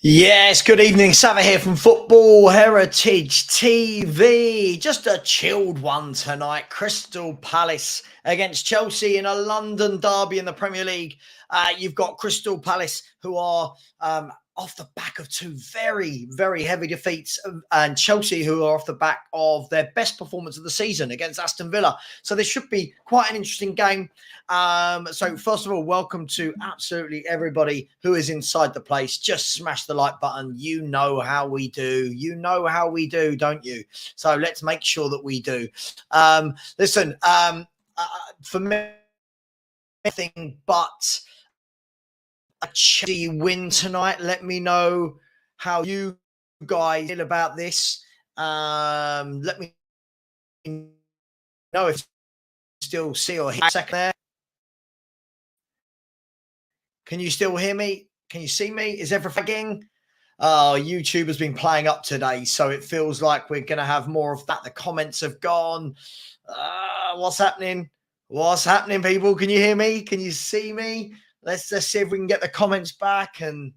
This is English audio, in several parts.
Yes, good evening. SAVVA here from Football Heritage TV. Just a chilled one tonight. Crystal Palace against Chelsea in a London derby in the Premier League. You've got Crystal Palace who are off the back of two very, very heavy defeats, and Chelsea who are off the back of their best performance of the season against Aston Villa. So this should be quite an interesting game. So first of all, welcome to absolutely everybody who is inside the place. Just smash the like button. You know how we do. You know how we do, don't you? So let's make sure that we do. Listen, for me, anything but a Chelsea win tonight. Let me know how you guys feel about this. Let me know if you still see or hear a second there. Can you still hear me? Can you see me? Is everything? Oh, YouTube has been playing up today, so it feels like we're going to have more of that. The comments have gone. What's happening? What's happening, people? Can you hear me? Can you see me? Let's see if we can get the comments back. And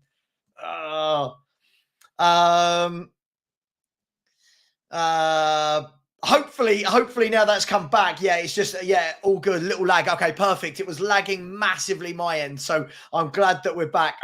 hopefully now that's come back. Yeah, it's just, all good. Little lag. Okay, perfect. It was lagging massively my end. So I'm glad that we're back.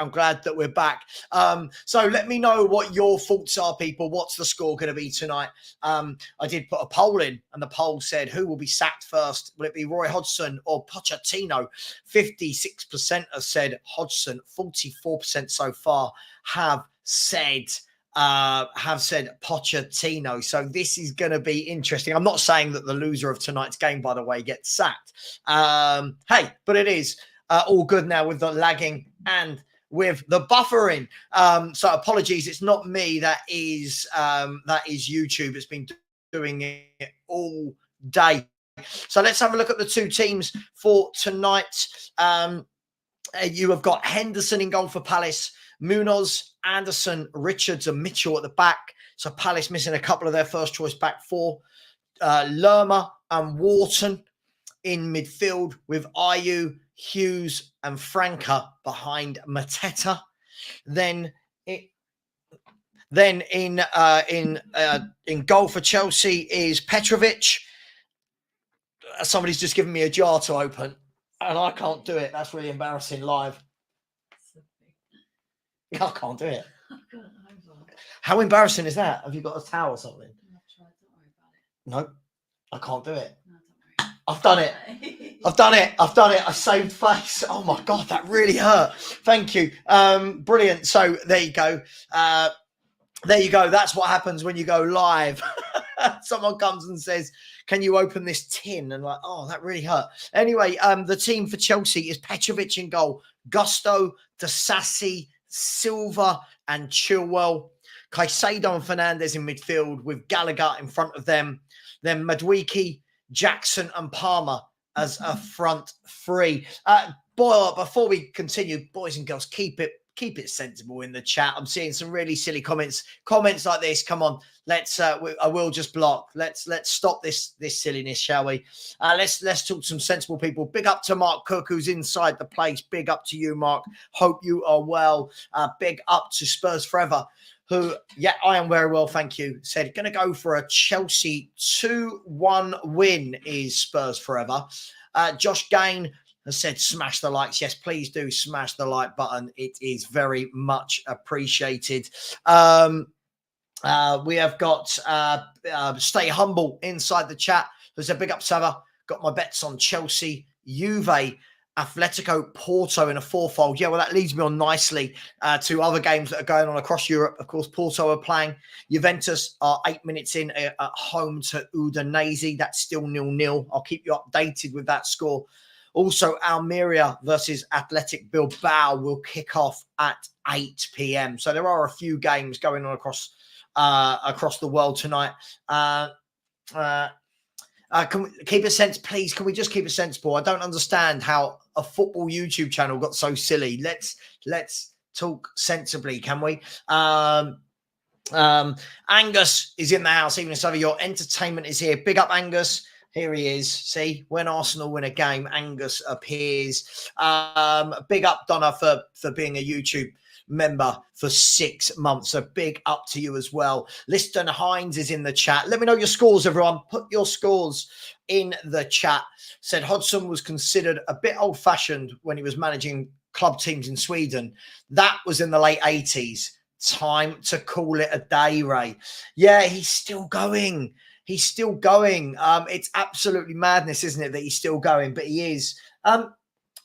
So let me know what your thoughts are, people. What's the score going to be tonight? I did put a poll in, and the poll said, who will be sacked first? Will it be Roy Hodgson or Pochettino? 56% have said Hodgson. 44% so far have said Pochettino. So this is going to be interesting. I'm not saying that the loser of tonight's game, by the way, gets sacked. Hey, but it is all good now with the lagging and with the buffering. So apologies, it's not me. That is YouTube. It's been doing it all day. So let's have a look at the two teams for tonight. You have got Henderson in goal for Palace, Munoz, Anderson, Richards and Mitchell at the back. So Palace missing a couple of their first choice back four. Lerma and Wharton in midfield with Ayew, Hughes and Franca behind Mateta. Then in goal for Chelsea is Petrovic. Somebody's just given me a jar to open, and I can't do it. That's really embarrassing live. I can't do it. How embarrassing is that? Have you got a towel or something? No, I can't do it. I've done it. I saved face. Oh my God, that really hurt. Thank you. Brilliant. So there you go. That's what happens when you go live. Someone comes and says, can you open this tin? And like, oh, that really hurt. Anyway, the team for Chelsea is Petrovic in goal, Gusto, Disasi, Silva and Chilwell. Caicedo and Fernandes in midfield with Gallagher in front of them. Then Madueke, Jackson and Palmer as a front three. Before we continue, boys and girls, keep it sensible in the chat. I'm seeing some really silly comments like this. Come on, let's I will just block. Let's stop this silliness, shall we? Let's talk some sensible people. Big up to Mark Cook, who's inside the place. Big up to you, Mark. Hope you are well. Big up to Spurs Forever, who, yeah, I am very well, thank you. Said, going to go for a Chelsea 2-1 win is Spurs Forever. Josh Gain has said, smash the likes. Yes, please do smash the like button. It is very much appreciated. We have got Stay Humble inside the chat. There's a big up, Sava. Got my bets on Chelsea, Juve, Atletico, Porto in a fourfold. Yeah, well, that leads me on nicely to other games that are going on across Europe. Of course, Porto are playing. Juventus are 8 minutes in at home to Udinese. That's still 0-0. I'll keep you updated with that score. Also, Almeria versus Athletic Bilbao will kick off at 8 p.m. So there are a few games going on across the world tonight. Can we keep it sense, please? Can we just keep it sensible? I don't understand how a football YouTube channel got so silly. Let's talk sensibly, can we? Angus is in the house. Even so, your entertainment is here. Big up, Angus. Here he is. See, when Arsenal win a game, Angus appears. Big up, Donna, for being a YouTube member for 6 months. So big up to you as well. Liston Hines is in the chat. Let me know your scores, everyone. Put your scores in the chat. Said Hodgson was considered a bit old-fashioned when he was managing club teams in Sweden. That was in the late 80s. Time to call it a day, Ray. Yeah, he's still going. He's still going. It's absolutely madness, isn't it, that he's still going? But he is.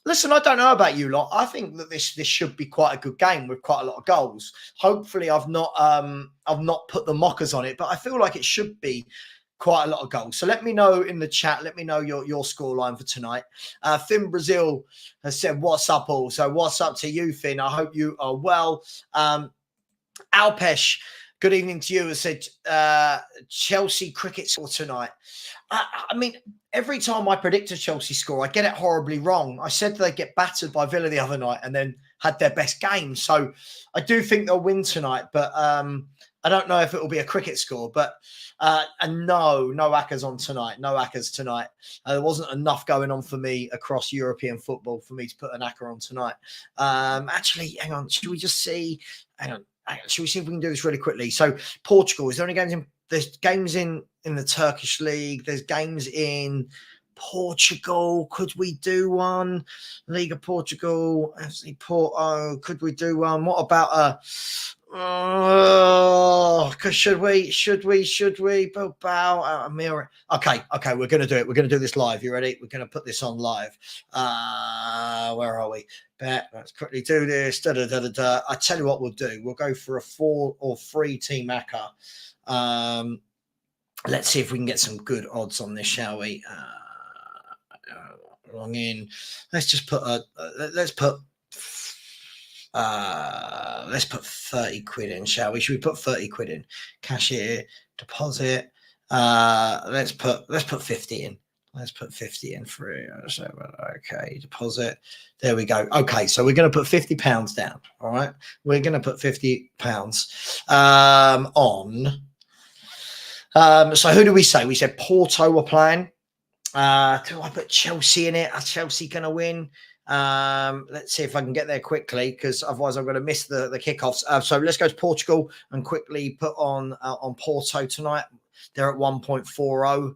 Listen, I don't know about you lot. I think that this should be quite a good game with quite a lot of goals. Hopefully, I've not put the mockers on it, but I feel like it should be quite a lot of goals. So let me know in the chat. Let me know your scoreline for tonight. Finn Brazil has said, "What's up, all?" So what's up to you, Finn? I hope you are well. Alpesh, good evening to you. Has said Chelsea cricket score tonight. I mean, every time I predict a Chelsea score, I get it horribly wrong. I said they'd get battered by Villa the other night and then had their best game. So I do think they'll win tonight, but I don't know if it will be a cricket score. But and no Ackers on tonight. No Ackers tonight. There wasn't enough going on for me across European football for me to put an Acker on tonight. Actually, hang on. Should we just see? Hang on. Should we see if we can do this really quickly? So Portugal, is there any games in? There's games in the Turkish league. There's games in Portugal. Could we do one? Liga Portugal, FC Porto. Could we do one? What about should we? Bilbao, Amira. Okay. We're going to do it. We're going to do this live. You ready? We're going to put this on live. Where are we? Let's quickly do this. I tell you what we'll do. We'll go for a 4 or 3 team Acker. Let's see if we can get some good odds on this, shall we? Wrong in. Let's just put let's put 30 quid in, shall we? Should we put 30 quid in? Cashier deposit. Let's put 50 in. Let's put 50 in for it. Okay, deposit. There we go. Okay, so we're going to put £50 down. All right, we're going to put £50 on. So who do we say? We said Porto were playing. Do I put Chelsea in it? Are Chelsea going to win? Let's see if I can get there quickly, because otherwise I'm going to miss the kickoffs. So let's go to Portugal and quickly put on Porto tonight. They're at 1.40.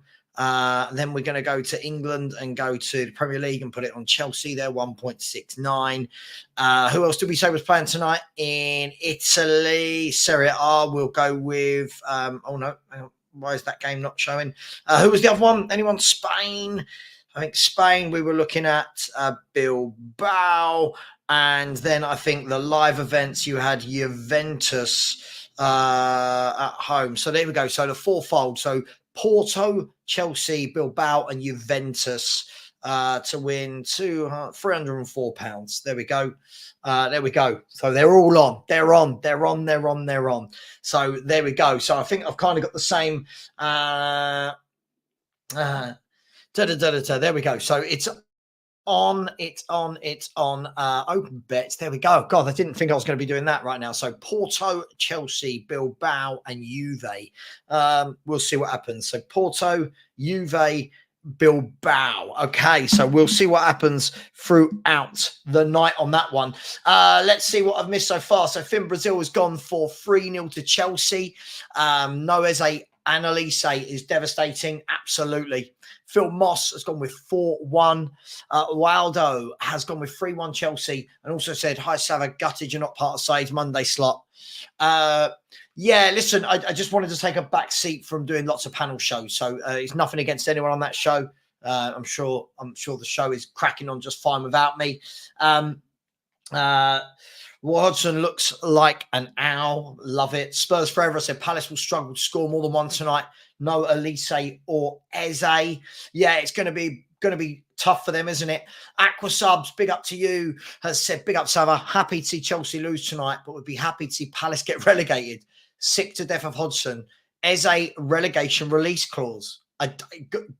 Then we're going to go to England and go to the Premier League and put it on Chelsea. They're 1.69. Who else did we say was playing tonight? In Italy, Serie A, we'll go with, oh no, hang on. Why is that game not showing? Who was the other one? Anyone? Spain? I think Spain, we were looking at Bilbao. And then I think the live events, you had Juventus at home. So there we go. So the fourfold. So Porto, Chelsea, Bilbao, and Juventus to win £304. There we go. There we go. So they're all on. They're on. So there we go. So I think I've kind of got the same. There we go. So it's on. Open bets. There we go. God, I didn't think I was going to be doing that right now. So Porto, Chelsea, Bilbao, and Juve. We'll see what happens. So Porto, Juve, Bilbao. Okay, so we'll see what happens throughout the night on that one. Let's see what I've missed so far. So Finn Brazil has gone for 3-0 to Chelsea. Noeze Annalise is devastating. Absolutely. Phil Moss has gone with 4-1. Waldo has gone with 3-1 Chelsea and also said, "Hi, SAVVA, gutted you're not part of Said's Monday slot." Yeah, listen, I just wanted to take a back seat from doing lots of panel shows. So it's nothing against anyone on that show. I'm sure the show is cracking on just fine without me. Hodgson looks like an owl. Love it. Spurs forever. I said Palace will struggle to score more than one tonight. No Elise or Eze. Yeah, it's going to be tough for them, isn't it? Aqua Subs, big up to you, has said, big up SAVVA. Happy to see Chelsea lose tonight, but would be happy to see Palace get relegated. Sick to death of Hodgson. Eze relegation release clause.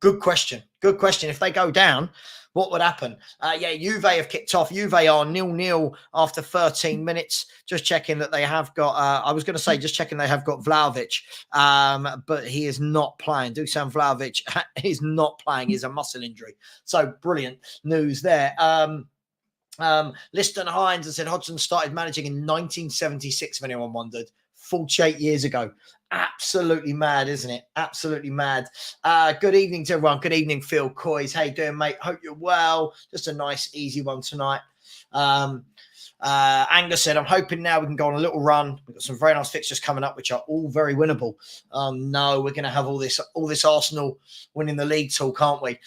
Good question. Good question. If they go down, what would happen? Yeah, Juve have kicked off. Juve are 0-0 after 13 minutes. Just checking that they have got, I was going to say, just checking they have got Vlahovic, but he is not playing. Dusan Vlahovic is not playing. He's a muscle injury. So brilliant news there. Liston Hines has said Hodgson started managing in 1976, if anyone wondered. 48 years ago. Absolutely mad, isn't it? Absolutely mad. Good evening to everyone. Good evening, Phil Coys. How you doing, mate? Hope you're well. Just a nice, easy one tonight. Angus said, I'm hoping now we can go on a little run. We've got some very nice fixtures coming up, which are all very winnable. No, we're going to have all this Arsenal winning the league talk, can't we?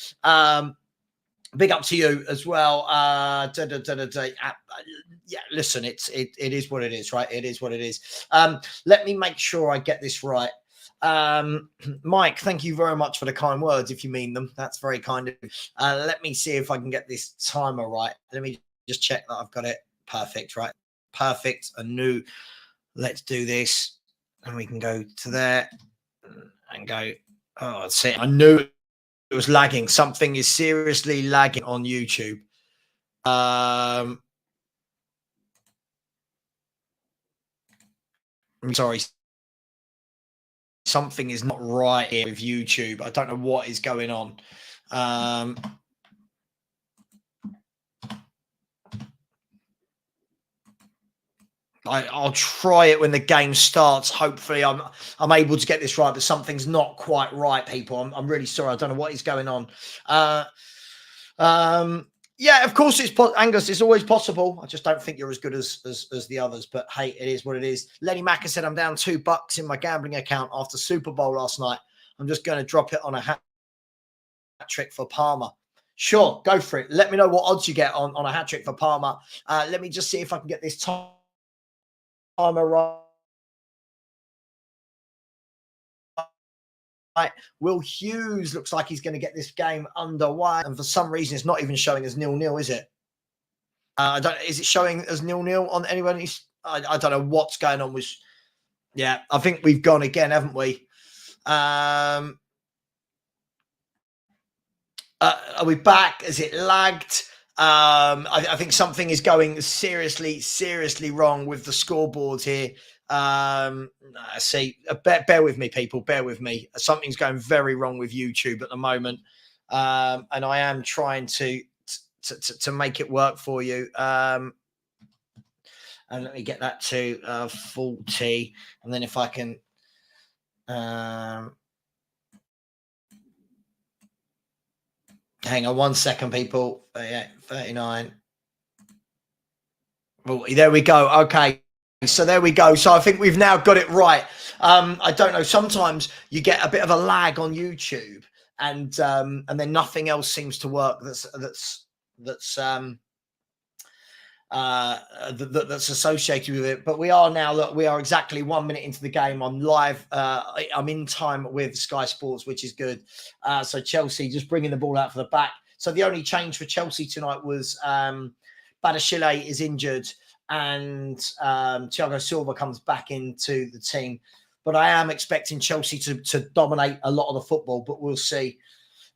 Big up to you as well. Yeah, listen, it is what it is, right? It is what it is. Let me make sure I get this right. Mike, thank you very much for the kind words, if you mean them. That's very kind of you. Let me see if I can get this timer right. Let me just check that I've got it perfect, right? Perfect. A new. Let's do this. And we can go to there and go. Oh, that's it. I knew it was lagging. Something is seriously lagging on YouTube. I'm sorry. Something is not right here with YouTube. I don't know what is going on. I'll try it when the game starts. Hopefully I'm able to get this right, but something's not quite right, people. I'm really sorry. I don't know what is going on. Yeah, of course it's Angus. It's always possible. I just don't think you're as good as the others. But hey, it is what it is. Lenny Macker said, I'm down $2 in my gambling account after Super Bowl last night. I'm just going to drop it on a hat trick for Palmer. Sure, go for it. Let me know what odds you get on a hat trick for Palmer. Let me just see if I can get this timer right. Will Hughes looks like he's going to get this game underway, and for some reason it's not even showing as 0-0, is it? Is it showing as 0-0 on anyone? I don't know what's going on with. Yeah, I think we've gone again, haven't we? Are we back? Is it lagged? I think something is going seriously wrong with the scoreboard here. See, bear with me, people. Bear with me. Something's going very wrong with YouTube at the moment, and I am trying to make it work for you. And let me get that to 40, and then if I can. Hang on 1 second, people. Yeah, 39. Well, there we go. Okay. So there we go. So I think we've now got it right. I don't know. Sometimes you get a bit of a lag on YouTube, and then nothing else seems to work. That's associated with it. But we are now. Look, we are exactly 1 minute into the game. I'm live. I'm in time with Sky Sports, which is good. So Chelsea just bringing the ball out for the back. So the only change for Chelsea tonight was Badashile is injured, and Thiago Silva comes back into the team. But I am expecting Chelsea to dominate a lot of the football, but we'll see.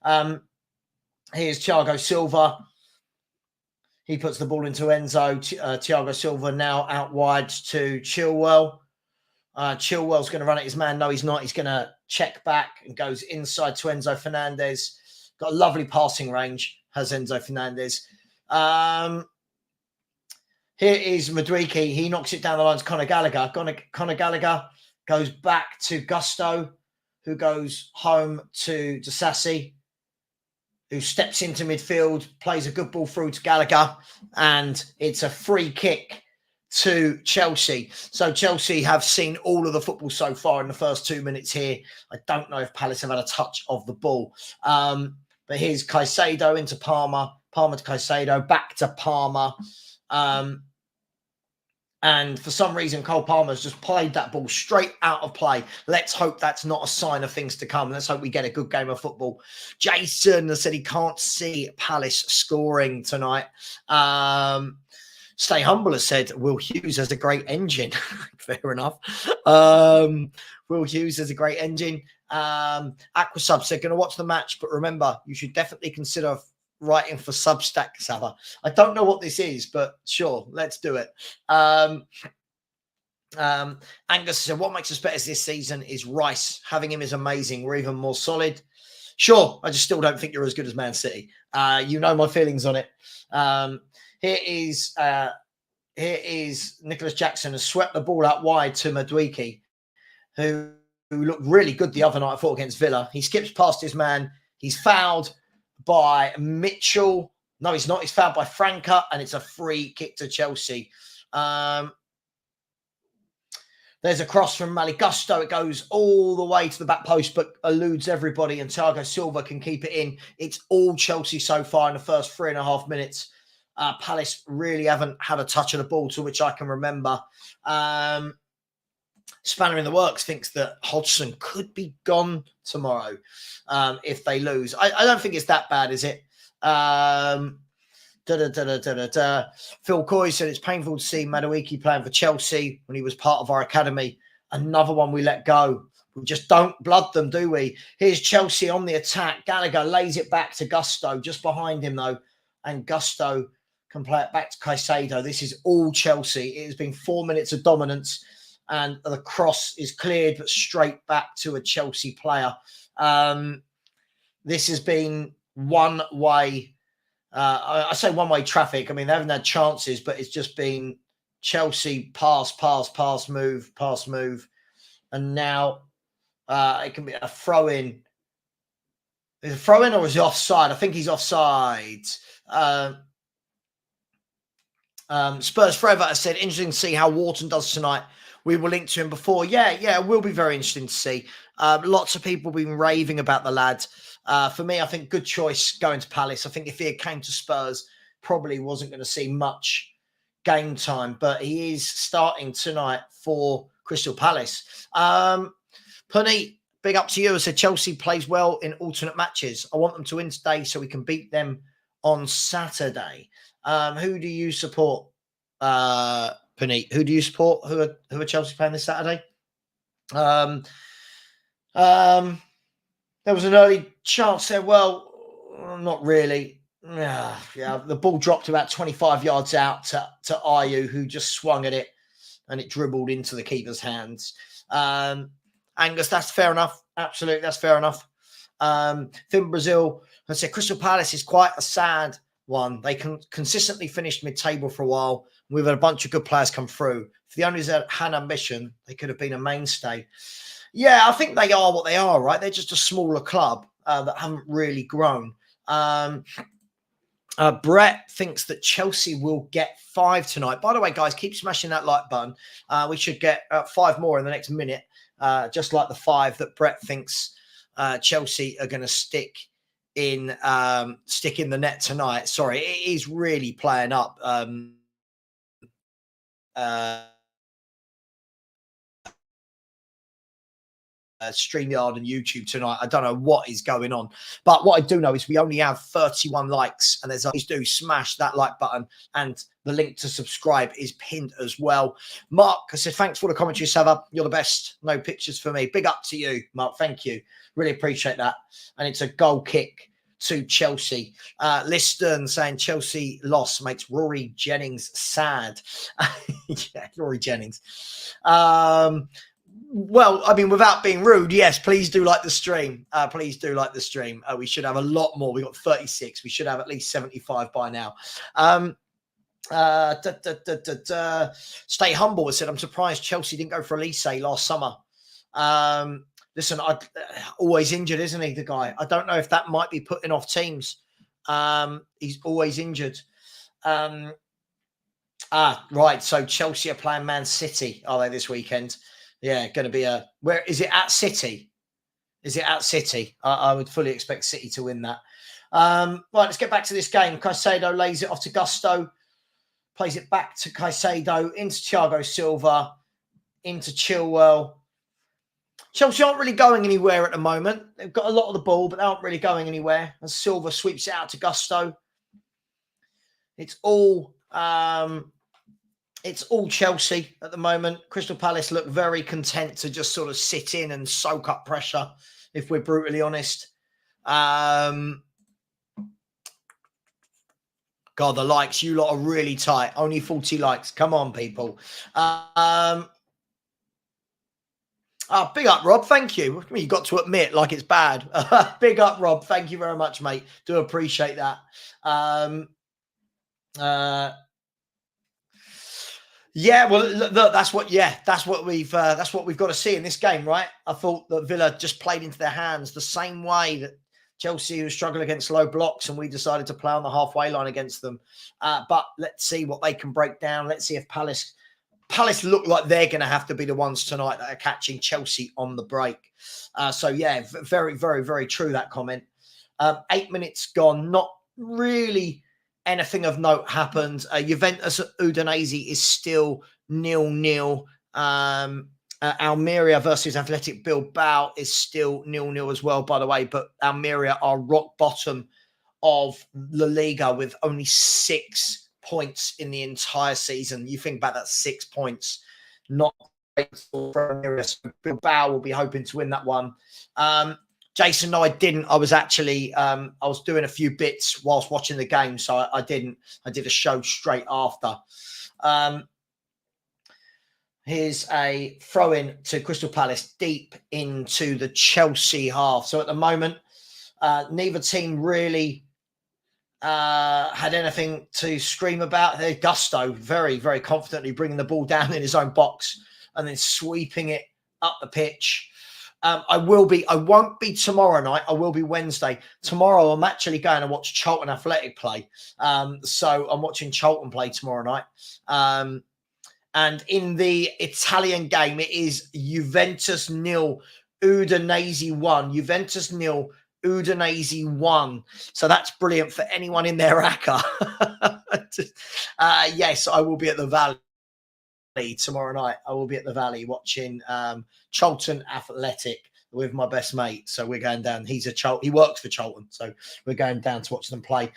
Here's Thiago Silva. He puts the ball into Enzo. Thiago Silva now out wide to Chilwell. Chilwell's going to run at his man. No, he's not. He's going to check back and goes inside to Enzo Fernandez. Got a lovely passing range, has Enzo Fernandez. Here is Madriki. He knocks it down the line to Conor Gallagher. Conor Gallagher goes back to Gusto, who goes home to Disasi, who steps into midfield, plays a good ball through to Gallagher, and it's a free kick to Chelsea. So Chelsea have seen all of the football so far in the first 2 minutes here. I don't know if Palace have had a touch of the ball. But here's Caicedo into Palmer. Palmer to Caicedo, back to Palmer. And for some reason, Cole Palmer's just played that ball straight out of play. Let's hope that's not a sign of things to come. Let's hope we get a good game of football. Jason has said he can't see Palace scoring tonight. Stay Humble has said Will Hughes has a great engine. Fair enough. Will Hughes has a great engine. Aquasub said, going to watch the match, but remember, you should definitely consider writing for Substack, SAVVA. I don't know what this is, but sure, let's do it. Angus said, what makes us better this season is Rice. Having him is amazing. We're even more solid. Sure, I just still don't think you're as good as Man City. You know my feelings on it. Here is Nicholas Jackson has swept the ball out wide to Madueke, who looked really good the other night, I thought, against Villa. He skips past his man. He's fouled by Mitchell. No, he's not. He's fouled by Franca, and it's a free kick to Chelsea. There's a cross from Maligusto. It goes all the way to the back post, but eludes everybody, and Thiago Silva can keep it in. It's all Chelsea so far in the first 3.5 minutes. Palace really haven't had a touch of the ball, to which I can remember. Spanner in the works thinks that Hodgson could be gone tomorrow if they lose. I don't think it's that bad, is it? Phil Coys said it's painful to see Madueke playing for Chelsea when he was part of our academy. Another one we let go. We just don't blood them, do we? Here's Chelsea on the attack. Gallagher lays it back to Gusto, just behind him though. And Gusto can play it back to Caicedo. This is all Chelsea. It has been 4 minutes of dominance, and the cross is cleared, but straight back to a Chelsea player. This has been one-way. I say one-way traffic. I mean, they haven't had chances, but it's just been Chelsea pass, move. And now it can be a throw-in. Is it a throw-in or is he offside? I think he's offside. Spurs Forever has said, interesting to see how Wharton does tonight. We will link to him before. Yeah, it will be very interesting to see. Lots of people have been raving about the lad. For me, I think good choice going to Palace. I think if he had came to Spurs, probably wasn't going to see much game time, but he is starting tonight for Crystal Palace. Punny, big up to you. I said Chelsea plays well in alternate matches. I want them to win today so we can beat them on Saturday. Who do you support, Punny? Who do you support? Who are Chelsea playing this Saturday? There was an early chance there. Well, not really. Yeah, the ball dropped about 25 yards out to Ayew, who just swung at it, and it dribbled into the keeper's hands. Angus, that's fair enough. Absolutely, that's fair enough. Finn Brazil has said Crystal Palace is quite a sad one. They can consistently finish mid-table for a while. We've had a bunch of good players come through. If the owners had ambition, they could have been a mainstay. Yeah, I think they are what they are, right? They're just a smaller club that haven't really grown. Brett thinks that Chelsea will get 5 tonight. By the way, guys, keep smashing that like button. We should get 5 more in the next minute, just like the 5 that Brett thinks Chelsea are going to stick in the net tonight. Sorry, it is really playing up. StreamYard and YouTube tonight. I don't know what is going on, but what I do know is we only have 31 likes, and there's always do smash that like button, and the link to subscribe is pinned as well. Mark, I said thanks for the commentary, SAVVA. You're the best. No pictures for me. Big up to you, Mark. Thank you. Really appreciate that. And it's a goal kick to Chelsea. Liston saying Chelsea loss makes Rory Jennings sad. Yeah, Rory Jennings. Well, I mean, without being rude, yes, please do like the stream. Please do like the stream. We should have a lot more. We got 36. We should have at least 75 by now. Stay humble. I said, I'm surprised Chelsea didn't go for Elise last summer. Listen, always injured, isn't he, the guy? I don't know if that might be putting off teams. He's always injured. Right. So Chelsea are playing Man City, are they, this weekend? Yeah, going to be where is it at City? Is it at City? I would fully expect City to win that. Right, let's get back to this game. Caicedo lays it off to Gusto, plays it back to Caicedo, into Thiago Silva, into Chilwell. Chelsea aren't really going anywhere at the moment. They've got a lot of the ball, but they aren't really going anywhere. And Silva sweeps it out to Gusto. It's all Chelsea at the moment. Crystal Palace look very content to just sort of sit in and soak up pressure, if we're brutally honest. God, the likes, you lot are really tight. Only 40 likes. Come on, people. Big up, Rob. Thank you. You got to admit, like, it's bad. Big up, Rob. Thank you very much, mate. Do appreciate that. Yeah, well, look, that's what we've got to see in this game, right? I thought that Villa just played into their hands the same way that Chelsea, who struggled against low blocks, and we decided to play on the halfway line against them. But let's see what they can break down. Let's see if Palace look like they're going to have to be the ones tonight that are catching Chelsea on the break. So yeah, very, very, very true, that comment. 8 minutes gone, not really anything of note happened. Juventus Udinese is still 0-0. Almeria versus Athletic Bilbao is still 0-0 as well, by the way. But Almeria are rock bottom of La Liga with only 6 points in the entire season. You think about that, 6 points, not great for Almeria. So Bilbao will be hoping to win that one. Jason, no, I didn't. I was actually, I was doing a few bits whilst watching the game, so I didn't. I did a show straight after. Here's a throw-in to Crystal Palace deep into the Chelsea half. So at the moment, neither team really had anything to scream about. There's Gusto very, very confidently bringing the ball down in his own box and then sweeping it up the pitch. I won't be tomorrow night. I will be Wednesday. Tomorrow, I'm actually going to watch Charlton Athletic play. So I'm watching Charlton play tomorrow night. And in the Italian game, it is Juventus 0, Udinese 1. Juventus 0, Udinese 1. So that's brilliant for anyone in their ACCA. Yes, I will be at the Valley tomorrow night. I will be at the Valley watching Charlton Athletic with my best mate. So we're going down. He works for Charlton, so we're going down to watch them play.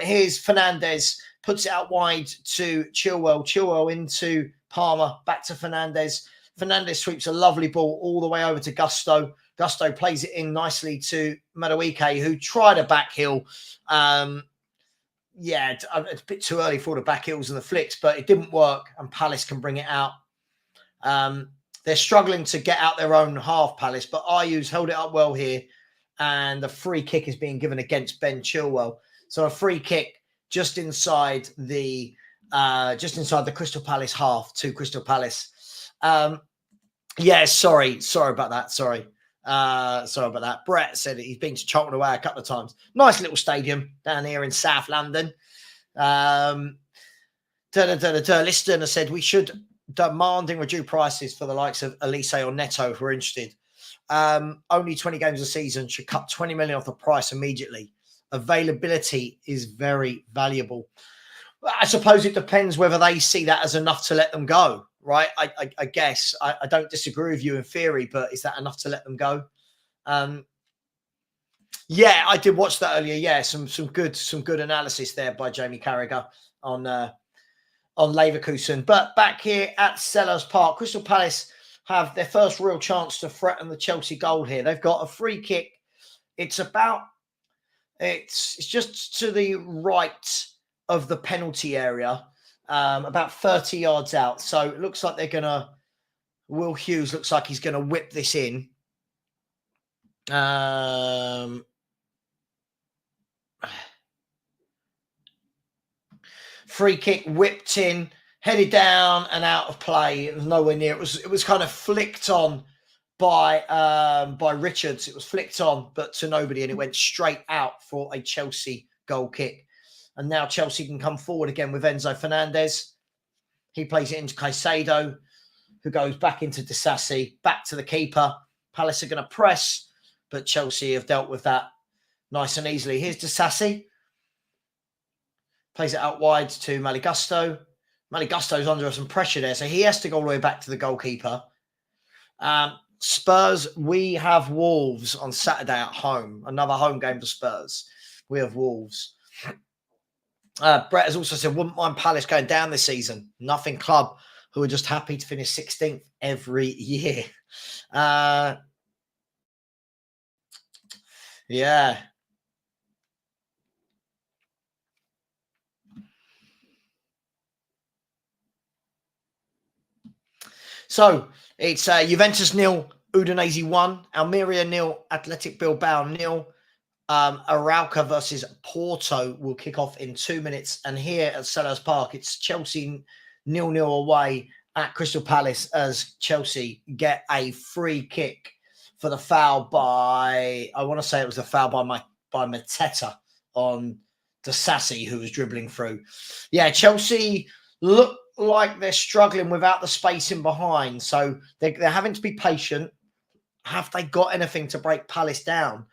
Here's Fernandez, puts it out wide to Chilwell. Chilwell into Palmer, back to Fernandez. Fernandez sweeps a lovely ball all the way over to Gusto. Gusto plays it in nicely to Madueke, who tried a back heel. Yeah, it's a bit too early for the back heels and the flicks, but it didn't work, and Palace can bring it out. They're struggling to get out their own half, Palace, but Ayu's held it up well here, and the free kick is being given against Ben Chilwell. So a free kick just inside the Crystal Palace half to Crystal Palace. Yeah, sorry about that. Sorry about that. Brett said he's been to Charlton away a couple of times. Nice little stadium down here in South London. Listener said we should demanding reduced prices for the likes of Elise or Neto if we're interested. Only 20 games a season, should cut 20 million off the price immediately. Availability is very valuable. I suppose it depends whether they see that as enough to let them go, right? I guess I don't disagree with you in theory, but is that enough to let them go? Yeah, I did watch that earlier. Yeah, some good analysis there by Jamie Carragher on Leverkusen. But back here at Selhurst Park, Crystal Palace have their first real chance to threaten the Chelsea goal here. They've got a free kick. It's just to the right of the penalty area, about 30 yards out. So it looks like Will Hughes looks like he's going to whip this in. Free kick whipped in, headed down and out of play. It was nowhere near. It was kind of flicked on by Richards. It was flicked on, but to nobody, and it went straight out for a Chelsea goal kick. And now Chelsea can come forward again with Enzo Fernandez. He plays it into Caicedo, who goes back into Disasi, back to the keeper. Palace are going to press, but Chelsea have dealt with that nice and easily. Here's Disasi. Plays it out wide to Maligusto. Maligusto's under some pressure there, so he has to go all the way back to the goalkeeper. Spurs, we have Wolves on Saturday at home. Another home game for Spurs. We have Wolves. Brett has also said, wouldn't mind Palace going down this season. Nothing club who are just happy to finish 16th every year. Yeah. So it's Juventus 0, Udinese 1, Almeria 0, Athletic Bilbao 0, Arauca versus Porto will kick off in 2 minutes. And here at Selhurst Park, it's Chelsea 0-0 away at Crystal Palace as Chelsea get a free kick for the foul by, I want to say it was a foul by Mateta on Disasi, who was dribbling through. Yeah, Chelsea look like they're struggling without the space in behind. So they're having to be patient. Have they got anything to break Palace down?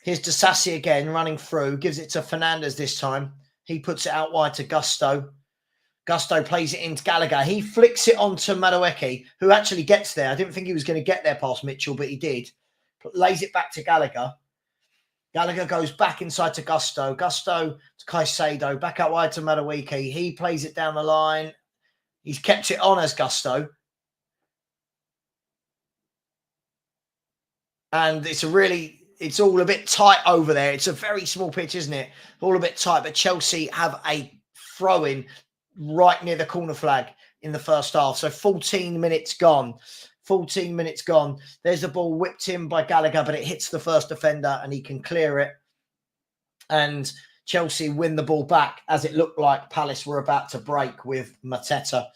Here's Disasi again running through, gives it to Fernandez this time. He puts it out wide to Gusto. Gusto plays it into Gallagher. He flicks it onto Madueke, who actually gets there. I didn't think he was going to get there past Mitchell, but he did. Lays it back to Gallagher. Gallagher goes back inside to Gusto. Gusto to Caicedo. Back out wide to Madueke. He plays it down the line. He's kept it on as Gusto. And it's all a bit tight over there. It's a very small pitch, isn't it? All a bit tight, but Chelsea have a throw-in right near the corner flag in the first half. So 14 minutes gone. 14 minutes gone. There's the ball whipped in by Gallagher, but it hits the first defender and he can clear it. And Chelsea win the ball back as it looked like Palace were about to break with Mateta.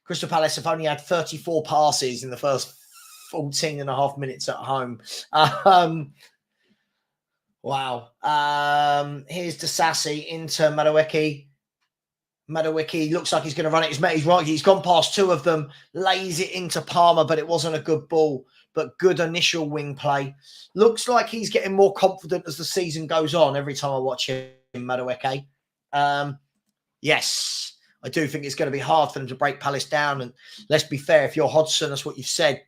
Crystal Palace have only had 34 passes in the first 14 and a half minutes at home. Wow. Here's Disasi into Madueke. Madueke looks like he's going to run it. He's right. He's gone past two of them, lays it into Palmer, but it wasn't a good ball, but good initial wing play. Looks like he's getting more confident as the season goes on every time I watch him, Madueke. Yes, I do think it's going to be hard for them to break Palace down. And let's be fair, if you're Hodgson, that's what you've said.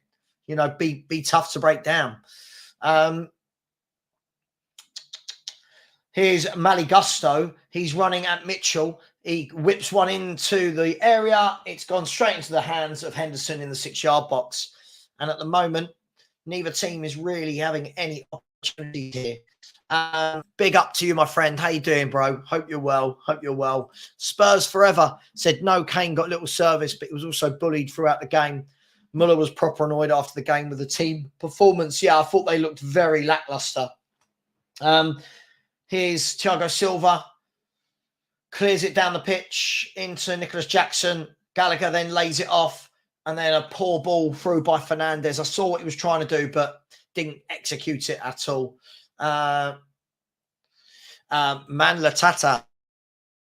You know, be tough to break down. Here's Mali Gusto. He's running at Mitchell. He whips one into the area. It's gone straight into the hands of Henderson in the 6-yard box. And at the moment, neither team is really having any opportunity here. Big up to you, my friend. How you doing, bro? Hope you're well. Hope you're well. Spurs forever said no, Kane got little service, but he was also bullied throughout the game. Muller was proper annoyed after the game with the team performance. Yeah, I thought they looked very lackluster. Here's Thiago Silva. Clears it down the pitch into Nicholas Jackson. Gallagher then lays it off. And then a poor ball through by Fernandez. I saw what he was trying to do, but didn't execute it at all. Man Latata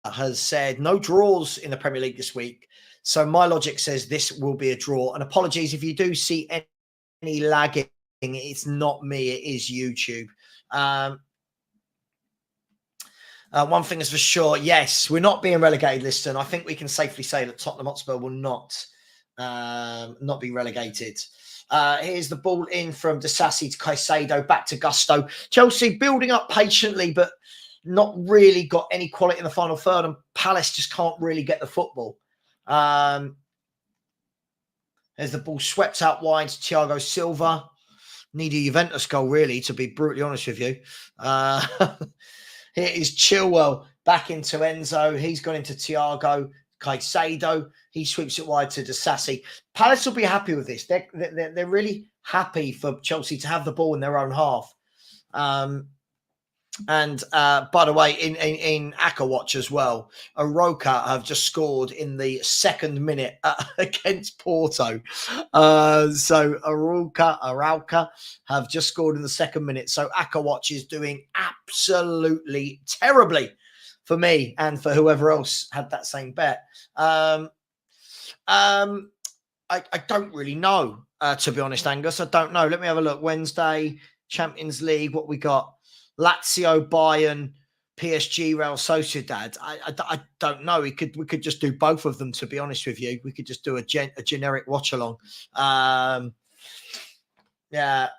has said no draws in the Premier League this week. So my logic says this will be a draw. And apologies if you do see any lagging. It's not me. It is YouTube. One thing is for sure. Yes, we're not being relegated, Liston. I think we can safely say that Tottenham Hotspur will not be relegated. Here's the ball in from Disasi to Caicedo, back to Gusto. Chelsea building up patiently, but not really got any quality in the final third. And Palace just can't really get the football. There's the ball swept out wide to Thiago Silva. Need a Juventus goal, really, to be brutally honest with you. Here is Chilwell back into Enzo. He's gone into Thiago. Caicedo. He sweeps it wide to Disasi. Palace will be happy with this. They're really happy for Chelsea to have the ball in their own half. And by the way, in Aka Watch as well, Aroka have just scored in the 2nd minute against Porto. So Arauca have just scored in the 2nd minute. So Aka Watch is doing absolutely terribly for me and for whoever else had that same bet. I don't really know, to be honest, Angus. I don't know. Let me have a look. Wednesday, Champions League, what we got? Lazio, Bayern, PSG, Real Sociedad. I don't know. We could just do both of them, to be honest with you. We could just do a generic watch-along. Yeah.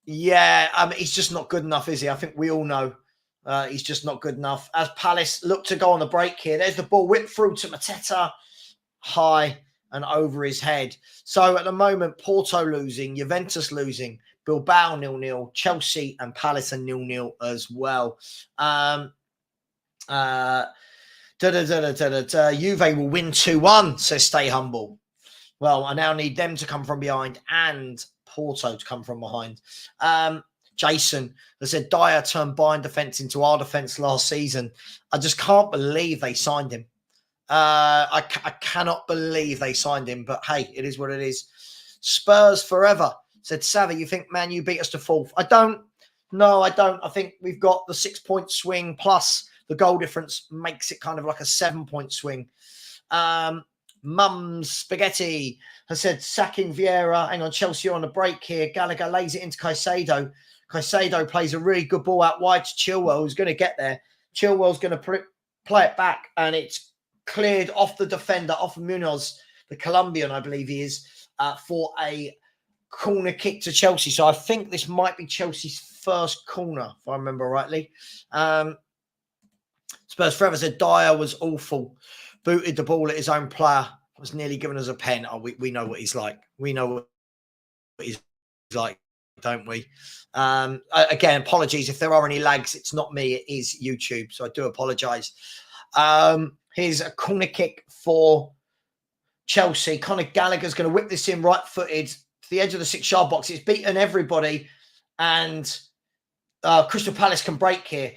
He's just not good enough, is he? I think we all know he's just not good enough. As Palace look to go on the break here, there's the ball whipped through to Mateta, high and over his head. So at the moment, Porto losing, Juventus losing, Bilbao 0-0, Chelsea and Palace are 0-0 as well. Juve will win 2-1, says Stay Humble. Well, I now need them to come from behind and Porto to come from behind. Jason has said Dyer turned Bayern defence into our defence last season. I just can't believe they signed him. I cannot believe they signed him, but hey, it is what it is. Spurs forever said, Savvy, you think Man U beat us to fourth? I don't. No, I don't. I think we've got the 6-point swing plus the goal difference makes it kind of like a 7-point swing. Mum's Spaghetti has said, sacking Vieira. Hang on, Chelsea are on the break here. Gallagher lays it into Caicedo. Caicedo plays a really good ball out wide to Chilwell, who's going to get there. Chilwell's going to play it back, and it's cleared off the defender, off of Munoz, the Colombian, I believe he is, for a corner kick to Chelsea. So I think this might be Chelsea's first corner, if I remember rightly. Spurs forever said Dyer was awful. Booted the ball at his own player. Was nearly given us a pen. Oh, we know what he's like. We know what he's like, don't we? Again, apologies if there are any lags. It's not me. It is YouTube. So I do apologise. Here's a corner kick for Chelsea. Conor Gallagher's going to whip this in right-footed to the edge of the 6-yard box. It's beaten everybody. And Crystal Palace can break here.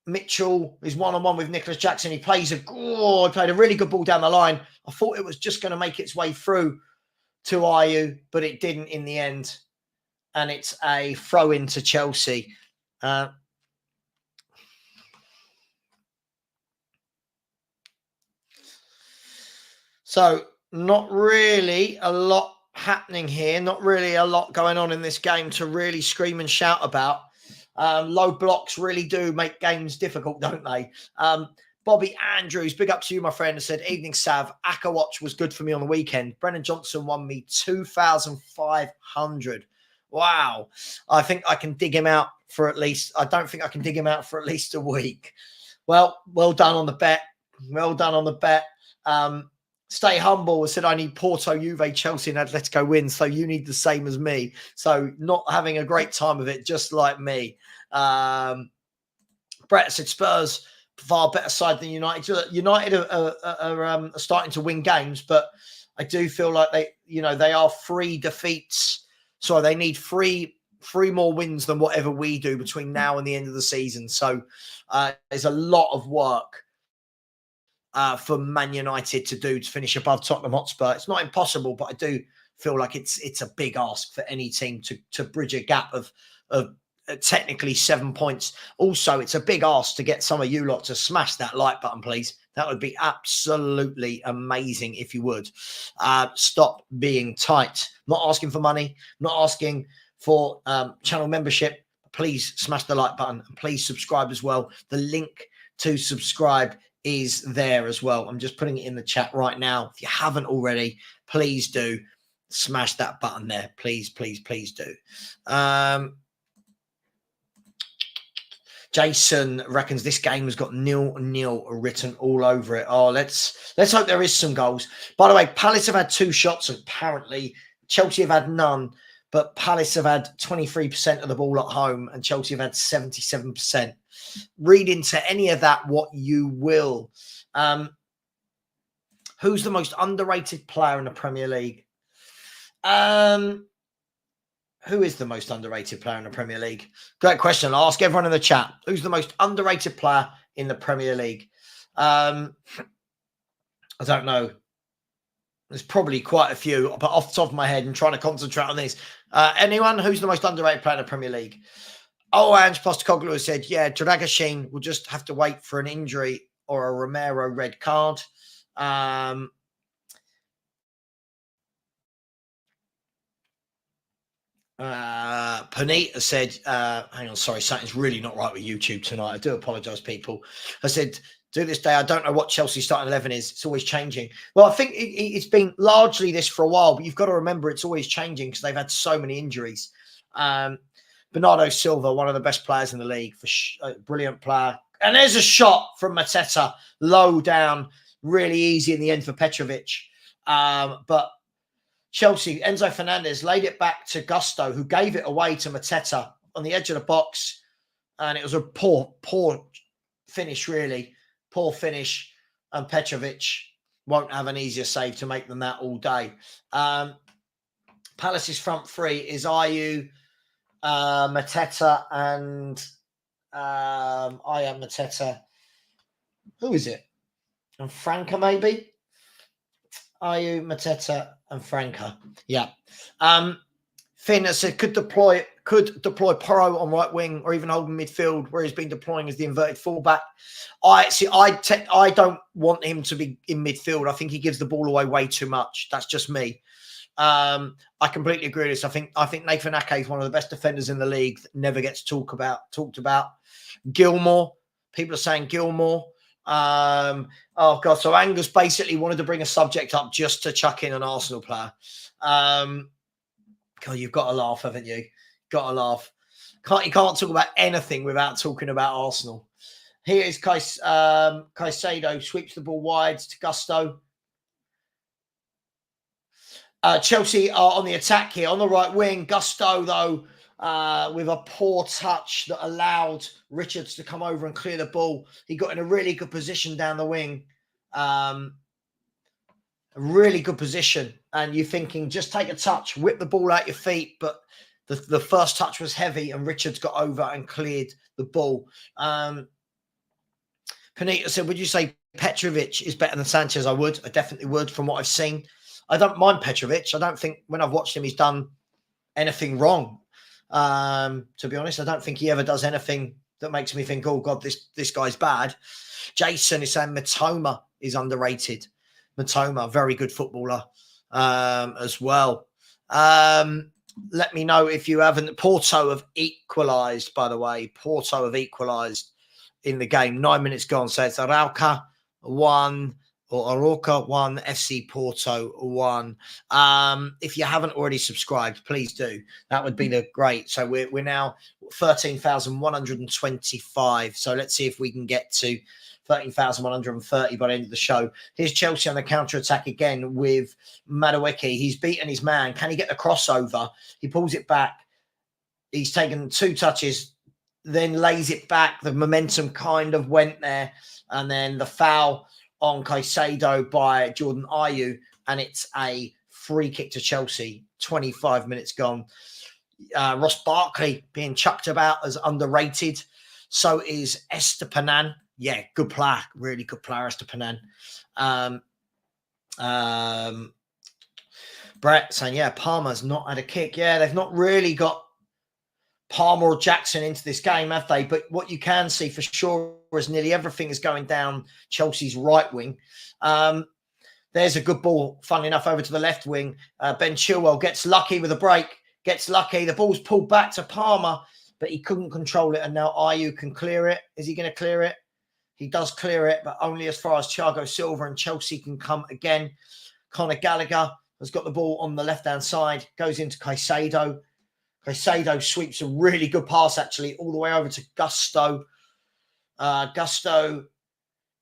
Mitchell is one-on-one with Nicholas Jackson. He played a really good ball down the line. I thought it was just going to make its way through to Ayew, but it didn't in the end. And it's a throw-in to Chelsea. So not really a lot happening here. Not really a lot going on in this game to really scream and shout about. Low blocks really do make games difficult, don't they? Bobby Andrews, big up to you, my friend, said, evening, Sav. Aka Watch was good for me on the weekend. Brennan Johnson won me 2,500. Wow. I think I can dig him out for at least, I don't think I can dig him out for at least a week. Well done on the bet. Well done on the bet. Stay humble said, I need Porto, Juve, Chelsea and Atletico wins. So you need the same as me. So not having a great time of it, just like me. Brett said Spurs, far better side than United. United are starting to win games, but I do feel like they are 3 defeats. So they need three more wins than whatever we do between now and the end of the season. So there's a lot of work for Man United to do to finish above Tottenham Hotspur. It's not impossible, but I do feel like it's a big ask for any team to bridge a gap of technically 7 points. Also, it's a big ask to get some of you lot to smash that like button, please. That would be absolutely amazing if you would. Stop being tight. I'm not asking for money. I'm not asking for channel membership. Please smash the like button and please subscribe as well. The link to subscribe is there as well. I'm just putting it in the chat right now. If you haven't already, please do smash that button there. Please, please, please do. Jason reckons this game has got 0-0 written all over it. Oh, let's hope there is some goals. By the way, Palace have had 2 shots apparently. Chelsea have had none, but Palace have had 23% of the ball at home and Chelsea have had 77%. Read into any of that what you will. Who's the most underrated player in the Premier League? Who is the most underrated player in the Premier League? Great question. I'll ask everyone in the chat. Who's the most underrated player in the Premier League? I don't know. There's probably quite a few, but off the top of my head, I'm trying to concentrate on this. Anyone? Who's the most underrated player in the Premier League? Oh, Angepostecoglou said, yeah, Dragashin will just have to wait for an injury or a Romero red card. Panita said, hang on, sorry, something's really not right with YouTube tonight. I do apologise, people. I said, do this day, I don't know what Chelsea's starting 11 is. It's always changing. Well, I think it's been largely this for a while, but you've got to remember it's always changing because they've had so many injuries. Bernardo Silva, one of the best players in the league, brilliant player. And there's a shot from Mateta, low down, really easy in the end for Petrovic. But Chelsea, Enzo Fernandez laid it back to Gusto, who gave it away to Mateta on the edge of the box. And it was a poor finish, really. Poor finish. And Petrovic won't have an easier save to make than that all day. Palace's front three is Ayew, Mateta, and Mateta. Who is it? And Franca, maybe? Ayew, Mateta, and Franca. Yeah. Finn has said could deploy Porro on right wing or even hold midfield where he's been deploying as the inverted fullback. I don't want him to be in midfield. I think he gives the ball away way too much. That's just me. I completely agree with this. I think Nathan Ake is one of the best defenders in the league that never gets talked about. Gilmore, people are saying Gilmore. Oh God! So Angus basically wanted to bring a subject up just to chuck in an Arsenal player. God, you've got to laugh, haven't you? Got to laugh. You can't talk about anything without talking about Arsenal. Here is Caicedo sweeps the ball wide to Gusto. Chelsea are on the attack here on the right wing. Gusto, though, with a poor touch that allowed Richards to come over and clear the ball. He got in a really good position down the wing. A really good position. And you're thinking, just take a touch, whip the ball out your feet. But the first touch was heavy and Richards got over and cleared the ball. Panita said, would you say Petrovic is better than Sanchez? I would. I definitely would from what I've seen. I don't mind Petrovic. I don't think when I've watched him, he's done anything wrong. To be honest, I don't think he ever does anything that makes me think, oh, God, this guy's bad. Jason is saying Matoma is underrated. Matoma, very good footballer as well. Let me know if you haven't. Porto have equalised, by the way. Porto have equalised in the game. 9 minutes gone. So it's Arauca 1 or Aroca 1, FC Porto 1. If you haven't already subscribed, please do. That would be great. So we're now 13,125. So let's see if we can get to 13,130 by the end of the show. Here's Chelsea on the counter-attack again with Madueke. He's beaten his man. Can he get the crossover? He pulls it back. He's taken 2 touches, then lays it back. The momentum kind of went there. And then the foul on Caicedo by Jordan Ayew. And it's a free kick to Chelsea. 25 minutes gone. Ross Barkley being chucked about as underrated. So is Estepanan. Yeah, good player. Really good player, Estepanan. Brett saying, yeah, Palmer's not had a kick. Yeah, they've not really got Palmer or Jackson into this game, have they? But what you can see for sure is nearly everything is going down Chelsea's right wing. There's a good ball, funnily enough, over to the left wing. Ben Chilwell gets lucky with a break, gets lucky. The ball's pulled back to Palmer, but he couldn't control it. And now Ayew can clear it. Is he going to clear it? He does clear it, but only as far as Thiago Silva, and Chelsea can come again. Conor Gallagher has got the ball on the left-hand side, goes into Caicedo. Caicedo sweeps a really good pass, actually, all the way over to Gusto. Gusto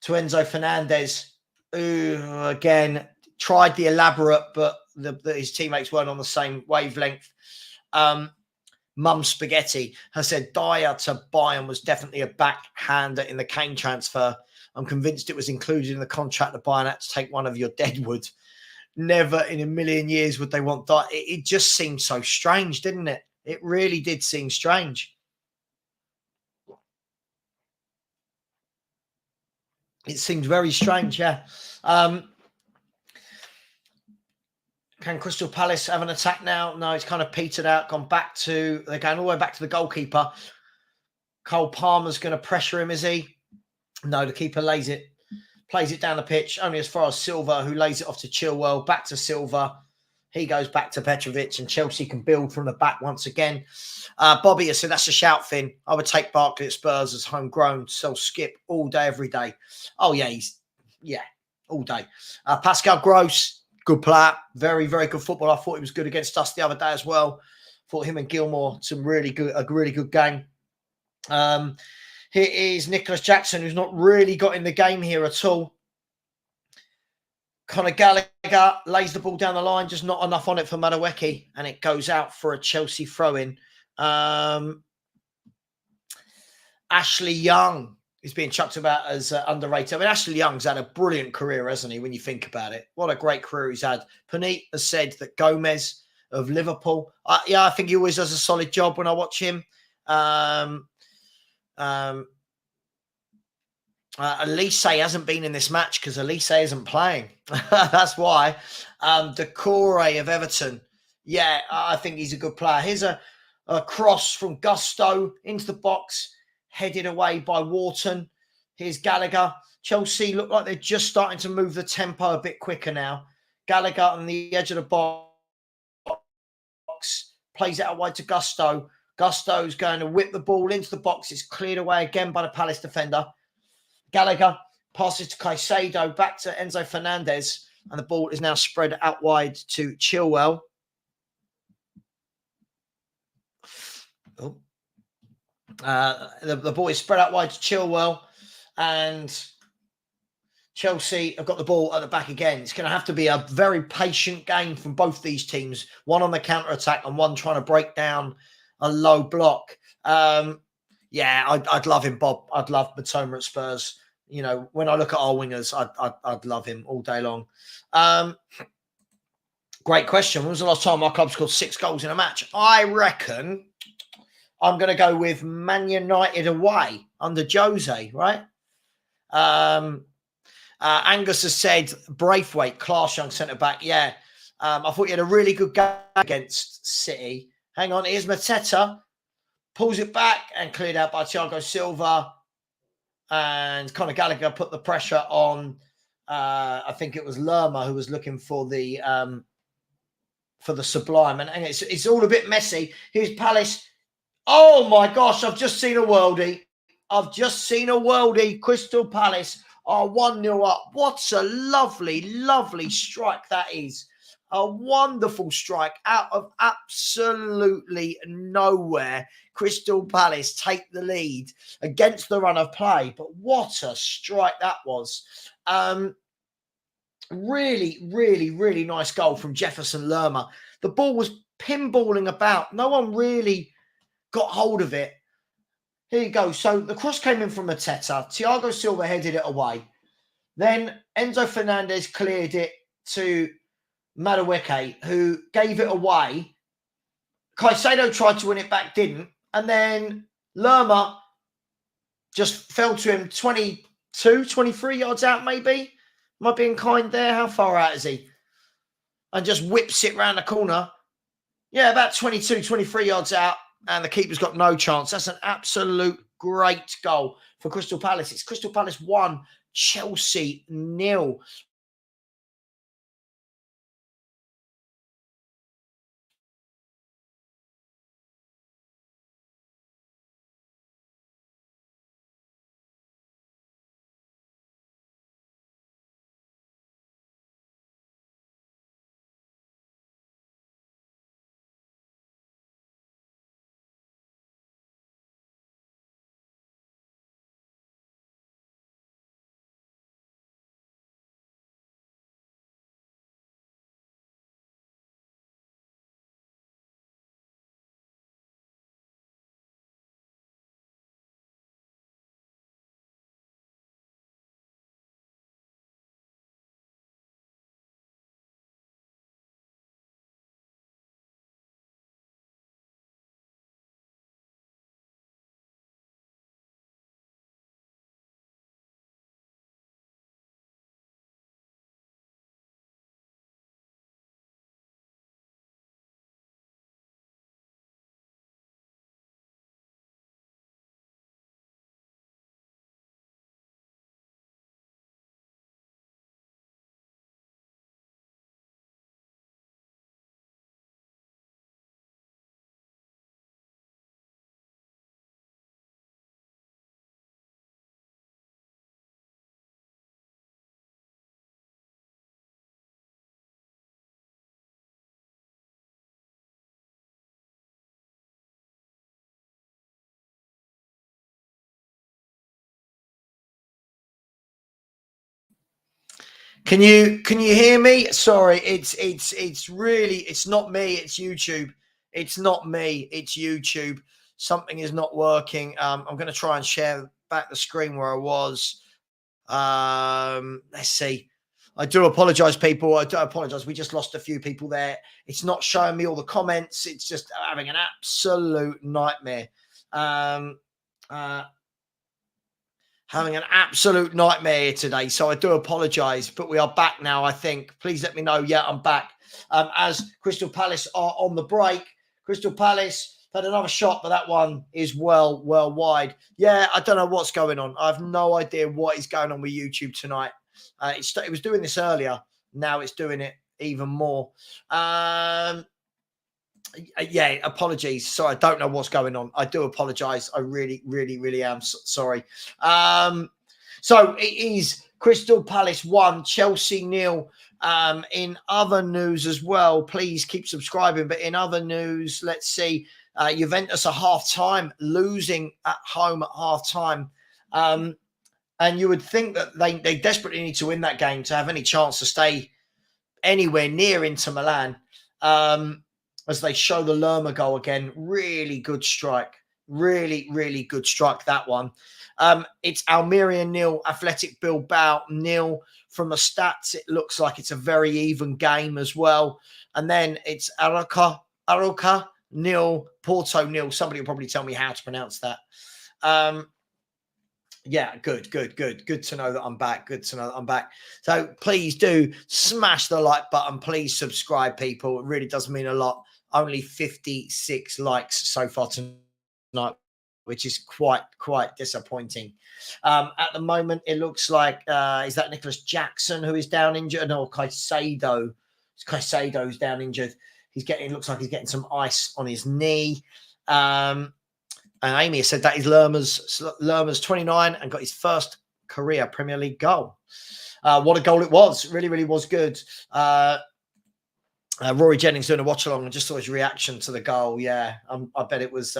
to Enzo Fernandez, who, again, tried the elaborate, but his teammates weren't on the same wavelength. Mum Spaghetti has said Dyer to Bayern was definitely a backhander in the Kane transfer. I'm convinced it was included in the contract that Bayern had to take one of your Deadwood. Never in a million years would they want Dyer. It just seemed so strange, didn't it? It really did seem strange. It seemed very strange, yeah. Can Crystal Palace have an attack now? No, it's kind of petered out, they're going all the way back to the goalkeeper. Cole Palmer's going to pressure him, is he? No, the keeper plays it down the pitch, only as far as Silva, who lays it off to Chilwell, back to Silva. He goes back to Petrovic, and Chelsea can build from the back once again. Bobby has said, that's a shout, Finn. I would take Barkley at Spurs as homegrown, sell Skip all day, every day. Oh, yeah, all day. Pascal Gross, good player, very, very good football. I thought he was good against us the other day as well. Thought him and Gilmore, a really good game. Here is Nicholas Jackson, who's not really got in the game here at all. Conor Gallagher lays the ball down the line, just not enough on it for Madueke, and it goes out for a Chelsea throw-in. Ashley Young is being chucked about as underrated. I mean, Ashley Young's had a brilliant career, hasn't he, when you think about it? What a great career he's had. Panit has said that Gomez of Liverpool. Yeah, I think he always does a solid job when I watch him. Elise hasn't been in this match because Elise isn't playing. That's why. Decore of Everton. Yeah, I think he's a good player. Here's a cross from Gusto into the box, headed away by Wharton. Here's Gallagher. Chelsea look like they're just starting to move the tempo a bit quicker now. Gallagher on the edge of the box, plays it out wide to Gusto. Gusto's going to whip the ball into the box. It's cleared away again by the Palace defender. Gallagher passes to Caicedo, back to Enzo Fernandez, and the ball is now spread out wide to Chilwell. The ball is spread out wide to Chilwell, and Chelsea have got the ball at the back again. It's going to have to be a very patient game from both these teams, one on the counter-attack and one trying to break down a low block. Yeah, I'd love him, Bob. I'd love Matoma at Spurs. You know, when I look at our wingers, I'd love him all day long. Great question. When was the last time our club scored 6 goals in a match? I reckon I'm going to go with Man United away under Jose, right? Angus has said Braithwaite, class young centre-back. Yeah, I thought he had a really good game against City. Hang on, here's Mateta. Pulls it back and cleared out by Thiago Silva. And Conor Gallagher put the pressure on, I think it was Lerma who was looking for the Sublime. And it's all a bit messy. Here's Palace. Oh, my gosh, I've just seen a worldie. Crystal Palace are 1-0 up. What a lovely, lovely strike that is. A wonderful strike out of absolutely nowhere. Crystal Palace take the lead against the run of play. But what a strike that was. Really, really, really nice goal from Jefferson Lerma. The ball was pinballing about. No one really got hold of it. Here you go. So the cross came in from Mateta. Thiago Silva headed it away. Then Enzo Fernandez cleared it to Madueke, who gave it away. Caicedo tried to win it back, didn't. And then Lerma just fell to him 22, 23 yards out, maybe. Am I being kind there? How far out is he? And just whips it round the corner. Yeah, about 22, 23 yards out. And the keeper's got no chance. That's an absolute great goal for Crystal Palace. It's Crystal Palace 1, Chelsea 0. Can you hear me? Sorry, it's really, it's not me, it's YouTube. It's not me, it's YouTube. Something is not working. I'm going to try and share back the screen where I was. Let's see. I do apologise, people. I do apologise. We just lost a few people there. It's not showing me all the comments. It's just having an absolute nightmare. Having an absolute nightmare here today. So I do apologise, but we are back now, I think. Please let me know. Yeah, I'm back. As Crystal Palace are on the break. Crystal Palace had another shot, but that one is well wide. Yeah, I don't know what's going on. I have no idea what is going on with YouTube tonight. It was doing this earlier. Now it's doing it even more. Yeah, apologies. Sorry, I don't know what's going on. I do apologise. I really am sorry. So it is Crystal Palace 1, Chelsea 0. In other news as well, please keep subscribing. But in other news, let's see. Juventus are half-time, losing at home at half-time. And you would think that they desperately need to win that game to have any chance to stay anywhere near Inter Milan. As they show the Lerma goal again. Really good strike. Really good strike, that one. It's Almeria 0, Athletic Bilbao 0. From the stats, it looks like it's a very even game as well. And then it's Aroca 0, Porto 0. Somebody will probably tell me how to pronounce that. Yeah, good. Good to know that I'm back. Good to know that I'm back. So please do smash the like button. Please subscribe, people. It really does mean a lot. Only 56 likes so far tonight, which is quite disappointing. At the moment, it looks like, is that Nicholas Jackson who is down injured? No, Caicedo. It's Caicedo who's down injured. Looks like he's getting some ice on his knee. And Amy has said that is Lerma's 29 and got his first career Premier League goal. What a goal it was. Really was good. Rory Jennings doing a watch along and just saw his reaction to the goal. Yeah, I bet it was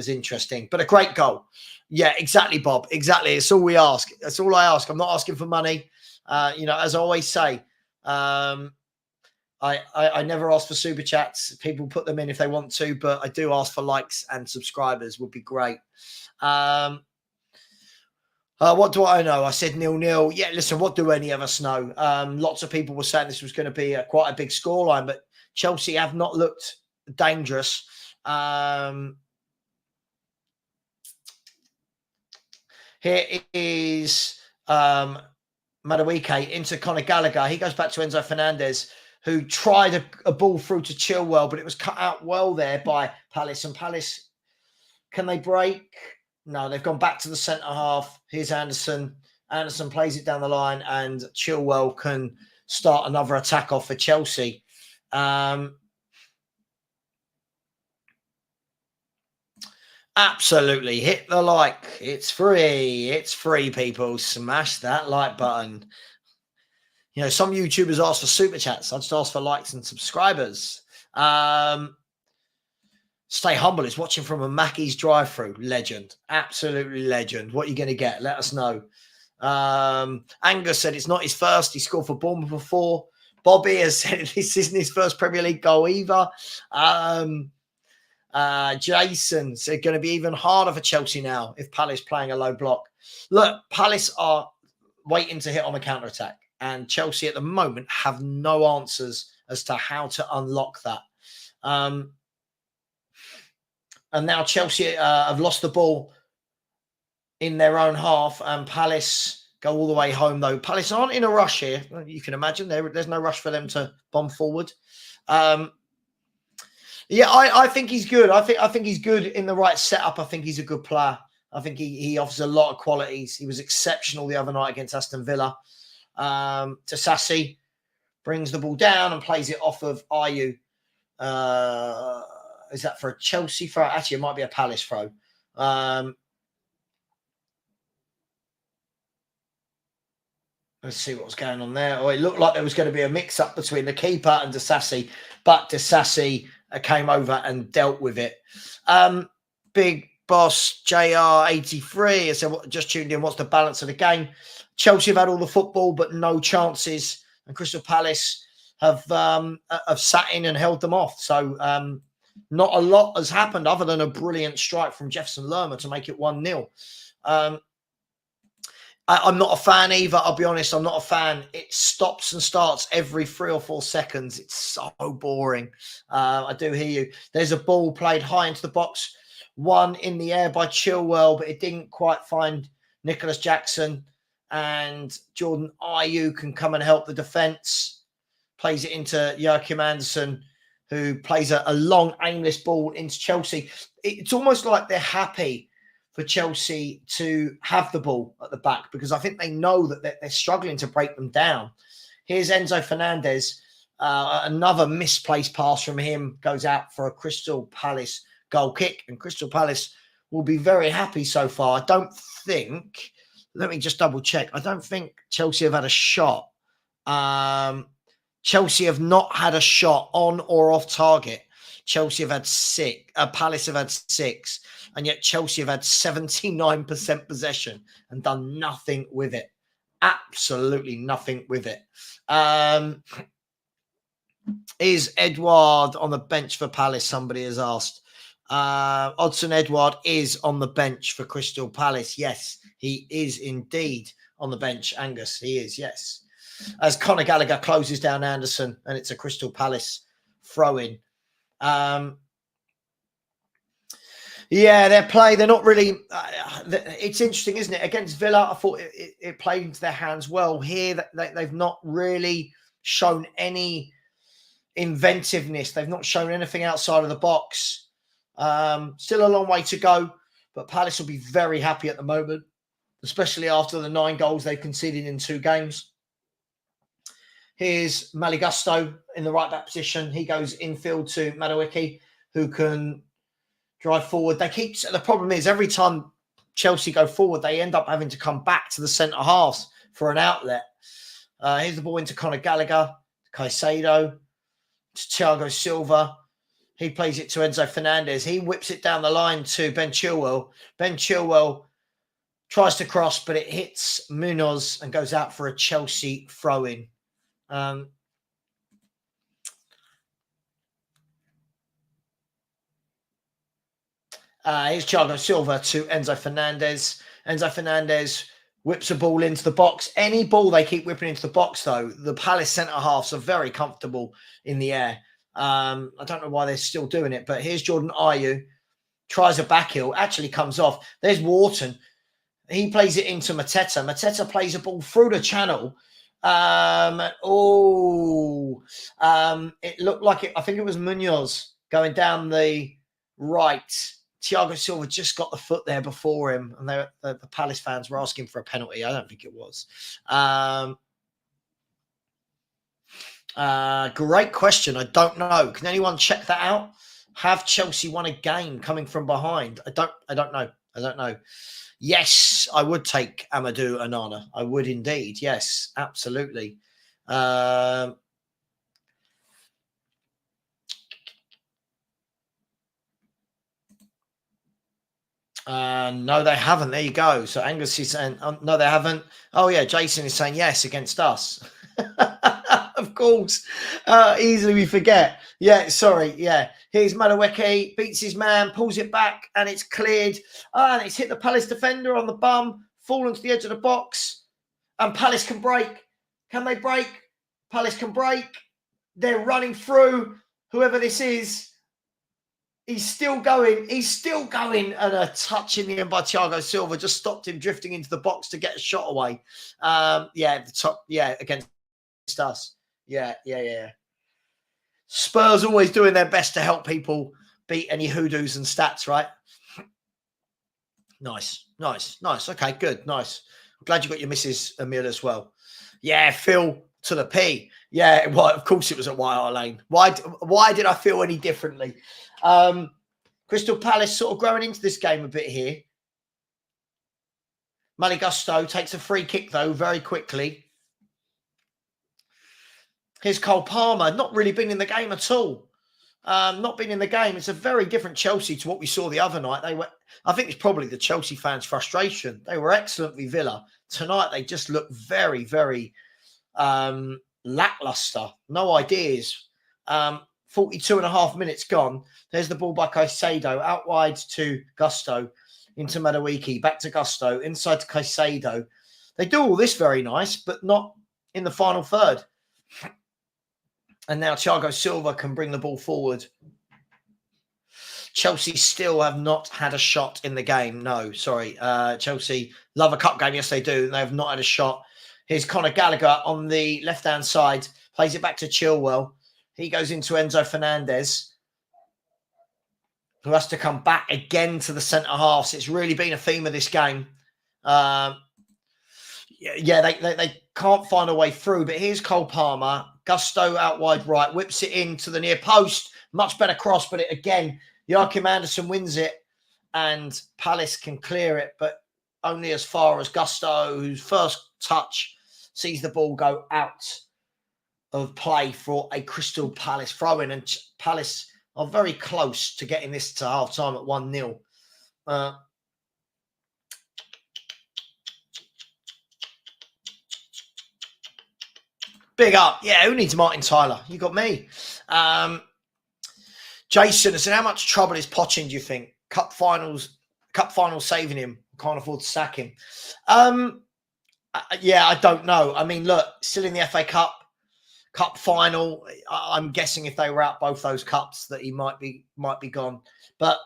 interesting, but a great goal. Yeah, exactly, Bob. Exactly. It's all we ask. That's all I ask. I'm not asking for money. As I always say, I never ask for super chats. People put them in if they want to, but I do ask for likes and subscribers. Would be great. What do I know? I said 0-0. Yeah, listen, what do any of us know? Lots of people were saying this was going to be quite a big scoreline, but Chelsea have not looked dangerous. Here is Madueke into Conor Gallagher. He goes back to Enzo Fernandez, who tried a ball through to Chilwell, but it was cut out well there by Palace. And Palace, can they break? No, they've gone back to the centre half. Here's Anderson. Anderson plays it down the line, and Chilwell can start another attack off for Chelsea. Absolutely. Hit the like. It's free. It's free, people. Smash that like button. You know, some YouTubers ask for super chats. I just ask for likes and subscribers. Stay humble. It's watching from a Mackey's drive-through. Legend. Absolutely legend. What are you going to get? Let us know. Angus said it's not his first. He scored for Bournemouth before. Bobby has said this isn't his first Premier League goal either. Jason said going to be even harder for Chelsea now if Palace playing a low block. Look, Palace are waiting to hit on the counter-attack, and Chelsea at the moment have no answers as to how to unlock that. And now Chelsea have lost the ball in their own half, and Palace go all the way home, though. Palace aren't in a rush here. You can imagine there's no rush for them to bomb forward. Yeah, I think he's good. I think he's good in the right setup. I think he's a good player. I think he offers a lot of qualities. He was exceptional the other night against Aston Villa. Tasasi brings the ball down and plays it off of Ayew. Is that for a Chelsea throw? Actually, it might be a Palace throw. Let's see what's going on there. Oh, it looked like there was going to be a mix-up between the keeper and Disasi, but Disasi came over and dealt with it. Big Boss JR83 said, just tuned in. What's the balance of the game? Chelsea have had all the football, but no chances. And Crystal Palace have sat in and held them off. So not a lot has happened other than a brilliant strike from Jefferson Lerma to make it 1-0. I'm not a fan either. I'll be honest. I'm not a fan. It stops and starts every 3 or 4 seconds. It's so boring. I do hear you. There's a ball played high into the box. One in the air by Chilwell, but it didn't quite find Nicholas Jackson. And Jordan Ayew can come and help the defence. Plays it into Joachim Andersen, who plays a long, aimless ball into Chelsea. It's almost like they're happy for Chelsea to have the ball at the back, because I think they know that they're struggling to break them down. Here's Enzo Fernandez. Another misplaced pass from him goes out for a Crystal Palace goal kick, and Crystal Palace will be very happy so far. I don't think, let me just double check. I don't think Chelsea have had a shot. Chelsea have not had a shot on or off target. Chelsea have had 6. Palace have had 6. And yet Chelsea have had 79% possession and done nothing with it. Absolutely nothing with it. Is Edouard on the bench for Palace? Somebody has asked. Odsonne Edouard is on the bench for Crystal Palace. Yes, he is indeed on the bench, Angus. He is, yes. As Conor Gallagher closes down Anderson, and it's a Crystal Palace throw-in. Yeah, they're not really... it's interesting, isn't it? Against Villa, I thought it played into their hands well. Here, they've not really shown any inventiveness. They've not shown anything outside of the box. Still a long way to go, but Palace will be very happy at the moment, especially after the 9 goals they've conceded in 2 games. Here's Maligusto in the right back position. He goes infield to Madueke, who can drive forward. The problem is every time Chelsea go forward, they end up having to come back to the centre halves for an outlet. Here's the ball into Conor Gallagher, Caicedo, to Thiago Silva. He plays it to Enzo Fernandez. He whips it down the line to Ben Chilwell. Ben Chilwell tries to cross, but it hits Munoz and goes out for a Chelsea throw-in. Here's Thiago Silva to Enzo Fernandez. Enzo Fernandez whips a ball into the box. Any ball they keep whipping into the box, though, the Palace centre-halves are very comfortable in the air. I don't know why they're still doing it, but here's Jordan Ayew. Tries a back heel, actually comes off. There's Wharton. He plays it into Mateta. Mateta plays a ball through the channel. It looked like I think it was Munoz going down the right. Thiago Silva just got the foot there before him, and the Palace fans were asking for a penalty. I don't think it was. Great question. I don't know. Can anyone check that out? Have Chelsea won a game coming from behind? I don't know. Yes, I would take Amadou Onana. I would indeed. Yes, absolutely. No, they haven't. There you go. So Angus is saying, no, they haven't. Oh, yeah, Jason is saying yes against us. Of course. Easily we forget. Yeah, sorry. Yeah. Here's Madueke, beats his man, pulls it back, and it's cleared. And it's hit the Palace defender on the bum, fallen to the edge of the box. And Palace can break. Can they break? Palace can break. They're running through. Whoever this is, he's still going. He's still going. And a touch in the end by Thiago Silva just stopped him drifting into the box to get a shot away. Against us. Yeah. Spurs always doing their best to help people beat any hoodoos and stats, right? Nice. Okay, good. Nice. I'm glad you got your missus, Emil, as well. Yeah, Phil to the P. Yeah, well, of course it was at White Hart Lane. Why did I feel any differently? Crystal Palace sort of growing into this game a bit here. Maligusto takes a free kick, though, very quickly. Here's Cole Palmer, not really been in the game at all. Not been in the game. It's a very different Chelsea to what we saw the other night. I think it's probably the Chelsea fans' frustration. They were excellent with Villa. Tonight, they just look very, very lackluster. No ideas. 42 and a half minutes gone. There's the ball by Caicedo. Out wide to Gusto. Into Madueke. Back to Gusto. Inside to Caicedo. They do all this very nice, but not in the final third. And now Thiago Silva can bring the ball forward. Chelsea still have not had a shot in the game. No, sorry. Chelsea love a cup game. Yes, they do. They have not had a shot. Here's Conor Gallagher on the left-hand side. Plays it back to Chilwell. He goes into Enzo Fernandez, who has to come back again to the centre half. So it's really been a theme of this game. They can't find a way through. But here's Cole Palmer. Gusto out wide right. Whips it into the near post. Much better cross. But again, Joachim Andersen wins it. And Palace can clear it. But only as far as Gusto, whose first touch sees the ball go out of play for a Crystal Palace throw-in. And Palace are very close to getting this to half-time at 1-0. Big up. Yeah, who needs Martin Tyler? You got me. Jason has said, how much trouble is Poching, do you think? Cup finals saving him. Can't afford to sack him. Yeah, I don't know. I mean, look, still in the FA Cup final. I'm guessing if they were out both those cups that he might be gone. But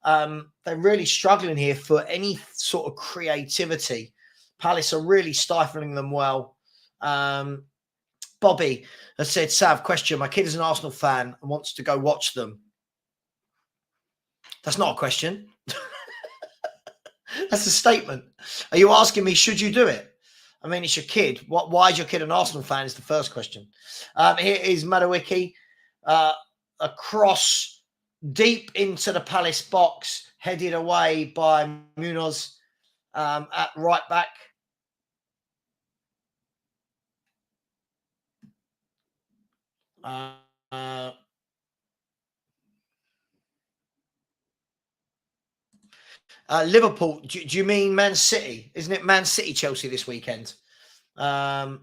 they're really struggling here for any sort of creativity. Palace are really stifling them well. Bobby has said, Sav, question, my kid is an Arsenal fan and wants to go watch them. That's not a question. That's a statement. Are you asking me, should you do it? I mean, it's your kid. Why is your kid an Arsenal fan is the first question. Here is Madueke. Across deep into the Palace box, headed away by Munoz at right back. Liverpool, do you mean Man City? Isn't it Man City Chelsea this weekend? And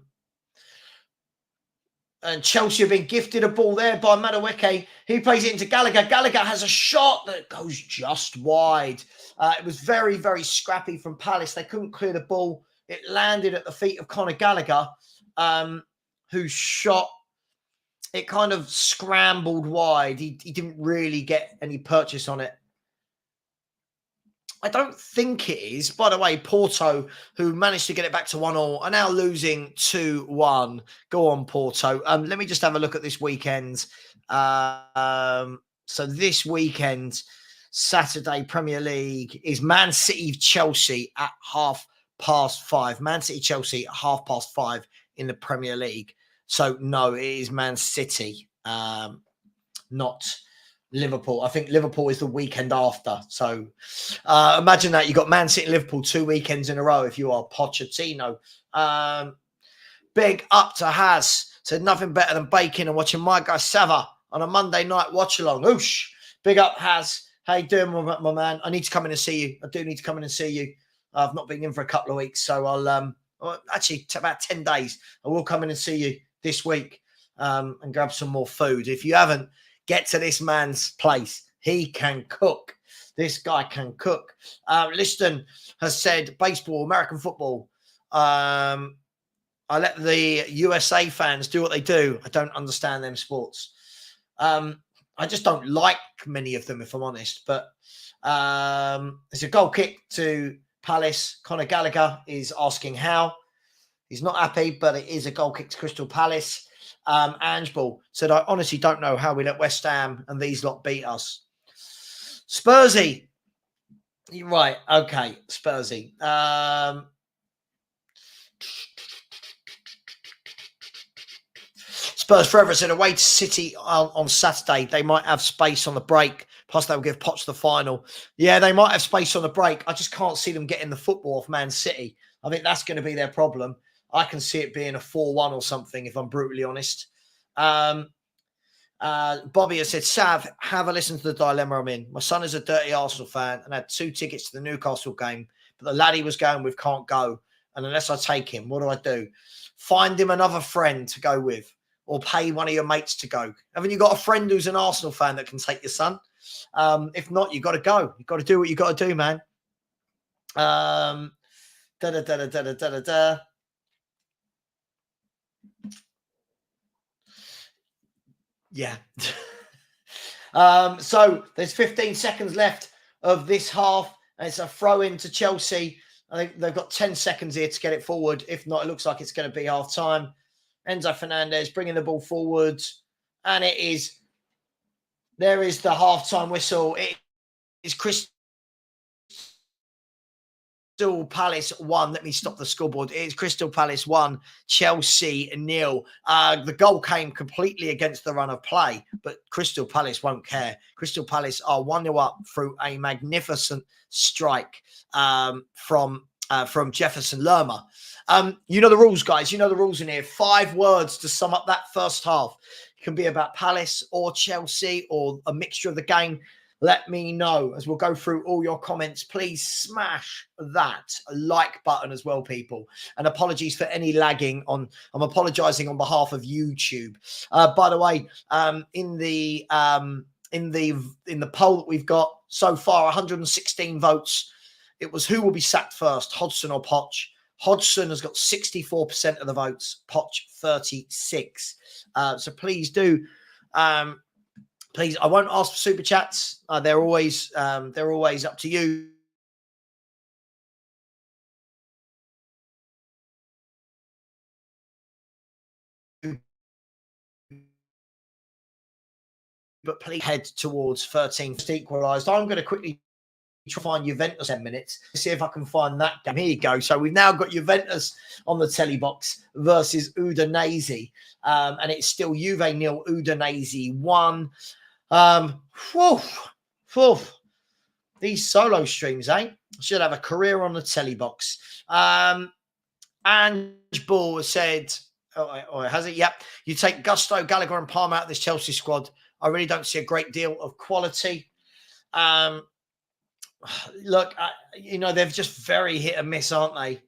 Chelsea have been gifted a ball there by Madueke. He plays it into Gallagher. Gallagher has a shot that goes just wide. It was very, very scrappy from Palace. They couldn't clear the ball. It landed at the feet of Conor Gallagher, who shot. It kind of scrambled wide. He didn't really get any purchase on it. I don't think it is. By the way, Porto, who managed to get it back to 1-1, are now losing 2-1. Go on, Porto. Let me just have a look at this weekend. So this weekend, Saturday Premier League, is Man City Chelsea at 5:30. Man City Chelsea at 5:30 in the Premier League. So no, it is Man City, not Liverpool. I think Liverpool is the weekend after. So imagine that. You got Man City and Liverpool 2 weekends in a row if you are Pochettino. Big up to Haz. Said nothing better than baking and watching my guy SAVVA on a Monday night watch-along. Oosh. Big up, Haz. How you doing, my man? I need to come in and see you. I do need to come in and see you. I've not been in for a couple of weeks. So I'll actually, about 10 days, I will come in and see you this week and grab some more food. If you haven't, get to this man's place. He can cook. This guy can cook. Liston has said baseball, American football. I let the USA fans do what they do. I don't understand them sports. I just don't like many of them, if I'm honest. But it's a goal kick to Palace. Conor Gallagher is asking how. He's not happy, but it is a goal kick to Crystal Palace. Angeball said, I honestly don't know how we let West Ham and these lot beat us. Spursy. You're right. Okay, Spursy. Spurs Forever said, away to City on Saturday. They might have space on the break. Plus, they'll give Poch the final. Yeah, they might have space on the break. I just can't see them getting the football off Man City. I think that's going to be their problem. I can see it being a 4-1 or something, if I'm brutally honest. Bobby has said, Sav, have a listen to the dilemma I'm in. My son is a dirty Arsenal fan and had 2 tickets to the Newcastle game, but the lad he was going with can't go. And unless I take him, what do I do? Find him another friend to go with or pay one of your mates to go. Haven't you got a friend who's an Arsenal fan that can take your son? If not, you've got to go. You've got to do what you've got to do, man. Da da da da da da da da. Yeah. So there's 15 seconds left of this half, and it's a throw in to Chelsea. I think they've got 10 seconds here to get it forward. If not, it looks like it's going to be half time. Enzo Fernandez bringing the ball forward, and it is. There is the half-time whistle. It is Crystal Palace 1. Let me stop the scoreboard. It is Crystal Palace 1, Chelsea 0. The goal came completely against the run of play, but Crystal Palace won't care. Crystal Palace are 1-0 up through a magnificent strike from Jefferson Lerma. You know the rules, guys. You know the rules in here. 5 words to sum up that first half. It can be about Palace or Chelsea or a mixture of the game. Let me know as we'll go through all your comments. Please smash that like button as well, people. And apologies for any lagging on. I'm apologizing on behalf of YouTube. By the way, in the poll that we've got so far, 116 votes. It was who will be sacked first, Hodgson or Poch. Hodgson has got 64% of the votes, Poch 36. So please do. Please, I won't ask for super chats. They're always up to you. But please head towards 13 equalised. I'm going to quickly try to find Juventus 10 minutes. See if I can find that game. Here you go. So we've now got Juventus on the telly box versus Udinese. And it's still Juve 0, Udinese 1. These solo streams, eh? Should have a career on the telly box. Ange Ball said, has it? Yep. You take Gusto, Gallagher, and Palmer out of this Chelsea squad. I really don't see a great deal of quality. Look, they're just very hit and miss, aren't they?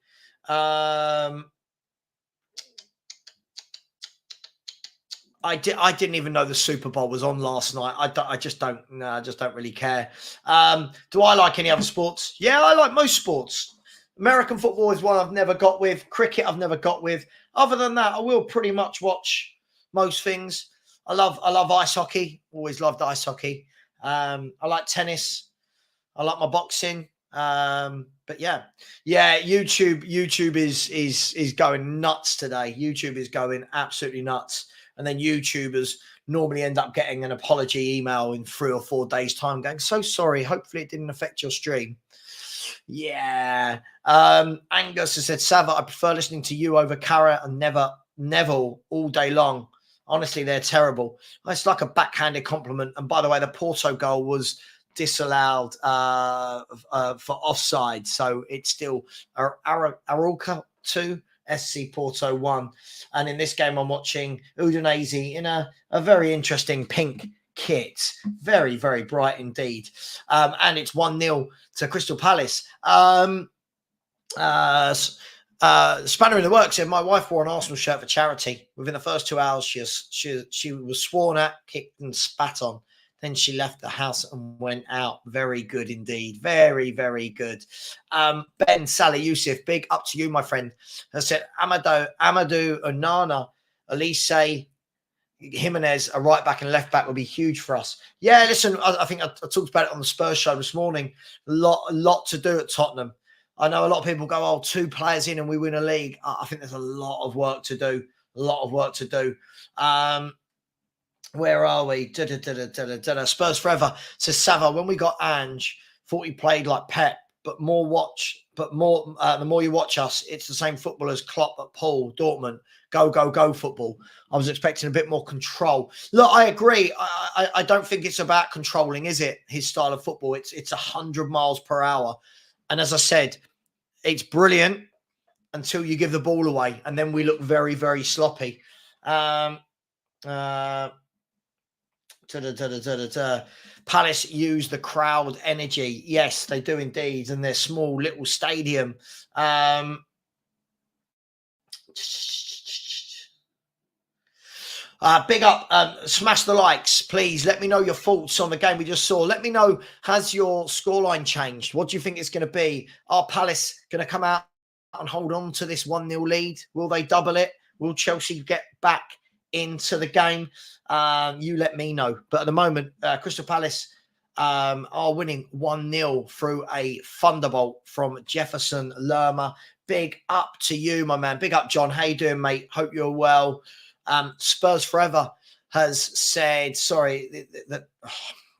I didn't even know the Super Bowl was on last night. I just don't really care. Do I like any other sports? Yeah, I like most sports. American football is one I've never got with. Cricket I've never got with. Other than that, I will pretty much watch most things. I love ice hockey. Always loved ice hockey. I like tennis. I like my boxing. But yeah, YouTube is going nuts today. YouTube is going absolutely nuts. And then YouTubers normally end up getting an apology email in 3 or 4 days' time going, so sorry, hopefully it didn't affect your stream. Yeah. Angus has said, SAVVA, I prefer listening to you over Cara and Neville all day long. Honestly, they're terrible. It's like a backhanded compliment. And by the way, the Porto goal was disallowed for offside. So it's still Arouca 2, SC Porto 1. And in this game, I'm watching Udinese in a very interesting pink kit. Very, very bright indeed. And it's 1-0 to Crystal Palace. Spanner in the works said, my wife wore an Arsenal shirt for charity. Within the first 2 hours, she was sworn at, kicked and spat on. Then she left the house and went out. Very good indeed. Very, very good. Ben Saleh Youssef, big up to you, my friend. I said, Amadou Onana, Elise, Jimenez, a right back and left back would be huge for us. Yeah, listen, I think I talked about it on the Spurs show this morning. A lot to do at Tottenham. I know a lot of people go, 2 players in and we win a league. I think there's a lot of work to do. Where are we? Spurs forever. Says SAVVA, when we got Ange, thought he played like Pep, but the more you watch us, it's the same football as Klopp at Paul, Dortmund. Go football. I was expecting a bit more control. Look, I agree. I don't think it's about controlling, is it? His style of football. It's 100 miles per hour. And as I said, it's brilliant until you give the ball away. And then we look very, very sloppy. Palace use the crowd energy. Yes, they do indeed. And their small little stadium. Big up, smash the likes, please. Let me know your thoughts on the game we just saw. Let me know, has your scoreline changed? What do you think it's going to be? Are Palace going to come out and hold on to this 1-0 lead? Will they double it? Will Chelsea get back into the game? You let me know. But at the moment, Crystal Palace are winning 1-0 through a thunderbolt from Jefferson Lerma. Big up to you, my man. Big up, John. How you doing, mate? Hope you're well. Spurs Forever has said, sorry,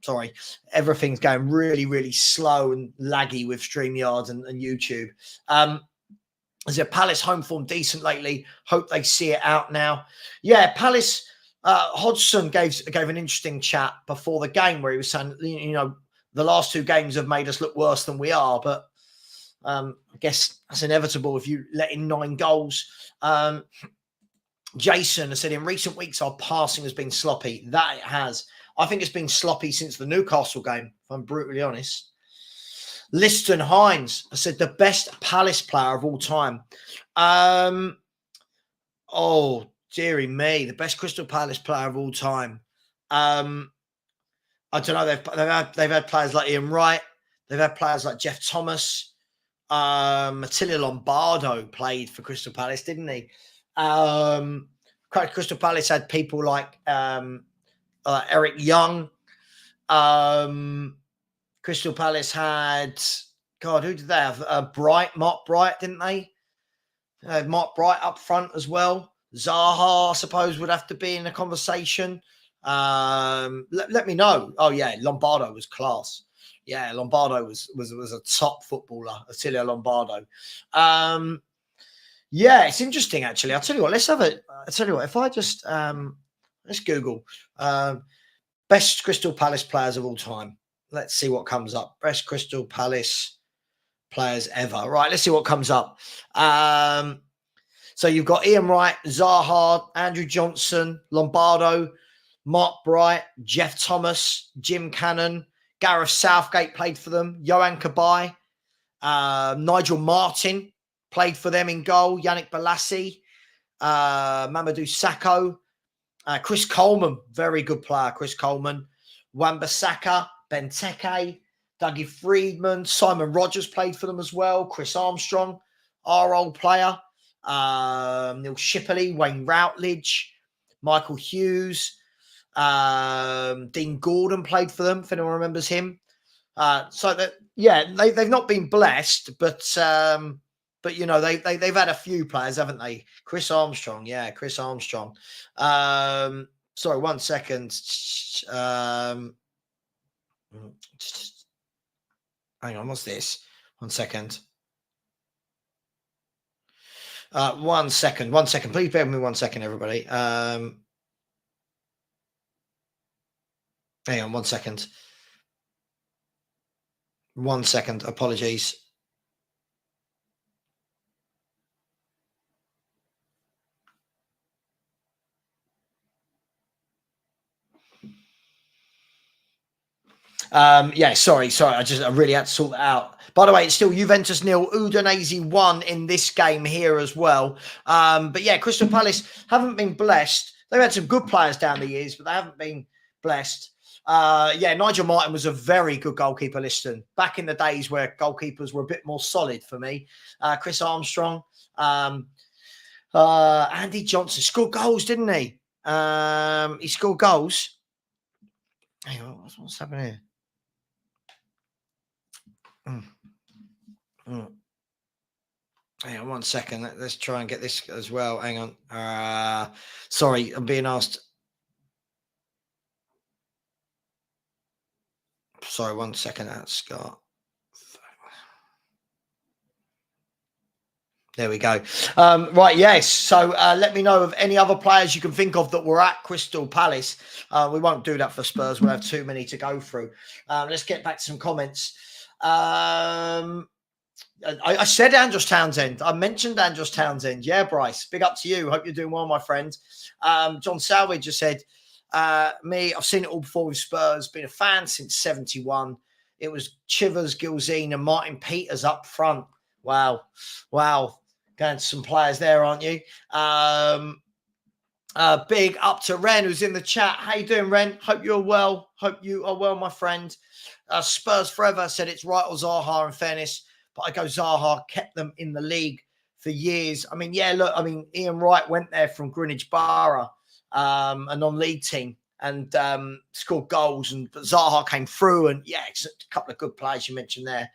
sorry, everything's going really, really slow and laggy with StreamYard and YouTube. Is a Palace home form decent lately? Hope they see it out now. Yeah, Palace. Hodgson gave an interesting chat before the game where he was saying, you know, the last 2 games have made us look worse than we are, but I guess that's inevitable if you let in 9 goals. Jason has said, in recent weeks, our passing has been sloppy. That it has. I think it's been sloppy since the Newcastle game, if I'm brutally honest. Liston Hines has said, the best Palace player of all time. Oh, dearie me, the best Crystal Palace player of all time. I don't know. They've had players like Ian Wright. They've had players like Jeff Thomas. Attila Lombardo played for Crystal Palace, didn't he? Crystal Palace had people like Eric Young. Crystal Palace had, God, who did they have? Mark Bright, didn't they? Mark Bright up front as well. Zaha, I suppose, would have to be in the conversation. Let me know. Oh yeah, Lombardo was class. Yeah, Lombardo was a top footballer. Attila Lombardo. Yeah, it's interesting actually. I'll tell you what. Let's have it. I'll tell you what. If I just let's Google best Crystal Palace players of all time. Let's see what comes up. Best Crystal Palace players ever. Right. Let's see what comes up. So you've got Ian Wright, Zaha, Andrew Johnson, Lombardo, Mark Bright, Jeff Thomas, Jim Cannon, Gareth Southgate played for them, Johan Cabaye, Nigel Martin played for them in goal, Yannick Bolasie, Mamadou Sakho, Chris Coleman, very good player, Chris Coleman, Wan-Bissaka, Benteke, Dougie Freedman, Simon Rogers played for them as well, Chris Armstrong, our old player, Neil Shipley, Wayne Routledge, Michael Hughes, Dean Gordon played for them, if anyone remembers him. So that, yeah, they've not been blessed, but you know, they've had a few players, haven't they? Chris Armstrong, yeah, Chris Armstrong. Sorry, 1 second. Hang on, what's this? 1 second. 1 second. Please bear with me 1 second, everybody. Hang on 1 second. 1 second. Apologies. Yeah, sorry. I really had to sort that out. By the way, it's still Juventus 0, Udinese 1 in this game here as well. But yeah, Crystal Palace haven't been blessed. They've had some good players down the years, but they haven't been blessed. Yeah, Nigel Martin was a very good goalkeeper, Liston. Back in the days where goalkeepers were a bit more solid for me. Chris Armstrong, Andy Johnson scored goals, didn't he? He scored goals. Hang on, what's happening here? Hang on 1 second. Let's try and get this as well. Hang on. Sorry, I'm being asked. Sorry, 1 second. That's Scott. There we go. Right, yes. So let me know of any other players you can think of that were at Crystal Palace. We won't do that for Spurs. We'll have too many to go through. Let's get back to some comments. I said Andros Townsend. I mentioned Andros Townsend. Yeah, Bryce. Big up to you. Hope you're doing well, my friend. John Salvage just said, I've seen it all before with Spurs. Been a fan since 71. It was Chivers, Gilzine and Martin Peters up front. Wow. Going to some players there, aren't you? Big up to Ren, who's in the chat. How you doing, Ren? Hope you're well. Hope you are well, my friend. Spurs Forever said it's right or Zaha, in fairness. But I go Zaha, kept them in the league for years. I mean, yeah, look, I mean, Ian Wright went there from Greenwich Borough, a non-league team, and scored goals, and Zaha came through, and yeah, it's a couple of good players you mentioned there.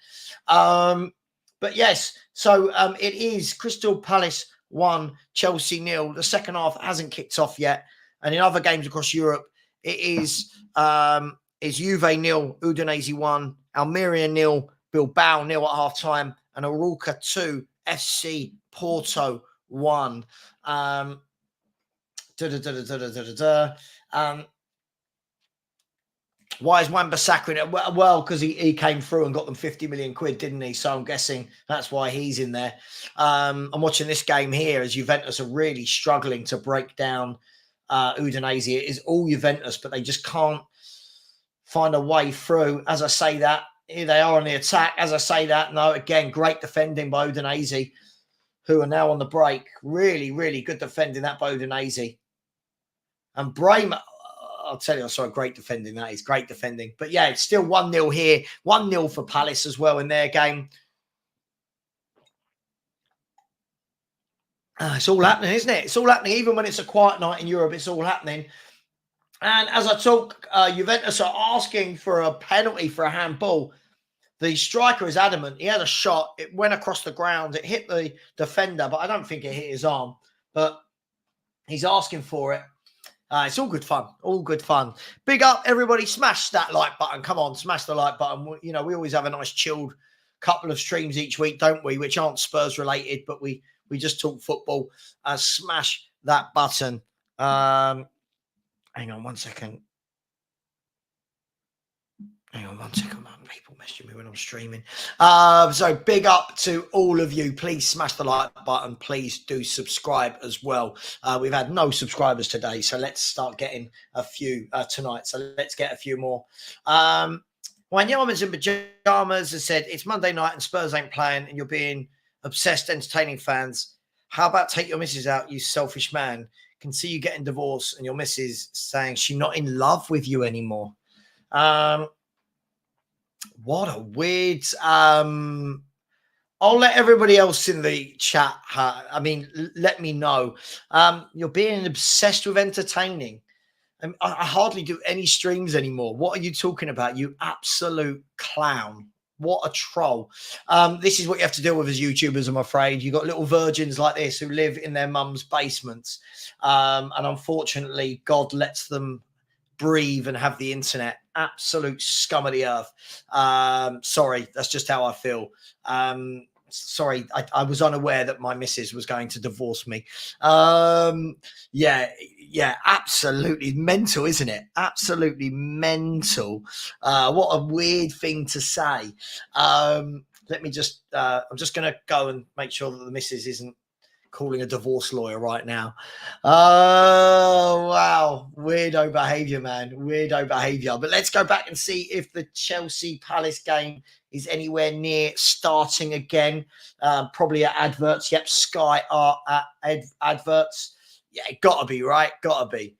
But yes, so it is Crystal Palace 1, Chelsea 0. The second half hasn't kicked off yet, and in other games across Europe, it is Juve 0, Udinese 1, Almeria 0, Bilbao 0 at half time, and Arouca 2, FC Porto 1. Why is Wan-Bissaka in it? Well, because he came through and got them 50 million quid, didn't he? So I'm guessing that's why he's in there. I'm watching this game here as Juventus are really struggling to break down Udinese. It is all Juventus, but they just can't find a way through. As I say that, here they are on the attack. As I say that, no, again, great defending by Udinese, who are now on the break. Really, really good defending that by Udinese. And Bremer, I'll tell you, sorry, great defending that is. Great defending. But yeah, it's still 1-0 here. 1-0 for Palace as well in their game. It's all happening, isn't it? It's all happening. Even when it's a quiet night in Europe, it's all happening. And as I talk, Juventus are asking for a penalty for a handball. The striker is adamant. He had a shot. It went across the ground. It hit the defender, but I don't think it hit his arm. But he's asking for it. It's all good fun. All good fun. Big up, everybody. Smash that like button. Come on, smash the like button. You know, we always have a nice chilled couple of streams each week, don't we? Which aren't Spurs related, but we just talk football. Smash that button. Hang on one second. Hang on one second, man. People messaging me when I'm streaming. So big up to all of you. Please smash the like button. Please do subscribe as well. We've had no subscribers today, so let's start getting a few tonight. So let's get a few more. Wanyama's in pajamas has said, it's Monday night and Spurs ain't playing and you're being obsessed entertaining fans. How about take your missus out, you selfish man? Can see you getting divorced and your missus saying she's not in love with you anymore. What a weird. I'll let everybody else in the chat. Let me know. You're being obsessed with entertaining. I hardly do any streams anymore. What are you talking about? You absolute clown. What a troll. This is what you have to deal with as YouTubers, I'm afraid. You've got little virgins like this who live in their mum's basements. And unfortunately, God lets them breathe and have the internet. Absolute scum of the earth. Sorry, that's just how I feel. Sorry, I was unaware that my missus was going to divorce me. Yeah, absolutely mental, isn't it? Absolutely mental. What a weird thing to say. Let me just, I'm just going to go and make sure that the missus isn't calling a divorce lawyer right now. Oh, wow. Weirdo behavior, man. Weirdo behavior. But let's go back and see if the Chelsea Palace game is anywhere near starting again. Probably at adverts. Yep, Sky are at adverts. Yeah, gotta be, right? Gotta be.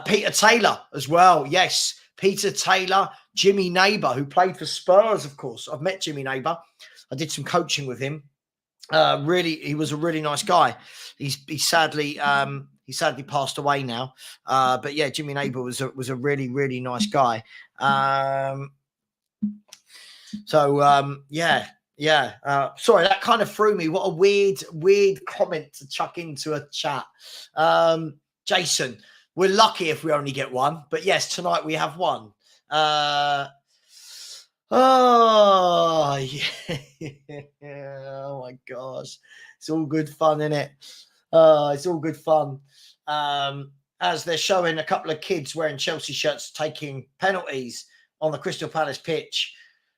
Peter Taylor as well. Yes, Peter Taylor, Jimmy Neighbour, who played for Spurs, of course. I've met Jimmy Neighbour. I did some coaching with him. He was a really nice guy. He sadly passed away now. But yeah, Jimmy Neighbour was a really, really nice guy. Sorry, that kind of threw me. What a weird comment to chuck into a chat. Jason, we're lucky if we only get one. But yes, tonight we have one. Oh, yeah. Oh, my gosh. It's all good fun, isn't it? It's all good fun. As they're showing a couple of kids wearing Chelsea shirts taking penalties on the Crystal Palace pitch.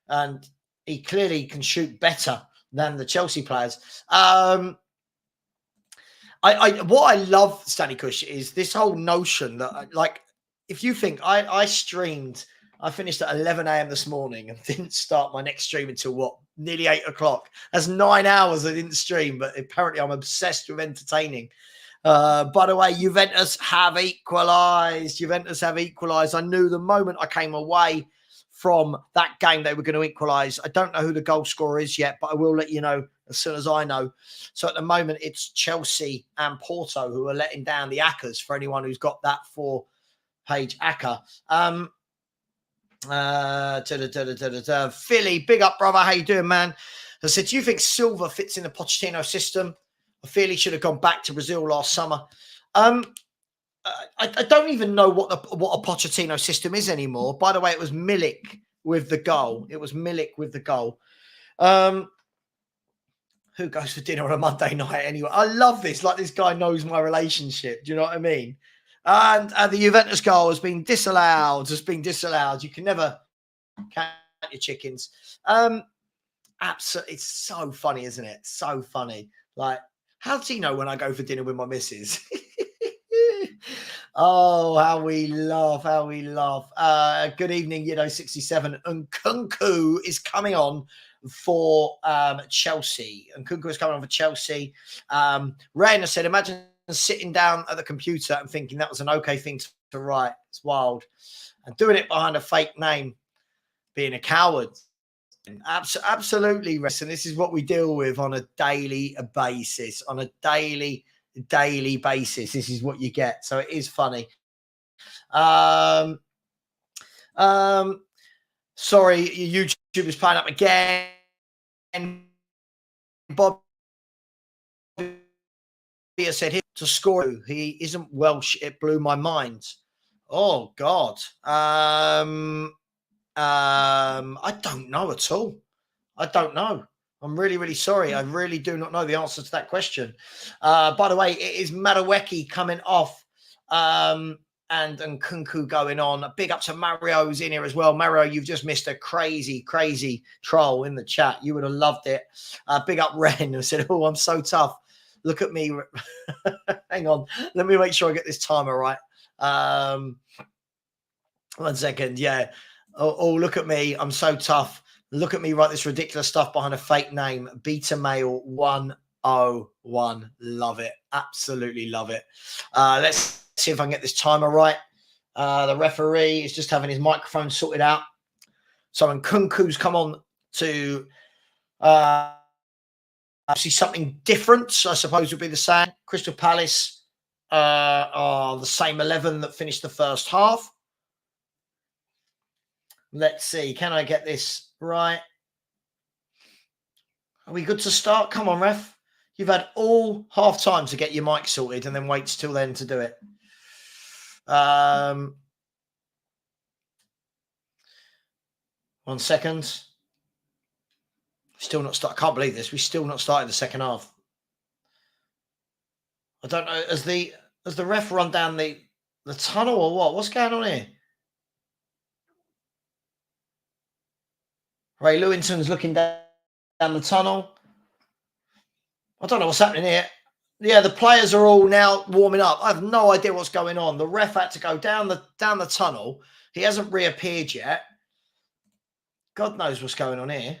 And he clearly can shoot better than the Chelsea players. What I love, Stanley Kush, is this whole notion that, like, if you think I finished at 11 a.m. this morning and didn't start my next stream until nearly 8 o'clock. That's 9 hours I didn't stream, but apparently I'm obsessed with entertaining. By the way, Juventus have equalised. I knew the moment I came away from that game they were going to equalise. I don't know who the goal scorer is yet, but I will let you know as soon as I know. So at the moment, it's Chelsea and Porto who are letting down the Accas, for anyone who's got that 4-page Acca. Philly, big up, brother. How you doing, man? I said, do you think Silva fits in the Pochettino system? I feel he should have gone back to Brazil last summer. I don't even know what a Pochettino system is anymore. By the way, it was Milik with the goal. Who goes for dinner on a Monday night anyway? I love this. Like, this guy knows my relationship. Do you know what I mean? And the Juventus goal has been disallowed. You can never count your chickens. Absolutely, it's so funny, isn't it? So funny. Like, how does he know when I go for dinner with my missus? Oh, how we laugh. Good evening, 67. And Kunku is coming on for Chelsea. Rainer said, imagine sitting down at the computer and thinking that was an okay thing to write. It's wild. And doing it behind a fake name, being a coward. Absolutely, and this is what we deal with on a daily basis. Daily basis, this is what you get. So it is funny. Sorry, YouTube is playing up again. Bob said here to score. He isn't Welsh. It blew my mind. Oh God. I don't know at all. I don't know. I'm really, really sorry. I really do not know the answer to that question. By the way, it is Madueke coming off and Kunku going on. A big up to Mario's in here as well. Mario, you've just missed a crazy, crazy troll in the chat. You would have loved it. Big up Ren, who said, oh, I'm so tough. Look at me. Hang on. Let me make sure I get this timer right. 1 second. Yeah. Oh, look at me. I'm so tough. Look at me write this ridiculous stuff behind a fake name. Beta Male 101. Love it. Absolutely love it. Let's see if I can get this timer right. The referee is just having his microphone sorted out. So when Kunku's come on to see something different, I suppose would be the same. Crystal Palace are the same 11 that finished the first half. Let's see. Can I get this right? Are we good to start? Come on, ref. You've had all half time to get your mic sorted and then waits till then to do it. 1 second. Still not start. I can't believe this. We still not started the second half. I don't know. Has the ref run down the tunnel or what? What's going on here? Ray Lewington's looking down the tunnel. I don't know what's happening here. Yeah, the players are all now warming up. I have no idea what's going on. The ref had to go down the tunnel. He hasn't reappeared yet. God knows what's going on here.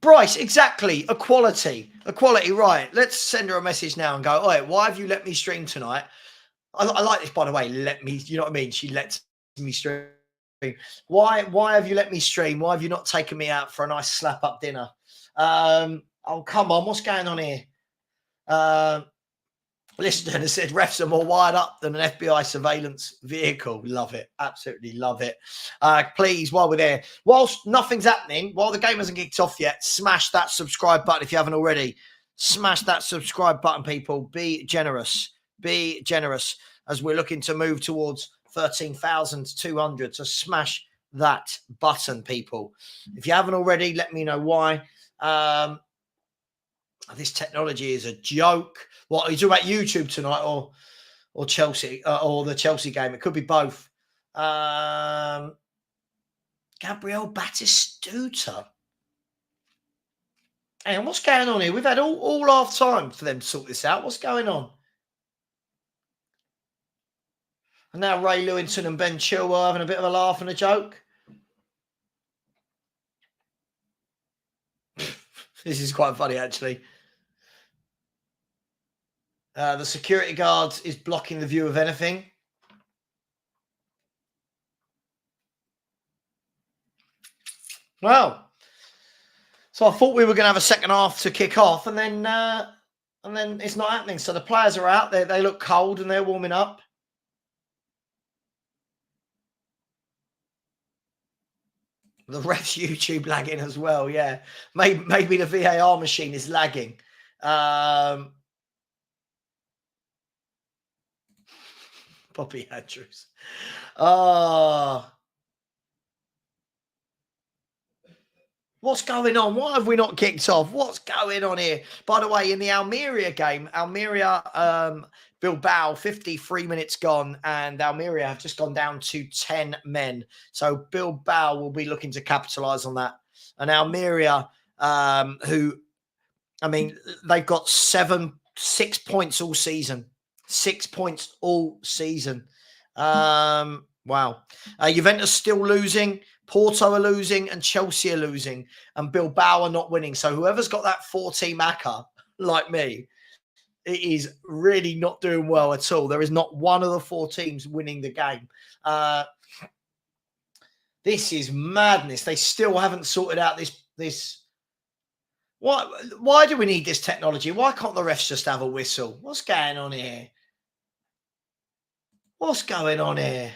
Bryce, exactly. Equality, right. Let's send her a message now and go, all right, why have you let me stream tonight? I like this, by the way. Let me, you know what I mean? She lets me stream. Why have you let me stream? Why have you not taken me out for a nice slap up dinner? Oh, come on. What's going on here? Listener said refs are more wired up than an FBI surveillance vehicle. Love it. Absolutely love it. Please, while we're there, whilst nothing's happening, while the game hasn't kicked off yet, smash that subscribe button if you haven't already. Smash that subscribe button, people. Be generous. Be generous as we're looking to move towards 13,200. So smash that button, people. If you haven't already, let me know why. This technology is a joke. What are you talking about, YouTube tonight or Chelsea or the Chelsea game? It could be both. Gabriel Batistuta. Hang on, what's going on here? We've had all half time for them to sort this out. What's going on? And now Ray Lewington and Ben Chilwell having a bit of a laugh and a joke. This is quite funny, actually. The security guard is blocking the view of anything. Well, so I thought we were going to have a second half to kick off, and then it's not happening. So the players are out. They look cold and they're warming up. The ref's YouTube lagging as well. Yeah, maybe the VAR machine is lagging. Bobby Andrews. What's going on? Why have we not kicked off? What's going on here? By the way, in the Almeria game, Bilbao, 53 minutes gone, and Almeria have just gone down to 10 men. So Bilbao will be looking to capitalise on that. And Almeria, who, I mean, they've got 6 points all season. 6 points all season. Wow. Juventus still losing. Porto are losing and Chelsea are losing and Bilbao are not winning. So whoever's got that 4-team ACCA, like me, it is really not doing well at all. There is not one of the 4 teams winning the game. This is madness. They still haven't sorted out this. Why do we need this technology? Why can't the refs just have a whistle? What's going on here? What's going on here?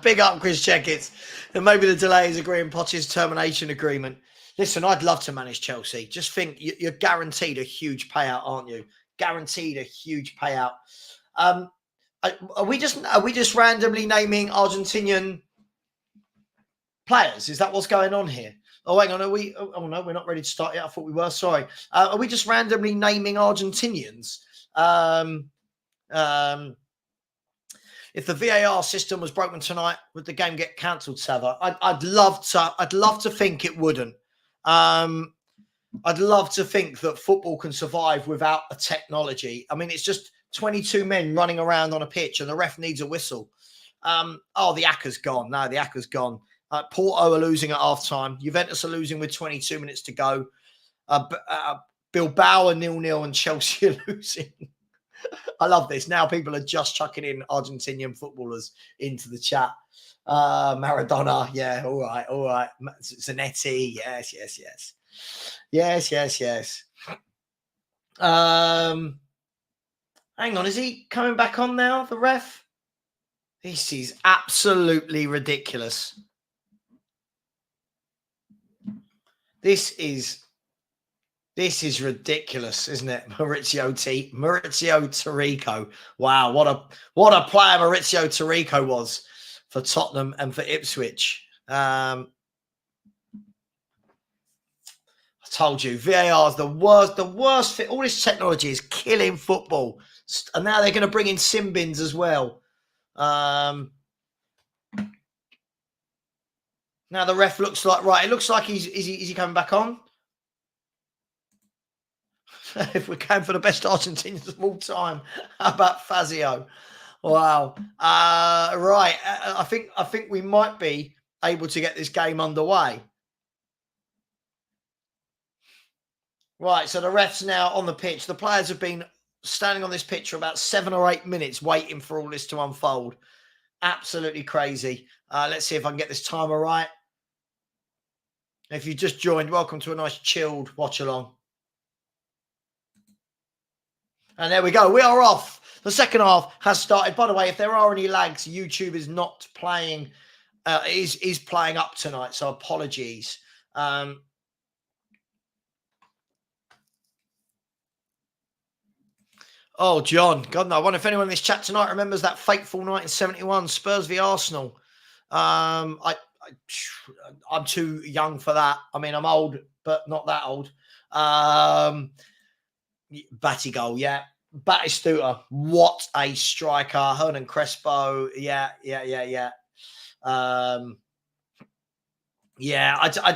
Big up, Chris Checkits. And maybe the delay is agreeing Potter's termination agreement. Listen, I'd love to manage Chelsea. Just think you're guaranteed a huge payout, aren't you? Guaranteed a huge payout. Are we just randomly naming Argentinian players? Is that what's going on here? Oh, hang on. Are we? Oh no, we're not ready to start yet. I thought we were. Sorry. Are we just randomly naming Argentinians? If the VAR system was broken tonight, would the game get cancelled, SAVVA? I'd love to think it wouldn't. I'd love to think that football can survive without a technology. I mean, it's just 22 men running around on a pitch and the ref needs a whistle. The ACCA's gone. No, the ACCA's gone. Porto are losing at half-time. Juventus are losing with 22 minutes to go. Bilbao are 0-0 and Chelsea are losing. I love this. Now people are just chucking in Argentinian footballers into the chat. Maradona, yeah, all right. Zanetti, yes. Hang on, is he coming back on now, the ref? This is absolutely ridiculous. This is ridiculous, isn't it? Maurizio Tirico. Wow, what a player Maurizio Tirico was for Tottenham and for Ipswich. I told you, VAR is the worst fit. All this technology is killing football. And now they're going to bring in sin bins as well. Now the ref looks like, right, it looks like is he coming back on? If we're going for the best Argentinians of all time, how about Fazio? Wow. Right. I think we might be able to get this game underway. Right. So the ref's now on the pitch. The players have been standing on this pitch for about 7 or 8 minutes waiting for all this to unfold. Absolutely crazy. Let's see if I can get this timer right. If you just joined, welcome to a nice chilled watch along. And there we go. We are off. The second half has started. By the way, if there are any lags, YouTube is not playing, is playing up tonight. So apologies. Oh, John. God, no. I wonder if anyone in this chat tonight remembers that fateful 1971 Spurs v Arsenal. I'm too young for that. I mean, I'm old, but not that old. Batigol, yeah. Batistuta, what a striker. Hernan Crespo, yeah. I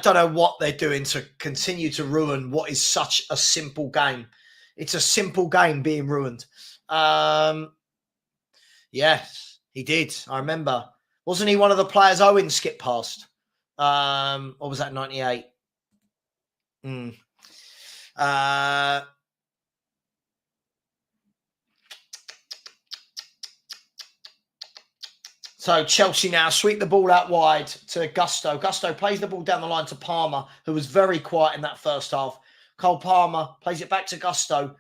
don't know what they're doing to continue to ruin what is such a simple game. It's a simple game being ruined. Yes, he did. I remember. Wasn't he one of the players Owen skipped past? Or was that 98? So Chelsea now sweep the ball out wide to Gusto. Gusto plays the ball down the line to Palmer, who was very quiet in that first half. Cole Palmer plays it back to Gusto.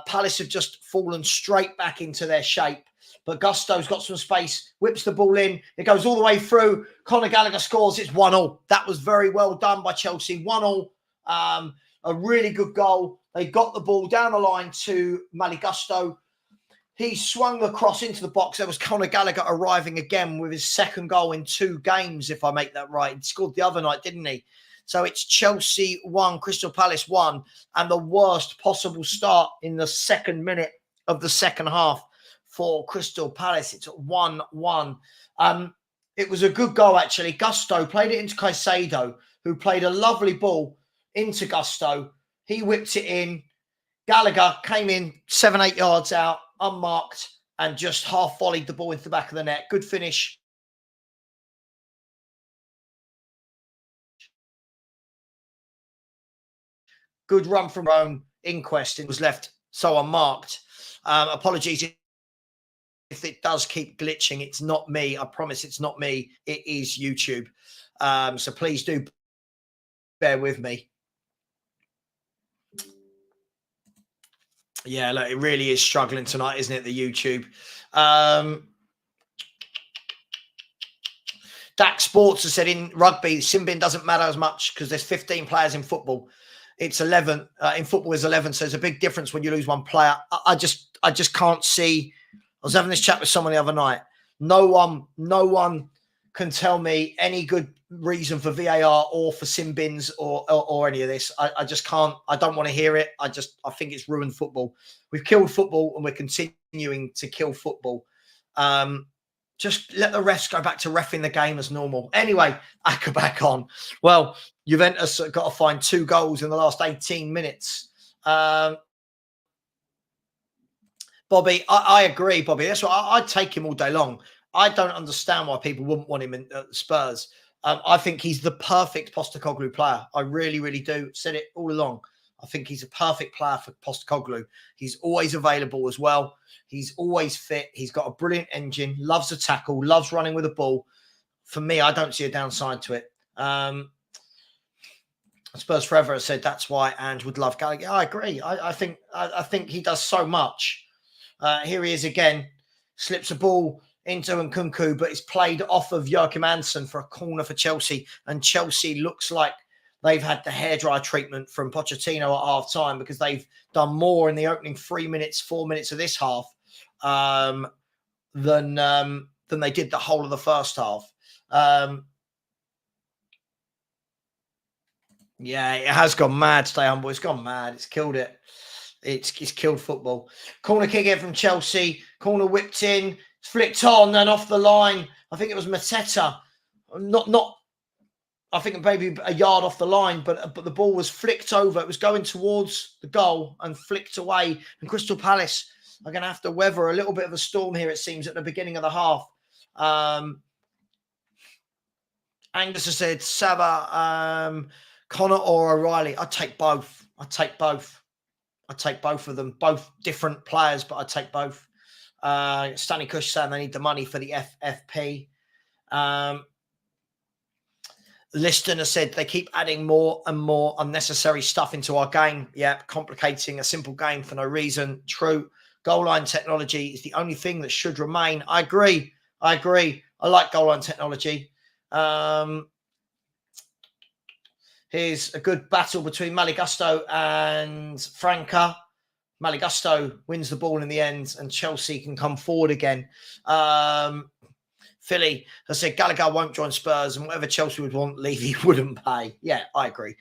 Palace have just fallen straight back into their shape. But Gusto's got some space, whips the ball in. It goes all the way through. Conor Gallagher scores. It's 1-1. That was very well done by Chelsea. 1-1. A really good goal. They got the ball down the line to Gusto. He swung the cross into the box. There was Conor Gallagher arriving again with his second goal in 2 games, if I make that right. He scored the other night, didn't he? So it's Chelsea 1, Crystal Palace 1, and the worst possible start in the second minute of the second half for Crystal Palace. It's 1-1. It was a good goal, actually. Gusto played it into Caicedo, who played a lovely ball into Gusto. He whipped it in. Gallagher came in 7-8 yards out, unmarked, and just half volleyed the ball into the back of the net. Good finish. Good run from Rome. Inquest. It was left so unmarked. Apologies if it does keep glitching. It's not me. I promise it's not me. It is YouTube. So please do bear with me. Yeah, look, it really is struggling tonight, isn't it, the YouTube? Dak Sports has said in rugby, sin bin doesn't matter as much because there's 15 players in football. It's 11. In football is 11, so there's a big difference when you lose one player. I just can't see. I was having this chat with someone the other night. No one can tell me any good reason for VAR or for sin bins or any of this. I just can't. I don't want to hear it. I think it's ruined football. We've killed football and we're continuing to kill football. Just let the refs go back to reffing the game as normal. Anyway, I go back on. Well, Juventus got to find 2 goals in the last 18 minutes. Bobby, I agree, Bobby. That's what I'd take him all day long. I don't understand why people wouldn't want him in Spurs. I think he's the perfect Postecoglou player. I really, really do. Said it all along. I think he's a perfect player for Postecoglou. He's always available as well. He's always fit. He's got a brilliant engine, loves a tackle, loves running with a ball. For me, I don't see a downside to it. Spurs Forever has said that's why Ange would love Gallagher. I agree. I think he does so much. Here he is again. Slips a ball into Nkunku, but it's played off of Joachim Andersen for a corner for Chelsea. And Chelsea looks like they've had the hairdryer treatment from Pochettino at half time because they've done more in the opening 4 minutes of this half than they did the whole of the first half. Yeah, it has gone mad. Stay humble. It's gone mad. It's killed it. It's killed football. Corner kick in from Chelsea. Corner whipped in. Flicked on and off the line. I think it was Mateta. Not. I think maybe a yard off the line, but the ball was flicked over. It was going towards the goal and flicked away. And Crystal Palace are going to have to weather a little bit of a storm here, it seems, at the beginning of the half. Angus has said, SAVVA, Connor or O'Reilly. I'd take both. I'd take both of them. Both different players, but I'd take both. Stanley Cush saying they need the money for the FFP. Liston has said they keep adding more and more unnecessary stuff into our game. Yeah, complicating a simple game for no reason. True. Goal line technology is the only thing that should remain. I agree. I like goal line technology. Here's a good battle between Gusto and Franca. Gusto wins the ball in the end and Chelsea can come forward again. Philly has said Gallagher won't join Spurs and whatever Chelsea would want, Levy wouldn't pay. Yeah, I agree.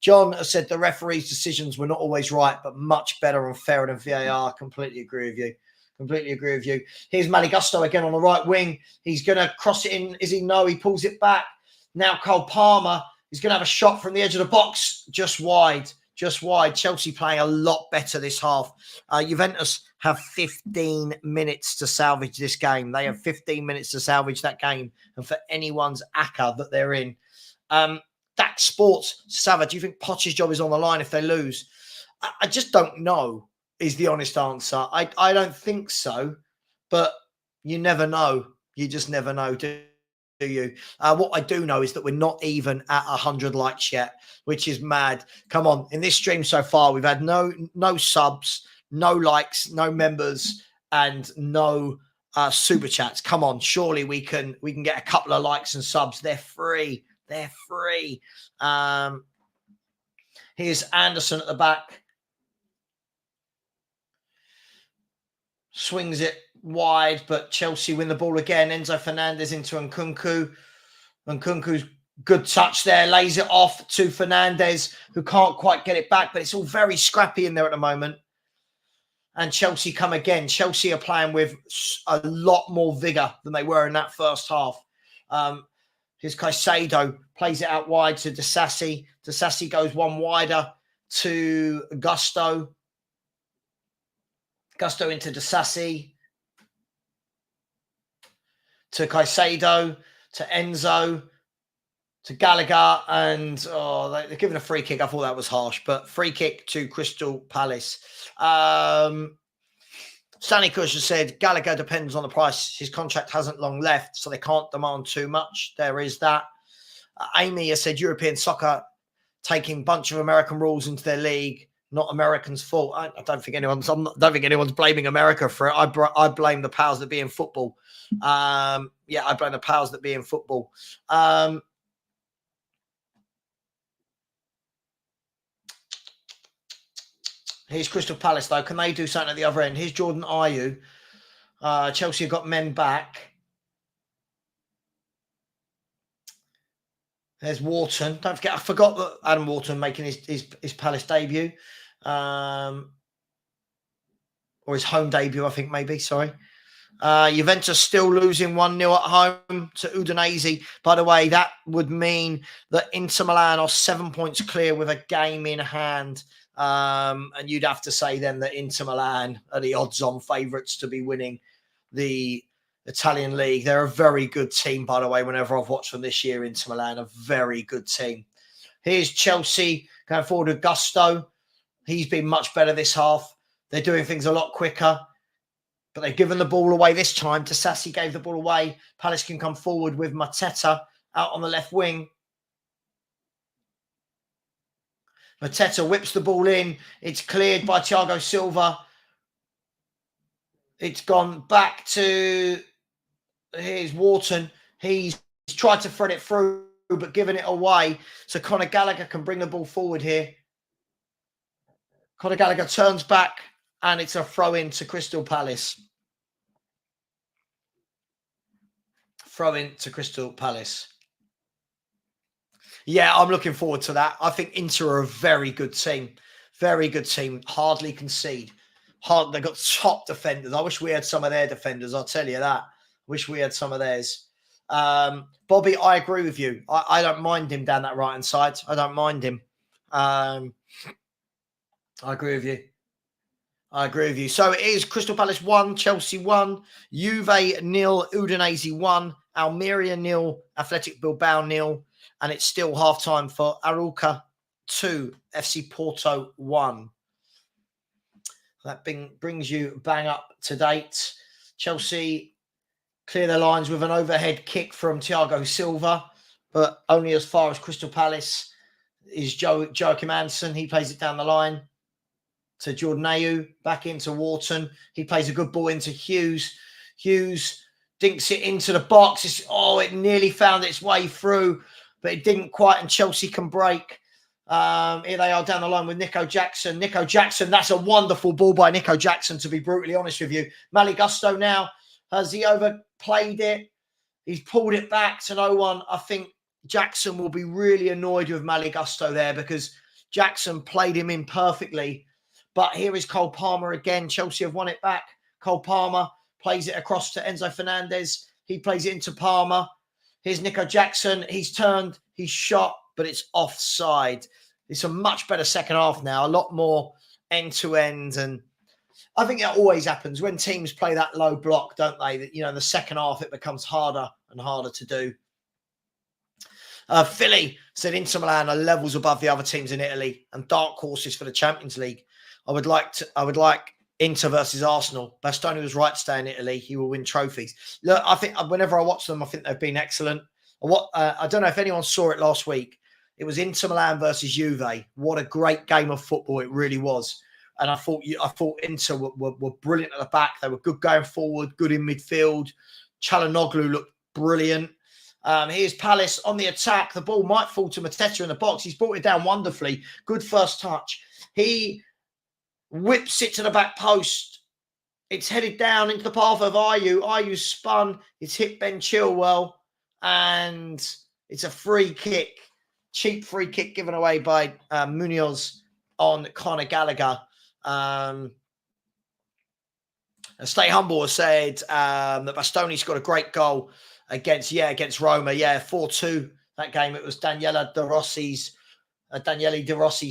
John has said the referee's decisions were not always right, but much better and fairer than VAR. Completely agree with you. Here's Gusto again on the right wing. He's going to cross it in. Is he? No, he pulls it back. Now Cole Palmer is going to have a shot from the edge of the box. Just wide. Chelsea playing a lot better this half. Juventus have 15 minutes to salvage this game. They have 15 minutes to salvage that game. And for anyone's acca that they're in. That Sports, SAVVA, do you think Poch's job is on the line if they lose? I just don't know, is the honest answer. I don't think so, but you never know. You just never know, do you? What I do know is that we're not even at 100 likes yet, which is mad. Come on, in this stream so far, we've had no subs, no likes, no members, and no super chats. Come on, surely we can get a couple of likes and subs. They're free. They're free. Here's Anderson at the back. Swings it wide, but Chelsea win the ball again. Enzo Fernandez into Nkunku. Nkunku's good touch there. Lays it off to Fernandez, who can't quite get it back, but it's all very scrappy in there at the moment. And Chelsea come again. Chelsea are playing with a lot more vigour than they were in that first half. Here's Caicedo, plays it out wide to Disasi. Disasi goes one wider to Gusto. Gusto into Disasi. To Caicedo. To Enzo. To Gallagher. And they're giving a free kick. I thought that was harsh. But free kick to Crystal Palace. Stanley Kush has said Gallagher depends on the price. His contract hasn't long left, so they can't demand too much. There is that. Amy has said European soccer taking a bunch of American rules into their league, not Americans' fault. I don't think anyone's blaming America for it. I blame the powers that be in football. I blame the powers that be in football. Here's Crystal Palace, though. Can they do something at the other end? Here's Jordan Ayew. Chelsea have got men back. There's Wharton. Don't forget, I forgot that Adam Wharton making his Palace debut. Or his home debut, I think, maybe. Sorry. Juventus still losing 1-0 at home to Udinese. By the way, that would mean that Inter Milan are 7 points clear with a game in hand. And you'd have to say then that Inter Milan are the odds-on favourites to be winning the Italian league. They're a very good team, by the way, whenever I've watched them this year. Inter Milan, a very good team. Here's Chelsea going forward with Gusto. He's been much better this half. They're doing things a lot quicker, but they've given the ball away this time. Disasi gave the ball away. Palace can come forward with Mateta out on the left wing. Mateta whips the ball in. It's cleared by Thiago Silva. It's gone back to... Here's Wharton. He's tried to thread it through, but given it away. So Conor Gallagher can bring the ball forward here. Conor Gallagher turns back, and it's a throw-in to Crystal Palace. Throw-in to Crystal Palace. Yeah, I'm looking forward to that. I think Inter are a very good team. Very good team. Hardly concede. They've got top defenders. I wish we had some of their defenders. I'll tell you that. Wish we had some of theirs. Bobby, I agree with you. I don't mind him down that right-hand side. I don't mind him. I agree with you. I agree with you. So it is Crystal Palace 1, Chelsea 1, Juve 0, Udinese 1, Almeria 0, Athletic Bilbao 0, and it's still half-time for Arouca 2, FC Porto 1. That brings you bang up to date. Chelsea clear their lines with an overhead kick from Thiago Silva, but only as far as Crystal Palace is Joachim Andersen. He plays it down the line to Jordan Ayew, back into Wharton. He plays a good ball into Hughes. Hughes dinks it into the box. It nearly found its way through, but it didn't quite, and Chelsea can break. Here they are down the line with Nico Jackson. Nico Jackson, that's a wonderful ball by Nico Jackson, to be brutally honest with you. Mali Gusto now, has he overplayed it? He's pulled it back to no one. I think Jackson will be really annoyed with Mali Gusto there because Jackson played him in perfectly. But here is Cole Palmer again. Chelsea have won it back. Cole Palmer plays it across to Enzo Fernandez. He plays it into Palmer. Here's Nico Jackson. He's turned, he's shot, but it's offside. It's a much better second half now. A lot more end-to-end. And I think it always happens when teams play that low block, don't they? That, you know, in the second half, it becomes harder and harder to do. Philly said Inter Milan are levels above the other teams in Italy and dark horses for the Champions League. I would like Inter versus Arsenal. Bastoni was right to stay in Italy. He will win trophies. Look, I think whenever I watch them, I think they've been excellent. I don't know if anyone saw it last week. It was Inter Milan versus Juve. What a great game of football it really was. And I thought Inter were brilliant at the back. They were good going forward, good in midfield. Calhanoglu looked brilliant. Here's Palace on the attack. The ball might fall to Mateta in the box. He's brought it down wonderfully. Good first touch. He whips it to the back post. It's headed down into the path of Ayew. Ayew spun. It's hit Ben Chilwell. And it's a free kick. Cheap free kick given away by Munoz on Conor Gallagher. Stay Humble has said that Bastoni's got a great goal against Roma. 4-2 that game. It was Daniele De Rossi's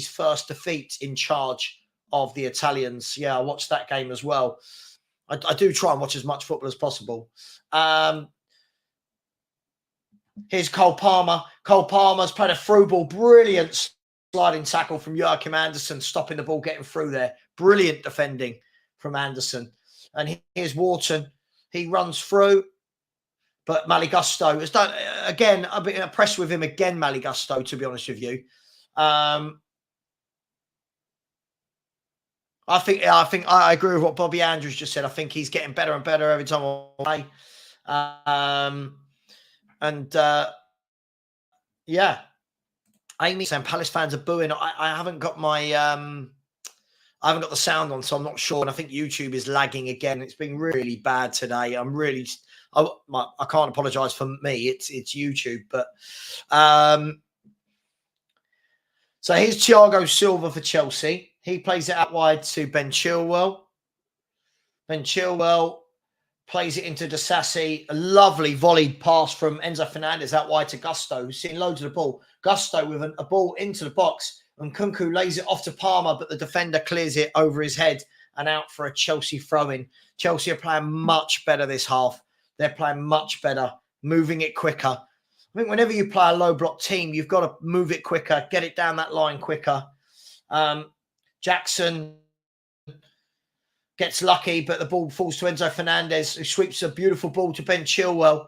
first defeat in charge of the Italians. Yeah, I watched that game as well. I do try and watch as much football as possible. Here's Cole Palmer. Cole Palmer's played a through ball. Brilliant sliding tackle from Joachim Andersen, stopping the ball getting through there. Brilliant defending from Andersen. And here's Wharton. He runs through. But Maligusto has done, again, I've been impressed with him again, Maligusto, to be honest with you. I think I agree with what Bobby Andrews just said. I think he's getting better and better every time I play. Amy saying Palace fans are booing. I haven't got my I haven't got the sound on, so I'm not sure. And I think YouTube is lagging again. It's been really bad today. I can't apologise for me. It's YouTube, but so here's Thiago Silva for Chelsea. He plays it out wide to Ben Chilwell. Ben Chilwell plays it into Disasi. A lovely volleyed pass from Enzo Fernandez out wide to Gusto, who's sitting loads of the ball. Gusto with a ball into the box, and Kunku lays it off to Palmer, but the defender clears it over his head and out for a Chelsea throw-in. Chelsea are playing much better this half. They're playing much better, moving it quicker. I think whenever you play a low block team, you've got to move it quicker, get it down that line quicker. Jackson gets lucky, but the ball falls to Enzo Fernandez, who sweeps a beautiful ball to Ben Chilwell.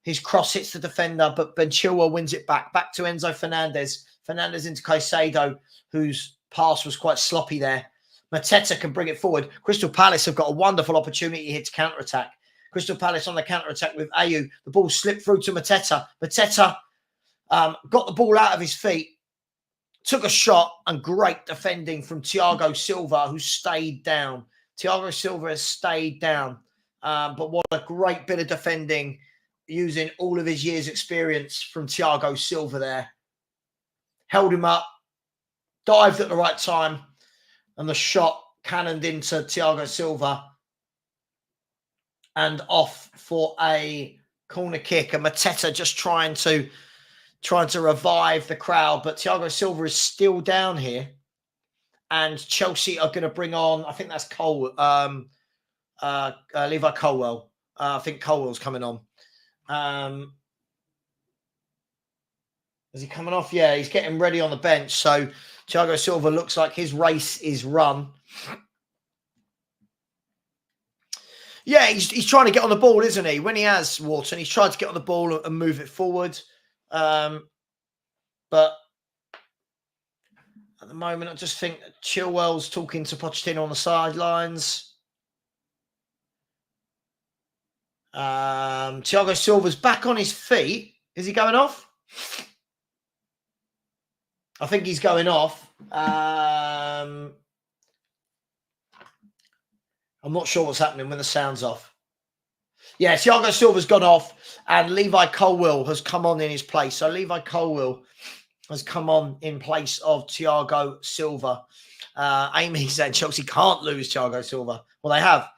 His cross hits the defender, but Ben Chilwell wins it back to Enzo Fernandez. Fernandez into Caicedo, whose pass was quite sloppy there. Mateta can bring it forward. Crystal Palace have got a wonderful opportunity here to counter-attack. Crystal Palace on the counter-attack with Ayew. The ball slipped through to Mateta. Mateta got the ball out of his feet, took a shot, and great defending from Thiago Silva, who stayed down. Thiago Silva has stayed down. But what a great bit of defending using all of his years' experience from Thiago Silva there. Held him up, dived at the right time, and the shot cannoned into Thiago Silva and off for a corner kick. And Mateta just trying to revive the crowd, but Thiago Silva is still down here. And Chelsea are going to bring on, I think that's Levi Colwell. I think Colwell's coming on. Is he coming off? Yeah, he's getting ready on the bench. So Thiago Silva looks like his race is run. Yeah, he's trying to get on the ball, isn't he? When he has Wharton, he's trying to get on the ball and move it forward. But at the moment, I just think Chilwell's talking to Pochettino on the sidelines. Thiago Silva's back on his feet. Is he going off? I think he's going off. I'm not sure what's happening when the sound's off. Yeah, Thiago Silva's gone off and Levi Colwill has come on in his place. So Levi Colwill has come on in place of Thiago Silva. Amy said Chelsea can't lose Thiago Silva. Well, they have.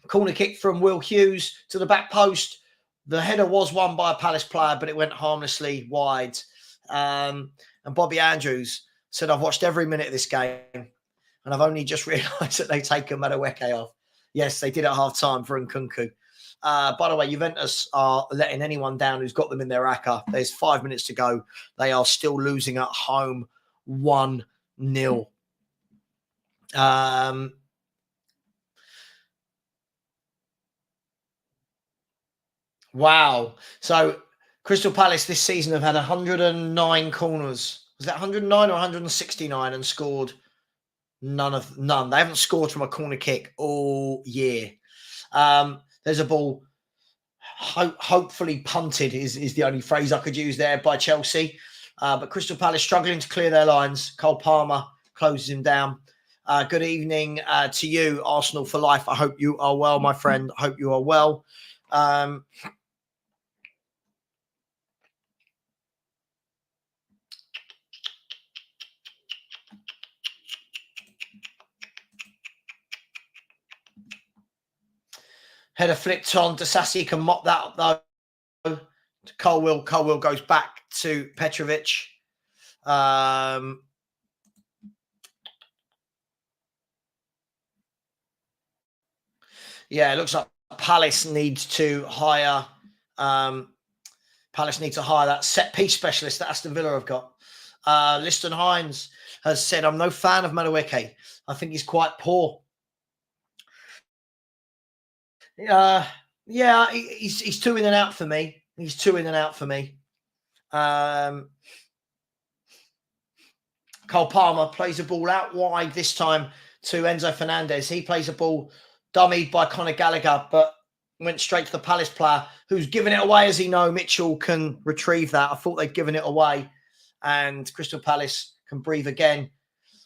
Corner kick from Will Hughes to the back post. The header was won by a Palace player, but it went harmlessly wide. And Bobby Andrews said, I've watched every minute of this game. And I've only just realised that they've taken Madueke off. Yes, they did at half-time for Nkunku. By the way, Juventus are letting anyone down who's got them in their ACCA. There's 5 minutes to go. They are still losing at home 1-0. Wow. So Crystal Palace this season have had 109 corners. Was that 109 or 169 and scored none? They haven't scored from a corner kick all year. There's a ball hopefully punted is the only phrase I could use there by Chelsea. But Crystal Palace struggling to clear their lines. Cole Palmer closes him down. Good evening to you, Arsenal for life. I hope you are well, my friend. I hope you are well. Header flicked on. Disasi can mop that up though. Colwill goes back to Petrovic. Yeah, it looks like Palace needs to hire. Palace needs to hire that set piece specialist that Aston Villa have got. Liston Hines has said, "I'm no fan of Madueke. I think he's quite poor." Yeah, he's too in and out for me. He's too in and out for me. Cole Palmer plays a ball out wide this time to Enzo Fernandez. He plays a ball dummied by Conor Gallagher, but went straight to the Palace player who's given it away. As he know, Mitchell can retrieve that. I thought they'd given it away, and Crystal Palace can breathe again.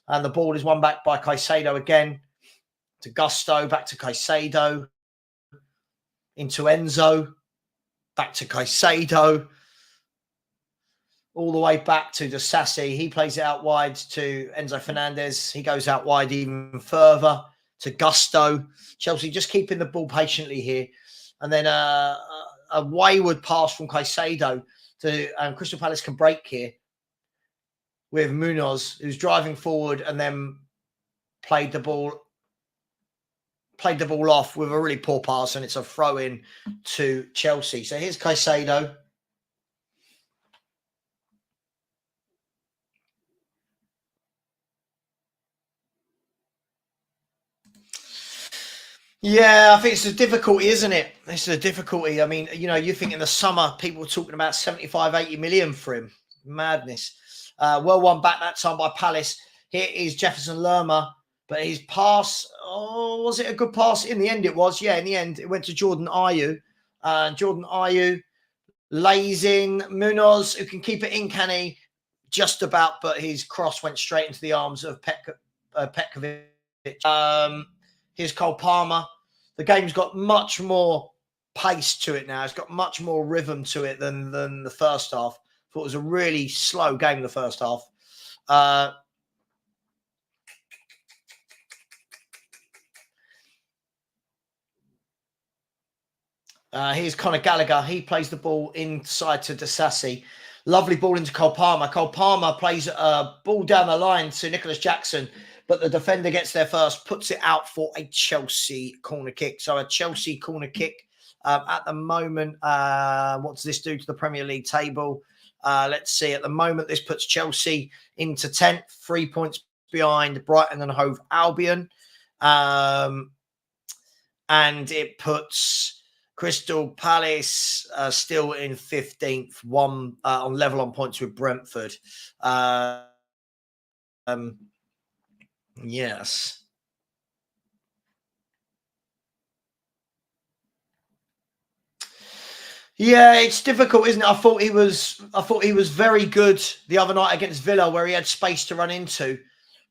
And the ball is won back by Caicedo again to Gusto, back to Caicedo. Into Enzo, back to Caicedo, all the way back to Disasi. He plays it out wide to Enzo Fernandez. He goes out wide even further to Gusto. Chelsea just keeping the ball patiently here. And then a wayward pass from Caicedo to Crystal Palace can break here with Munoz, who's driving forward and then played the ball off with a really poor pass, and it's a throw in to Chelsea. So here's Caicedo. Yeah, I think it's a difficulty, isn't it? This is a difficulty. I mean, you think in the summer, people were talking about 75, 80 million for him. Madness. Well won back that time by Palace. Here is Jefferson Lerma. But his pass, was it a good pass? In the end, it was. Yeah, in the end, it went to Jordan Ayew. Jordan Ayew lays in Munoz, who can keep it in, can he? Just about, but his cross went straight into the arms of Petkovic. Here's Cole Palmer. The game's got much more pace to it now. It's got much more rhythm to it than the first half. I thought it was a really slow game in the first half. Here's Conor Gallagher. He plays the ball inside to Disasi. Lovely ball into Cole Palmer. Cole Palmer plays a ball down the line to Nicholas Jackson, but the defender gets there first, puts it out for a Chelsea corner kick. So a Chelsea corner kick at the moment. What does this do to the Premier League table? Let's see. At the moment, this puts Chelsea into 10th, 3 points behind Brighton and Hove Albion. And it puts Crystal Palace still in 15th, on level on points with Brentford. Yes. Yeah, it's difficult, isn't it? I thought he was very good the other night against Villa, where he had space to run into.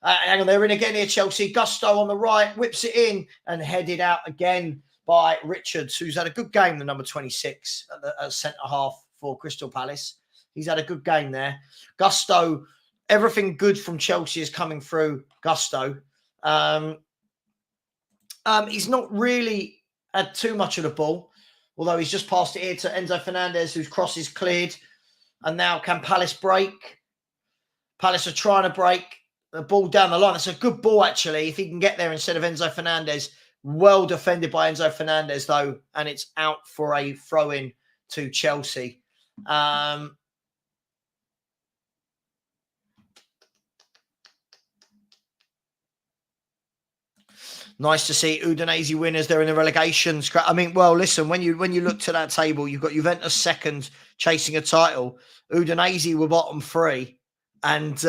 Hang on, they're in again here, Chelsea. Gusto on the right, whips it in and headed out again by Richards, who's had a good game, the number 26 at centre-half for Crystal Palace. He's had a good game there. Gusto, everything good from Chelsea is coming through Gusto. He's not really had too much of the ball, although he's just passed it here to Enzo Fernandez, whose cross is cleared. And now can Palace break? Palace are trying to break. the ball down the line. It's a good ball, actually, if he can get there instead of Enzo Fernandez. Well defended by Enzo Fernandez, though, and it's out for a throw-in to Chelsea. Nice to see Udinese winners. They're in the relegation scrap. I mean, well, listen, when you look to that table, you've got Juventus second, chasing a title. Udinese were bottom three, and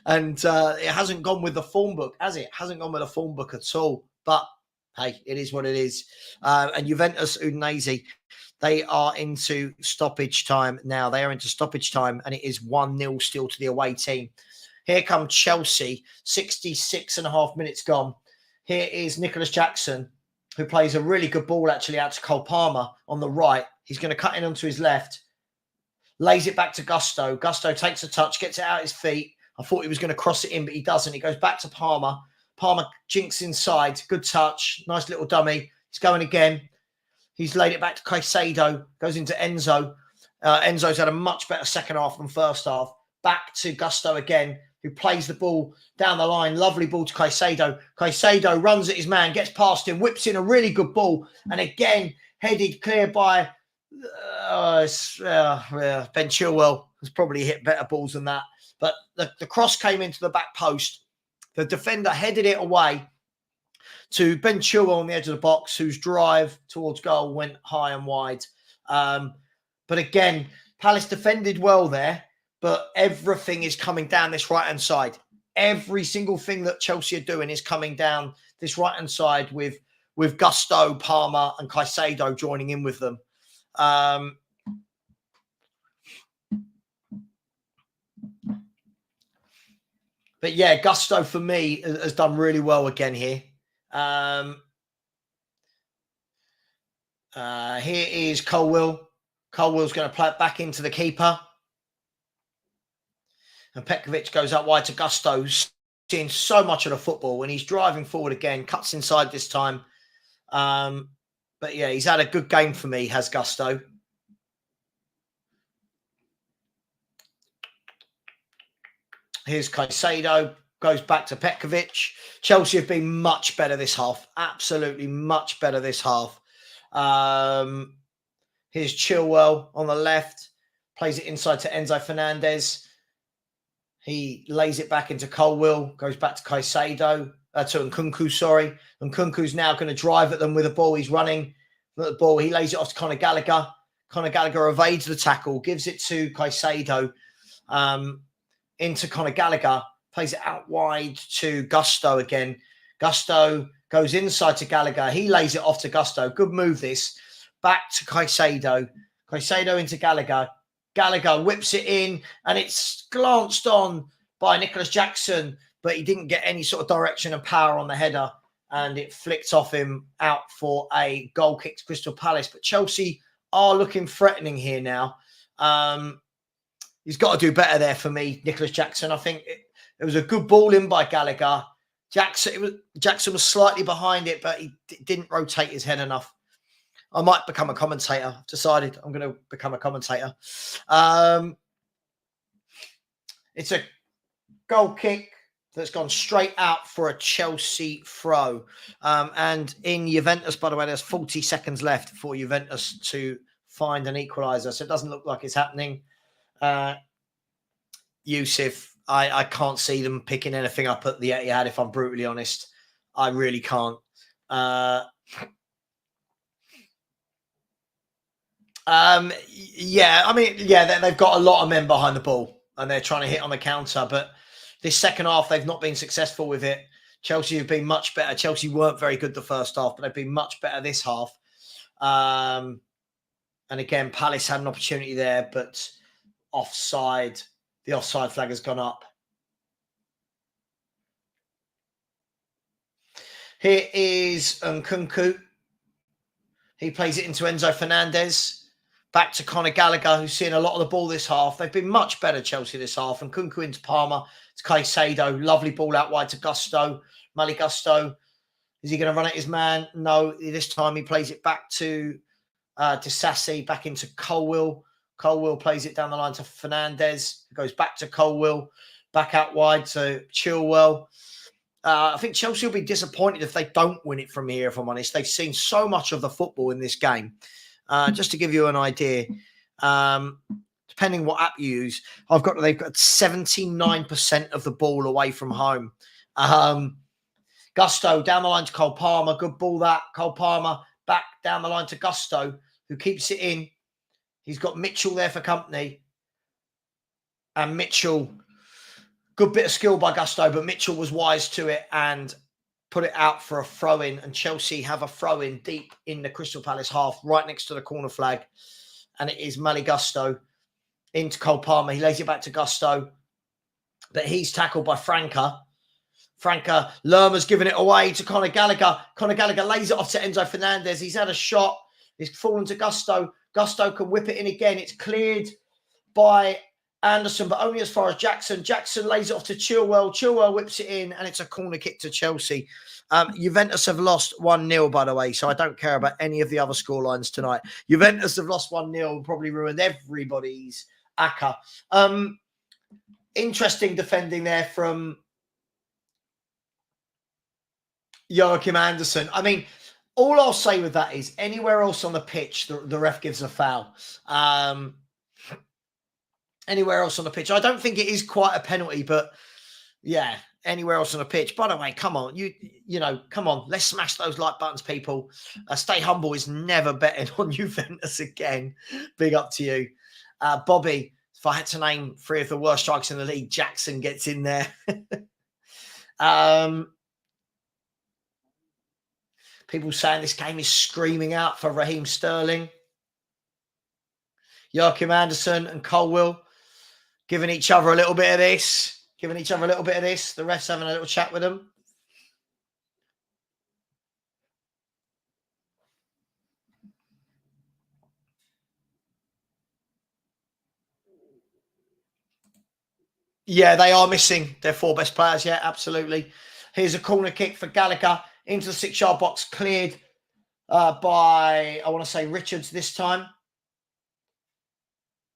and it hasn't gone with the form book, has it? Hasn't gone with the form book at all. But hey, it is what it is. And Juventus, Udinese, they are into stoppage time now. They are into stoppage time, and it is 1-0 still to the away team. Here come Chelsea, 66.5 minutes gone. Here is Nicholas Jackson, who plays a really good ball, actually, out to Cole Palmer on the right. He's going to cut in onto his left, lays it back to Gusto. Gusto takes a touch, gets it out his feet. I thought he was going to cross it in, but he doesn't. He goes back to Palmer. Palmer jinks inside. Good touch. Nice little dummy. He's going again. He's laid it back to Caicedo. Goes into Enzo. Enzo's had a much better second half than first half. Back to Gusto again, who plays the ball down the line. Lovely ball to Caicedo. Caicedo runs at his man, gets past him, whips in a really good ball. And again, headed clear by Ben Chilwell. Has probably hit better balls than that. But the cross came into the back post. The defender headed it away to Ben Chilwell on the edge of the box, whose drive towards goal went high and wide. But again, Palace defended well there. But everything is coming down this right-hand side. Every single thing that Chelsea are doing is coming down this right-hand side with Gusto, Palmer and Caicedo joining in with them. But yeah, Gusto for me has done really well again here. Here is Colwill. Colwill's going to play it back into the keeper. And Petkovic goes up wide to Gusto, seeing so much of the football when he's driving forward again, cuts inside this time. But yeah, he's had a good game for me, has Gusto. Here's Caicedo, goes back to Petkovic. Chelsea have been much better this half, absolutely much better this half. Here's Chilwell on the left, plays it inside to Enzo Fernandez. He lays it back into Colwill, goes back to Caicedo, to Nkunku, sorry. Nkunku's now going to drive at them with the ball. He's running at the ball. He lays it off to Conor Gallagher. Conor Gallagher evades the tackle, gives it to Caicedo, into Conor Gallagher, plays it out wide to Gusto again. Gusto goes inside to Gallagher. He lays it off to Gusto. Good move this. Back to Caicedo. Caicedo into Gallagher. Gallagher whips it in, and it's glanced on by Nicholas Jackson, but he didn't get any sort of direction and power on the header, and it flicked off him out for a goal kick to Crystal Palace. But Chelsea are looking threatening here now. He's got to do better there for me, Nicholas Jackson. I think it was a good ball in by Gallagher. Jackson was slightly behind it, but he didn't rotate his head enough. I might become a commentator. I've decided I'm going to become a commentator. It's a goal kick that's gone straight out for a Chelsea throw. And in Juventus, by the way, there's 40 seconds left for Juventus to find an equaliser. So it doesn't look like it's happening. Yusuf, I can't see them picking anything up at the Etihad, if I'm brutally honest. I really can't. Yeah, I mean, yeah, they've got a lot of men behind the ball and they're trying to hit on the counter. But this second half, they've not been successful with it. Chelsea have been much better. Chelsea weren't very good the first half, but they've been much better this half. And again, Palace had an opportunity there, but offside. The offside flag has gone up. Here is Nkunku. He plays it into Enzo Fernandez. Back to Conor Gallagher, who's seen a lot of the ball this half. They've been much better, Chelsea, this half. And Nkunku into Palmer, to Caicedo. Lovely ball out wide to Gusto. Mali Gusto. Is he going to run at his man? No. This time he plays it back to Sassi, back into Colwill. Colwill plays it down the line to Fernandez. It goes back to Colwill, back out wide to Chilwell. I think Chelsea will be disappointed if they don't win it from here, if I'm honest. They've seen so much of the football in this game. Just to give you an idea, depending what app you use, they've got 79% of the ball away from home. Gusto down the line to Cole Palmer. Good ball that. Cole Palmer back down the line to Gusto, who keeps it in. He's got Mitchell there for company. And Mitchell, good bit of skill by Gusto, but Mitchell was wise to it and put it out for a throw-in. And Chelsea have a throw-in deep in the Crystal Palace half, right next to the corner flag. And it is Mali Gusto into Cole Palmer. He lays it back to Gusto. But he's tackled by Franca. Lerma's giving it away to Conor Gallagher. Conor Gallagher lays it off to Enzo Fernandez. He's had a shot. It's fallen to Gusto. Gusto can whip it in again. It's cleared by Anderson, but only as far as Jackson. Jackson lays it off to Chilwell. Chilwell whips it in, and it's a corner kick to Chelsea. Juventus have lost 1-0, by the way, so I don't care about any of the other scorelines tonight. Juventus have lost 1-0, probably ruined everybody's ACCA. Interesting defending there from Joachim Anderson. I mean, all I'll say with that is anywhere else on the pitch, the ref gives a foul. Anywhere else on the pitch. I don't think it is quite a penalty, but yeah, anywhere else on the pitch. By the way, come on, you know, come on, let's smash those like buttons, people. Stay humble is never betting on Juventus again. Big up to you. Bobby, if I had to name 3 of the worst strikers in the league, Jackson gets in there. People saying this game is screaming out for Raheem Sterling. Joachim Anderson and Colwill giving each other a little bit of this. The refs having a little chat with them. Yeah, they are missing their 4 best players. Yeah, absolutely. Here's a corner kick for Gallagher into the 6-yard box, cleared by, I want to say, Richards this time.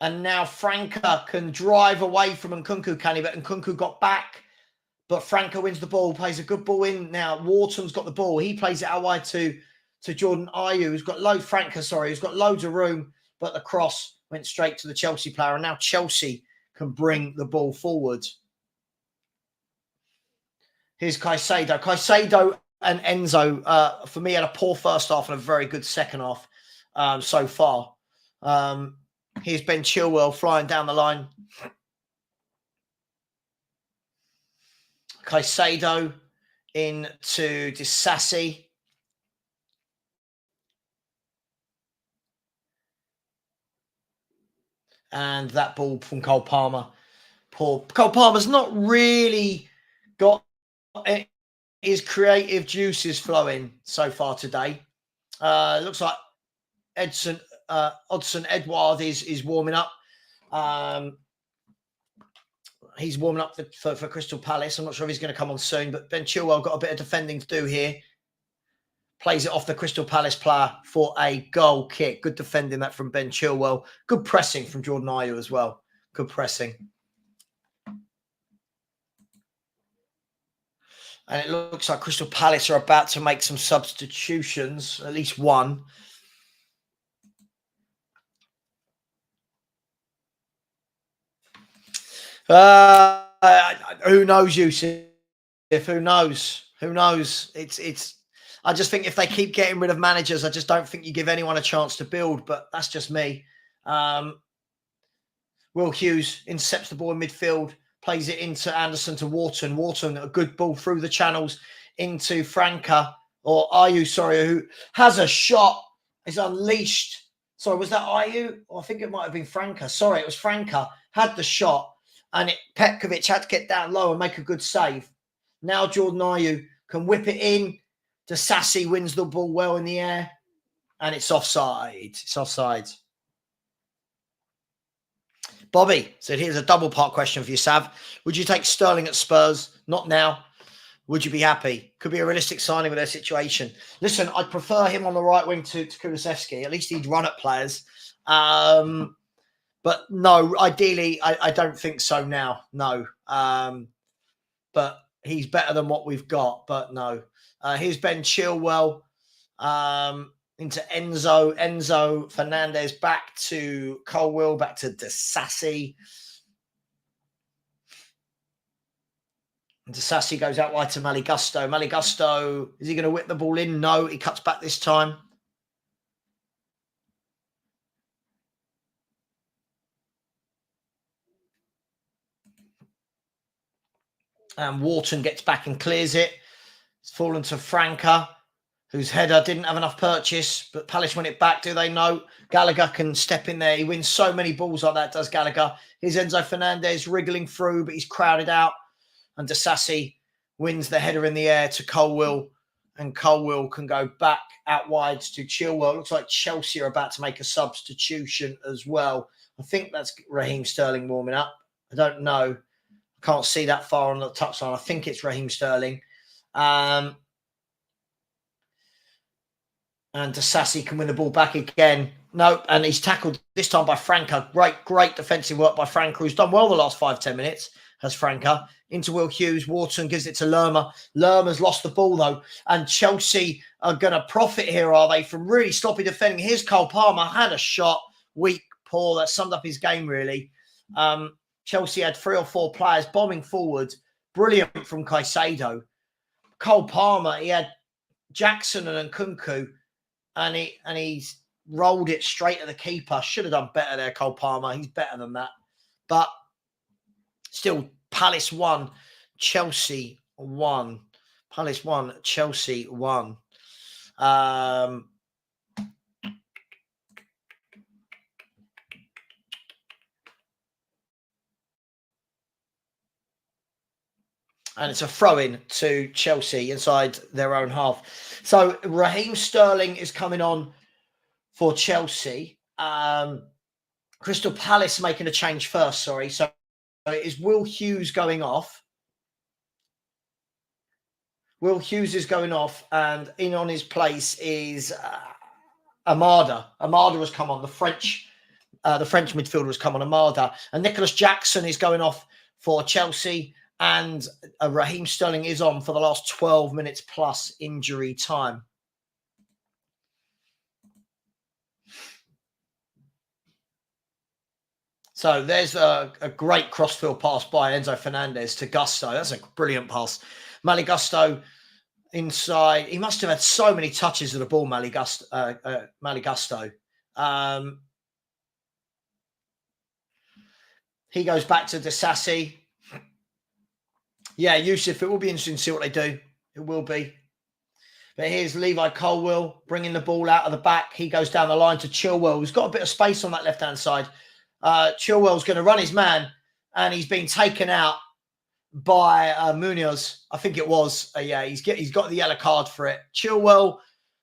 And now Franca can drive away from Nkunku, can he? But Nkunku got back. But Franca wins the ball, plays a good ball in. Now Wharton's got the ball. He plays it out wide to Jordan Ayew, who's got loads of room. But the cross went straight to the Chelsea player. And now Chelsea can bring the ball forward. Here's Caicedo. Caicedo and Enzo, for me, had a poor first half and a very good second half so far. Here's Ben Chilwell flying down the line. Caicedo into Disassi. And that ball from Cole Palmer. Cole Palmer's not really got his creative juices flowing so far today. Looks like Odsonne Edouard is warming up. He's warming up for Crystal Palace. I'm not sure if he's going to come on soon, but Ben Chilwell got a bit of defending to do here. Plays it off the Crystal Palace player for a goal kick. Good defending that from Ben Chilwell. Good pressing from Jordan Ayew as well. Good pressing. And it looks like Crystal Palace are about to make some substitutions, at least one. Who knows, Yusuf? Who knows? It's. I just think if they keep getting rid of managers, I just don't think you give anyone a chance to build. But that's just me. Will Hughes intercepts the ball in midfield, plays it into Anderson to Wharton. Wharton, a good ball through the channels into Franca, or Ayew, sorry, who has a shot, is unleashed. Sorry, was that Ayew? Or I think it might have been Franca. Sorry, it was Franca. Had the shot. And Petkovic had to get down low and make a good save. Now Jordan Ayew can whip it in. Disassi wins the ball well in the air. And it's offside. It's offside. Bobby said, here's a double part question for you, Sav. Would you take Sterling at Spurs? Not now. Would you be happy? Could be a realistic signing with their situation. Listen, I'd prefer him on the right wing to Kulusevski. At least he'd run at players. But no, ideally, I don't think so now. No. But he's better than what we've got. But no. Here's Ben Chilwell into Enzo. Enzo Fernandez back to Colwill, back to Disassi. Disassi goes out wide to Maligusto. Maligusto, is he going to whip the ball in? No, he cuts back this time. And Wharton gets back and clears it. It's fallen to Franca, whose header didn't have enough purchase, but Palace win it back, do they? No. Gallagher can step in there. He wins so many balls like that, does Gallagher. Here's Enzo Fernandez wriggling through, but he's crowded out. And Disassi wins the header in the air to Colwill. And Colwill can go back out wide to Chilwell. It looks like Chelsea are about to make a substitution as well. I think that's Raheem Sterling warming up. I don't know. Can't see that far on the touchline. I think it's Raheem Sterling. And Disassi can win the ball back again. No, and he's tackled this time by Franca. Great defensive work by Franca, who's done well the last 5-10 minutes, has Franca. Into Will Hughes. Wharton gives it to Lerma. Lerma's lost the ball, though. And Chelsea are going to profit here, are they, from really sloppy defending. Here's Cole Palmer. Had a shot. Weak, poor. That summed up his game, really. Chelsea had 3 or 4 players bombing forward. Brilliant from Caicedo. Cole Palmer, he had Jackson and Nkunku, and he's rolled it straight at the keeper. Should have done better there, Cole Palmer. He's better than that. But still, Palace 1, Chelsea 1. Palace 1, Chelsea 1. And it's a throw-in to Chelsea inside their own half. So Raheem Sterling is coming on for Chelsea. Crystal Palace making a change first, sorry. So it is Will Hughes going off. Will Hughes is going off, and in on his place is Amada. Amada has come on. The French midfielder has come on, Amada. And Nicholas Jackson is going off for Chelsea. And Raheem Sterling is on for the last 12 minutes plus injury time. So there's a great crossfield pass by Enzo Fernandez to Gusto. That's a brilliant pass. Maligusto inside. He must have had so many touches of the ball, Maligusto. He goes back to Disassi. Yeah, Yusuf, it will be interesting to see what they do. It will be. But here's Levi Colwill bringing the ball out of the back. He goes down the line to Chilwell, who's got a bit of space on that left-hand side. Chilwell's going to run his man, and he's been taken out by Munoz. I think it was. Yeah, he's got the yellow card for it. Chilwell,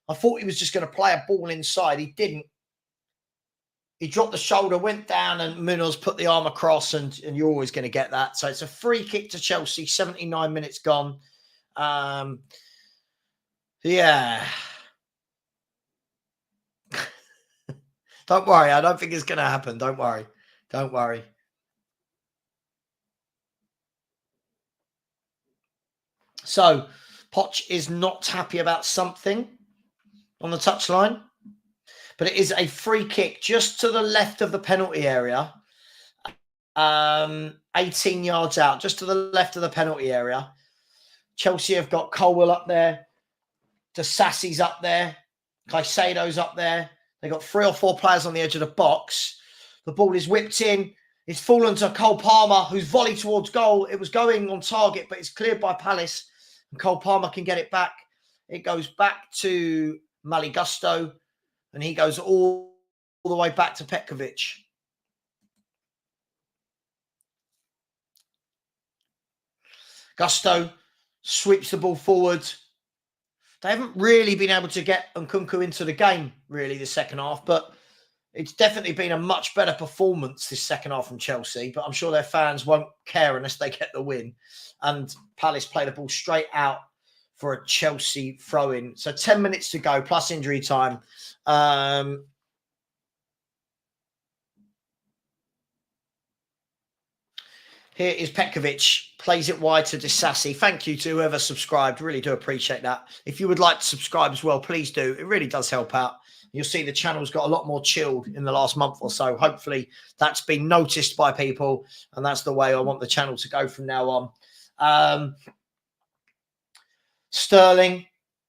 I thought he was just going to play a ball inside. He didn't. He dropped the shoulder, went down, and Munoz put the arm across, and you're always going to get that. So it's a free kick to Chelsea, 79 minutes gone. Yeah. Don't worry. I don't think it's going to happen. Don't worry. Don't worry. So Poch is not happy about something on the touchline. But it is a free kick just to the left of the penalty area. 18 yards out, just to the left of the penalty area. Chelsea have got Colwill up there. Disassi's up there. Caicedo's up there. They've got 3 or 4 players on the edge of the box. The ball is whipped in. It's fallen to Cole Palmer, who's volleyed towards goal. It was going on target, but it's cleared by Palace. And Cole Palmer can get it back. It goes back to Maligusto. And he goes all the way back to Petkovic. Gusto sweeps the ball forward. They haven't really been able to get Nkunku into the game, really, the second half. But it's definitely been a much better performance this second half from Chelsea. But I'm sure their fans won't care unless they get the win. And Palace play the ball straight out for a Chelsea throw-in. So 10 minutes to go, plus injury time. Here is Petkovic, plays it wide to Disasi. Thank you to whoever subscribed. Really do appreciate that. If you would like to subscribe as well, please do. It really does help out. You'll see the channel's got a lot more chilled in the last month or so. Hopefully that's been noticed by people, and that's the way I want the channel to go from now on. Sterling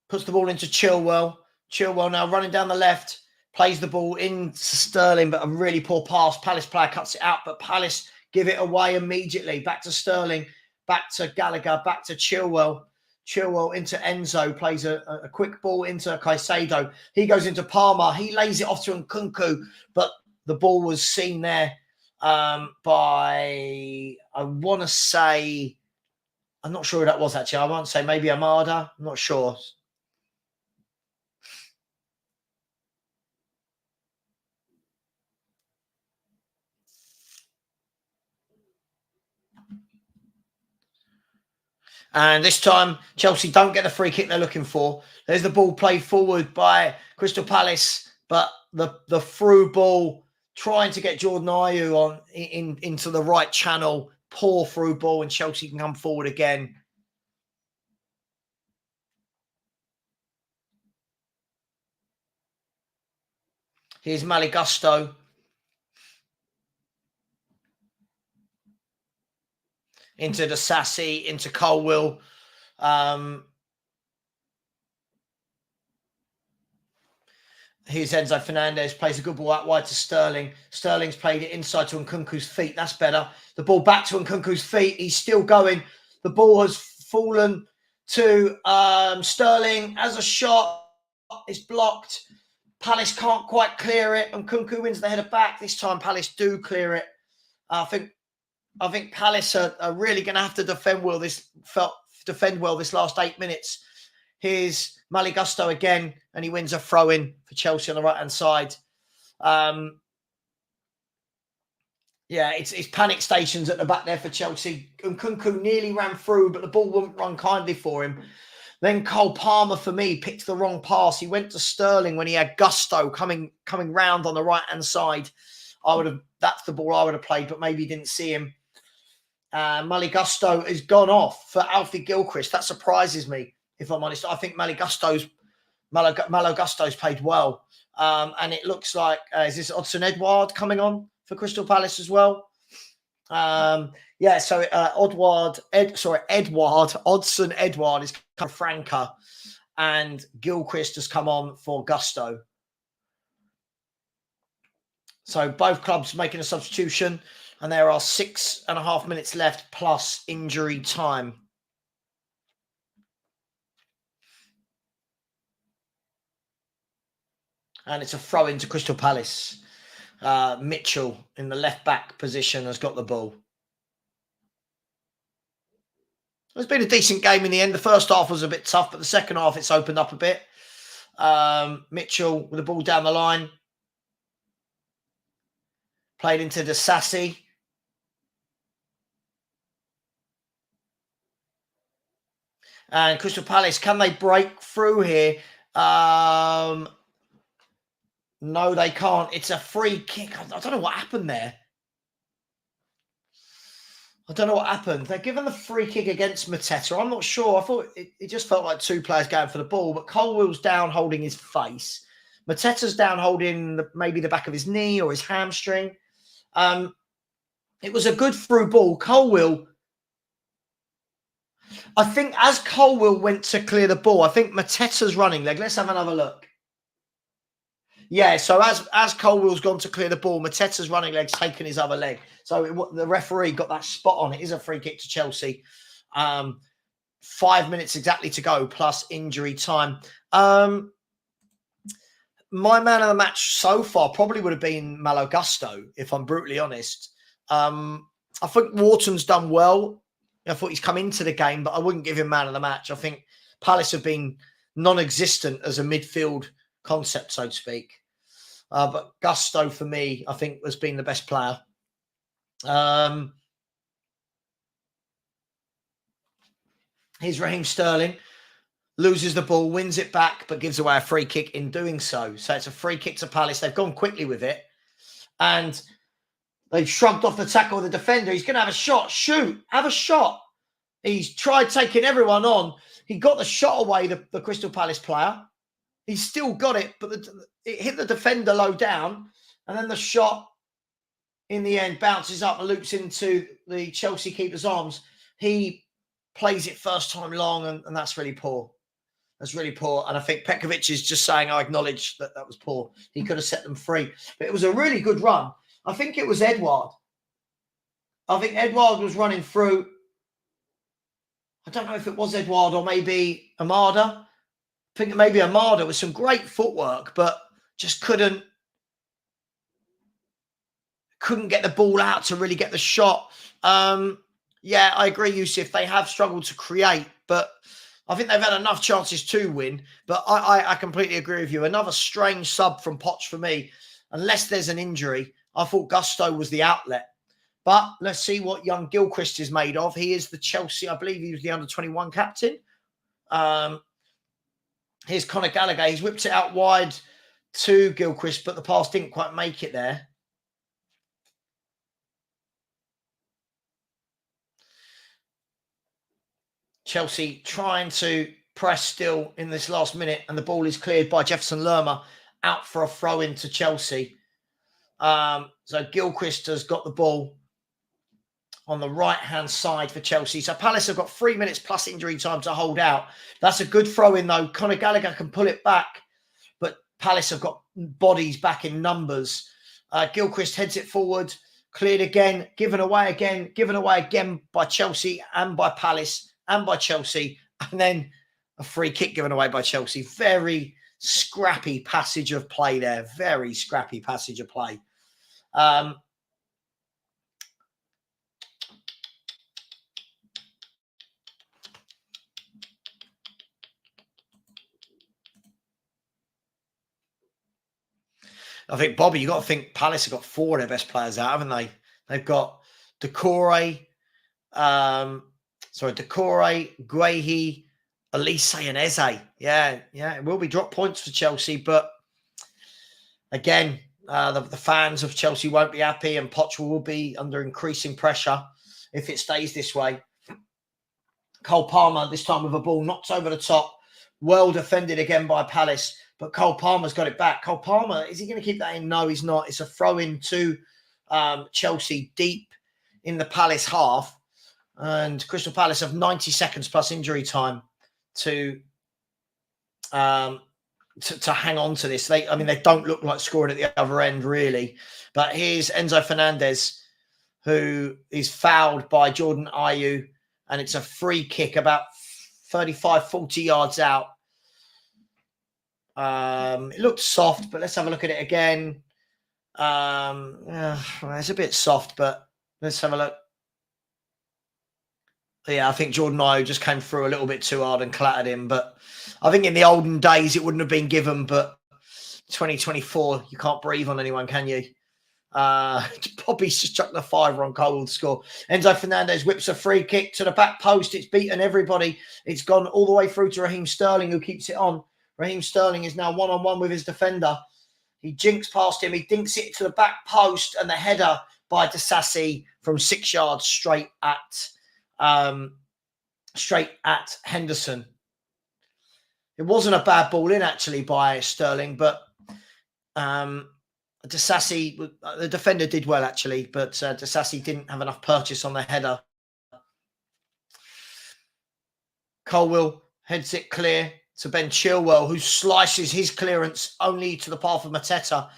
puts the ball into Chilwell. Chilwell now running down the left, plays the ball into Sterling, but a really poor pass. Palace player cuts it out, but Palace give it away immediately. Back to Sterling, back to Gallagher, back to Chilwell. Chilwell into Enzo, plays a quick ball into Caicedo. He goes into Palmer. He lays it off to Nkunku, but the ball was seen there by, I want to say, I'm not sure who that was actually. I want to say maybe Amada. I'm not sure. And this time, Chelsea don't get the free kick they're looking for. There's the ball played forward by Crystal Palace, but the through ball trying to get Jordan Ayew on into the right channel. Poor through ball, and Chelsea can come forward again. Here's Maligusto. Into the Sassy, into Colwill. Here's Enzo Fernandez, plays a good ball out wide to Sterling. Sterling's played it inside to Nkunku's feet. That's better. The ball back to Nkunku's feet. He's still going. The ball has fallen to Sterling as a shot. It's blocked. Palace can't quite clear it. Nkunku wins the header back. This time Palace do clear it. I think Palace are really going to have to defend well this last 8 minutes. Here's Maligusto again, and he wins a throw-in for Chelsea on the right-hand side. Yeah, it's panic stations at the back there for Chelsea. Nkunku nearly ran through, but the ball wouldn't run kindly for him. Then Cole Palmer, for me, picked the wrong pass. He went to Sterling when he had Gusto coming round on the right-hand side. That's the ball I would have played, but maybe didn't see him. Maligusto has gone off for Alfie Gilchrist. That surprises me, if I'm honest. I think Malagusto's played well. And it looks like, is this Odsonne Edouard coming on for Crystal Palace as well? Yeah, so Odsonne Edouard is kind of Franca, and Gilchrist has come on for Gusto. So both clubs making a substitution, and there are 6.5 minutes left plus injury time. And it's a throw into Crystal Palace. Mitchell in the left-back position has got the ball. It's been a decent game in the end. The first half was a bit tough, but the second half it's opened up a bit. Mitchell with the ball down the line. Played into the Sassy. And Crystal Palace, can they break through here? No, they can't. It's a free kick. I don't know what happened there. I don't know what happened. They're given the free kick against Mateta. I'm not sure. I thought it just felt like two players going for the ball, but Colwill's down holding his face. Mateta's down holding maybe the back of his knee or his hamstring. It was a good through ball. Colwill, I think as Colwill went to clear the ball, I think Mateta's running leg. Let's have another look. Yeah, so as Colwill's gone to clear the ball, Mateta's running leg's taken his other leg. So the referee got that spot on. It is a free kick to Chelsea. 5 minutes exactly to go, plus injury time. My man of the match so far probably would have been Malo Gusto, if I'm brutally honest. I think Wharton's done well. I thought he's come into the game, but I wouldn't give him man of the match. I think Palace have been non-existent as a midfield concept, so to speak. But Gusto, for me, I think has been the best player. Here's Raheem Sterling. Loses the ball, wins it back, but gives away a free kick in doing so. So it's a free kick to Palace. They've gone quickly with it. And They've shrugged off the tackle of the defender. He's going to have a shot. Shoot. Have a shot. He's tried taking everyone on. He got the shot away, the Crystal Palace player. He's still got it, but it hit the defender low down. And then the shot, in the end, bounces up and loops into the Chelsea keeper's arms. He plays it first time long, and that's really poor. That's really poor. And I think Petkovic is just saying, I acknowledge that was poor. He could have set them free. But it was a really good run. I think it was Edouard. I think Edouard was running through. I don't know if it was Edouard or maybe Amada. I think maybe Amada with some great footwork, but just couldn't get the ball out to really get the shot. Yeah, I agree, Yusuf. They have struggled to create, but I think they've had enough chances to win. But I completely agree with you. Another strange sub from Poch for me. Unless there's an injury, I thought Gusto was the outlet. But let's see what young Gilchrist is made of. He is the Chelsea, I believe he was the under-21 captain. Here's Conor Gallagher. He's whipped it out wide to Gilchrist, but the pass didn't quite make it there. Chelsea trying to press still in this last minute, and the ball is cleared by Jefferson Lerma out for a throw into Chelsea. So Gilchrist has got the ball on the right-hand side for Chelsea. So Palace have got 3 minutes plus injury time to hold out. That's a good throw-in, though. Conor Gallagher can pull it back, but Palace have got bodies back in numbers. Gilchrist heads it forward, cleared again, given away again by Chelsea and by Palace and by Chelsea, and then a free kick given away by Chelsea. Very scrappy passage of play there. Very scrappy passage of play. I think, Bobby, you've got to think Palace have got 4 of their best players out, haven't they? They've got Decore, Guehi, Elise and Eze. Yeah, it will be drop points for Chelsea, but again, the fans of Chelsea won't be happy, and Poch will be under increasing pressure if it stays this way. Cole Palmer, this time with a ball knocked over the top. Well defended again by Palace, but Cole Palmer's got it back. Cole Palmer, is he going to keep that in? No, he's not. It's a throw-in to Chelsea deep in the Palace half. And Crystal Palace have 90 seconds plus injury time to hang on to this. They don't look like scoring at the other end, really. But here's Enzo Fernandez, who is fouled by Jordan Ayew, and it's a free kick about 35, 40 yards out. It looked soft, but let's have a look at it again. It's a bit soft, but let's have a look. Yeah, I think Jordan Ayew just came through a little bit too hard and clattered him. But I think in the olden days, it wouldn't have been given. But 2024, you can't breathe on anyone, can you? Bobby's just chucked the 5 on Cole to score. Enzo Fernandez whips a free kick to the back post. It's beaten everybody. It's gone all the way through to Raheem Sterling, who keeps it on. Raheem Sterling is now one-on-one with his defender. He jinks past him. He dinks it to the back post, and the header by Disasi from 6 yards straight at Henderson. It wasn't a bad ball in, actually, by Sterling, but Disasi, the defender did well, actually, but Disasi didn't have enough purchase on the header. Colwill heads it clear to Ben Chilwell, who slices his clearance only to the path of Mateta.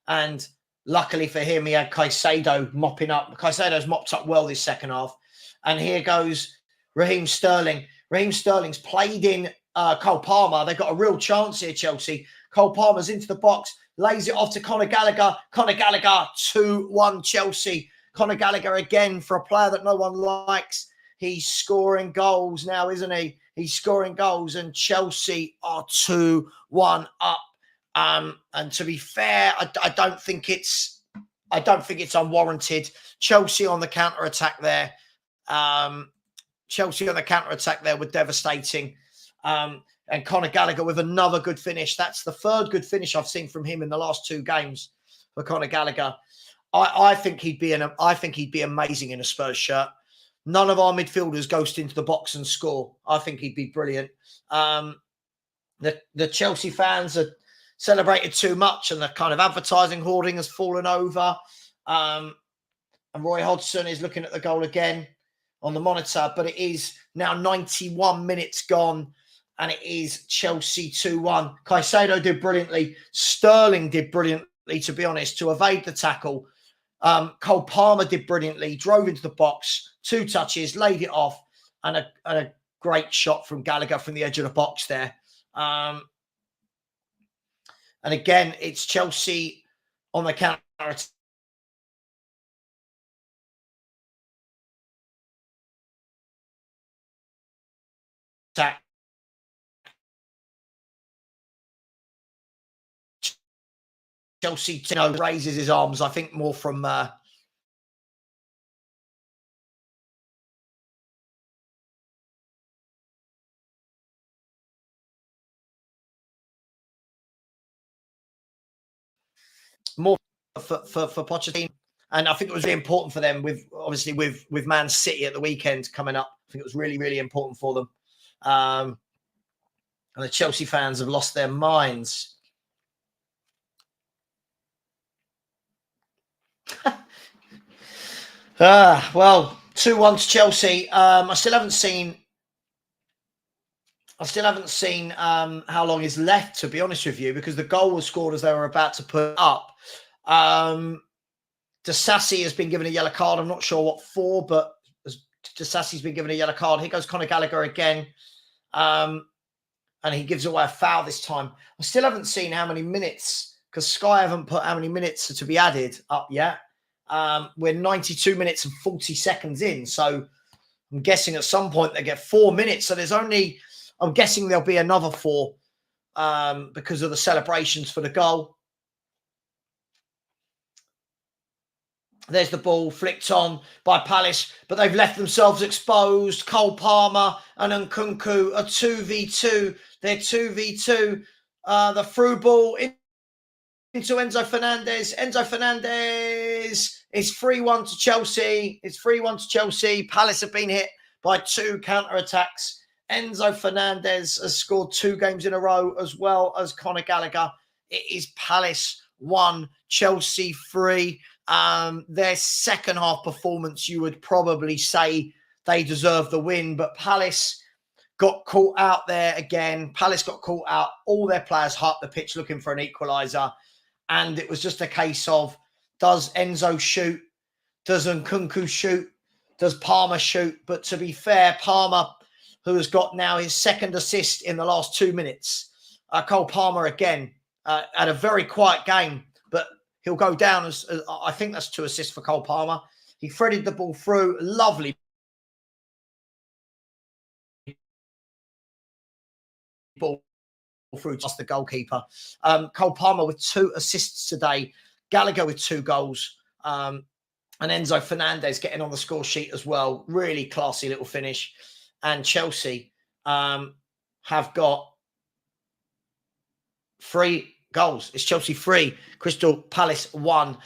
And luckily for him, he had Caicedo mopping up. Caicedo's mopped up well this second half. And here goes Raheem Sterling. Raheem Sterling's played in Cole Palmer. They've got a real chance here, Chelsea. Cole Palmer's into the box, lays it off to Conor Gallagher. Conor Gallagher, 2-1 Chelsea. Conor Gallagher again for a player that no one likes. He's scoring goals now, isn't he? He's scoring goals, and Chelsea are 2-1 up. And to be fair, I don't think it's unwarranted. Chelsea on the counter attack there. Chelsea on the counter attack there were devastating. And Conor Gallagher with another good finish. That's the 3rd good finish I've seen from him in the last 2 games for Conor Gallagher. I think he'd be amazing in a Spurs shirt. None of our midfielders ghost into the box and score. I think he'd be brilliant. The Chelsea fans are celebrated too much, and the kind of advertising hoarding has fallen over. And Roy Hodgson is looking at the goal again on the monitor, but it is now 91 minutes gone, and it is Chelsea 2-1. Caicedo did brilliantly. Sterling did brilliantly, to be honest, to evade the tackle. Cole Palmer did brilliantly, drove into the box, 2 touches, laid it off, and a great shot from Gallagher from the edge of the box there. And again, it's Chelsea on the counter attack. Chelsea raises his arms, I think, more from more for Pochettino, and I think it was really important for them with Man City at the weekend coming up. I think it was really, really important for them, and the Chelsea fans have lost their minds. Well, 2-1 to Chelsea. I still haven't seen how long is left, to be honest with you, because the goal was scored as they were about to put up. Disasi has been given a yellow card. I'm not sure what for, but Disasi's been given a yellow card. Here goes Conor Gallagher again. And he gives away a foul this time. I still haven't seen how many minutes, because Sky haven't put how many minutes to be added up yet. We're 92 minutes and 40 seconds in. So I'm guessing at some point they get 4 minutes. So I'm guessing there'll be another 4 because of the celebrations for the goal. There's the ball flicked on by Palace, but they've left themselves exposed. Cole Palmer and Nkunku are 2v2. They're 2v2. The through ball into Enzo Fernandez. Enzo Fernandez is 3-1 to Chelsea. It's 3-1 to Chelsea. Palace have been hit by 2 counter-attacks. Enzo Fernandez has scored 2 games in a row, as well as Conor Gallagher. It is Palace 1, Chelsea 3. Their second half performance, you would probably say they deserve the win, but Palace got caught out there again. Palace got caught out. All their players hit the pitch looking for an equaliser. And it was just a case of, does Enzo shoot? Does Nkunku shoot? Does Palmer shoot? But to be fair, Palmer, who has got now his second assist in the last 2 minutes, Cole Palmer again, had a very quiet game, but he'll go down as I think that's 2 assists for Cole Palmer. He threaded the ball through. Lovely ball through just the goalkeeper. Cole Palmer with 2 assists today. Gallagher with 2 goals. And Enzo Fernandez getting on the score sheet as well. Really classy little finish. And Chelsea have got 3 goals. It's Chelsea 3, Crystal Palace 1.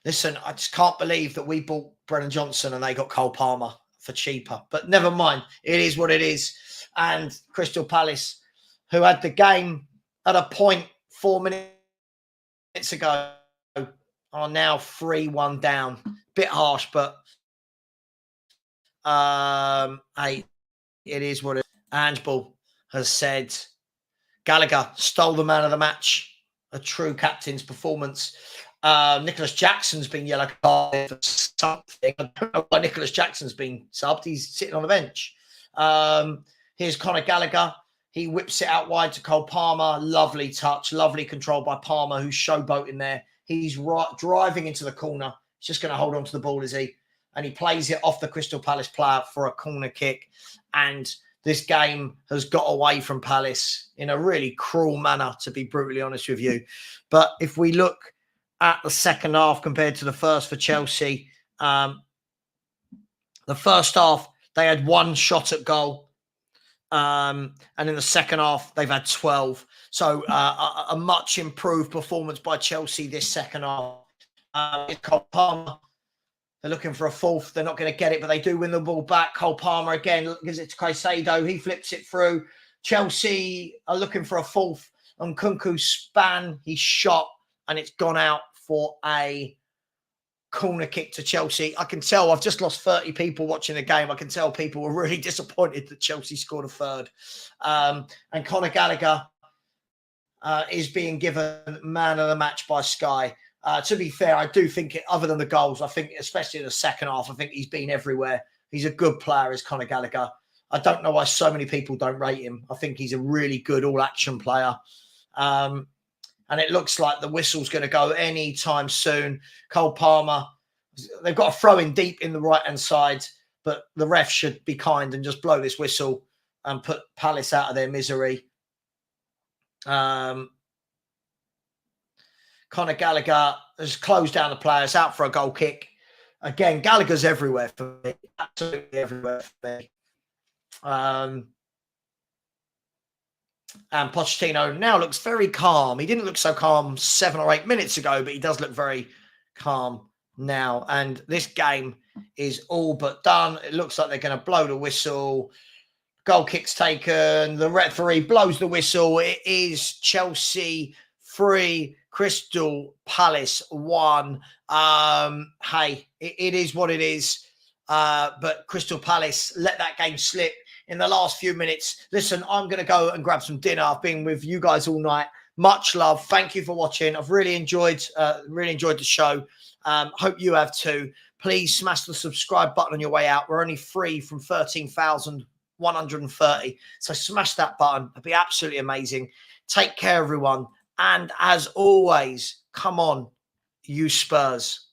Listen, I just can't believe that we bought Brennan Johnson and they got Cole Palmer for cheaper. But never mind. It is what it is. And Crystal Palace, who had the game at a point 4 minutes ago, are now 3-1 down. Bit harsh, but hey, it is what it is. Angepostecoglou has said Gallagher stole the man of the match. A true captain's performance. Nicholas Jackson's been yellow carded for something. I don't know why Nicholas Jackson's been subbed. He's sitting on the bench. Here's Conor Gallagher. He whips it out wide to Cole Palmer. Lovely touch. Lovely control by Palmer, who's showboating there. He's driving into the corner. He's just going to hold on to the ball, is he? And he plays it off the Crystal Palace player for a corner kick. And this game has got away from Palace in a really cruel manner, to be brutally honest with you. But if we look at the second half compared to the first for Chelsea, the first half, they had 1 shot at goal. And in the second half, they've had 12. So a much improved performance by Chelsea this second half. It's Cole Palmer. They're looking for a fourth. They're not going to get it, but they do win the ball back. Cole Palmer again gives it to Caicedo. He flips it through. Chelsea are looking for a fourth. On Nkunku span, he shot, and it's gone out for a corner kick to Chelsea. I can tell I've just lost 30 people watching the game. I can tell people were really disappointed that Chelsea scored a third. And Conor Gallagher is being given man of the match by Sky. To be fair, I do think, other than the goals, I think, especially in the second half, I think he's been everywhere. He's a good player, is Conor Gallagher. I don't know why so many people don't rate him. I think he's a really good all-action player. And it looks like the whistle's going to go any time soon. Cole Palmer, they've got a throw in deep in the right-hand side, but the ref should be kind and just blow this whistle and put Palace out of their misery. Conor Gallagher has closed down the players, out for a goal kick. Again, Gallagher's everywhere for me. Absolutely everywhere for me. And Pochettino now looks very calm. He didn't look so calm 7 or 8 minutes ago, but he does look very calm now. And this game is all but done. It looks like they're going to blow the whistle. Goal kick's taken. The referee blows the whistle. It is Chelsea 3, Crystal Palace 1. Hey, it is what it is. But Crystal Palace let that game slip in the last few minutes. Listen, I'm going to go and grab some dinner. I've been with you guys all night. Much love. Thank you for watching. I've really enjoyed the show. Hope you have too. Please smash the subscribe button on your way out. We're only free from 13,130. So smash that button. It'd be absolutely amazing. Take care, everyone. And as always, come on, you Spurs.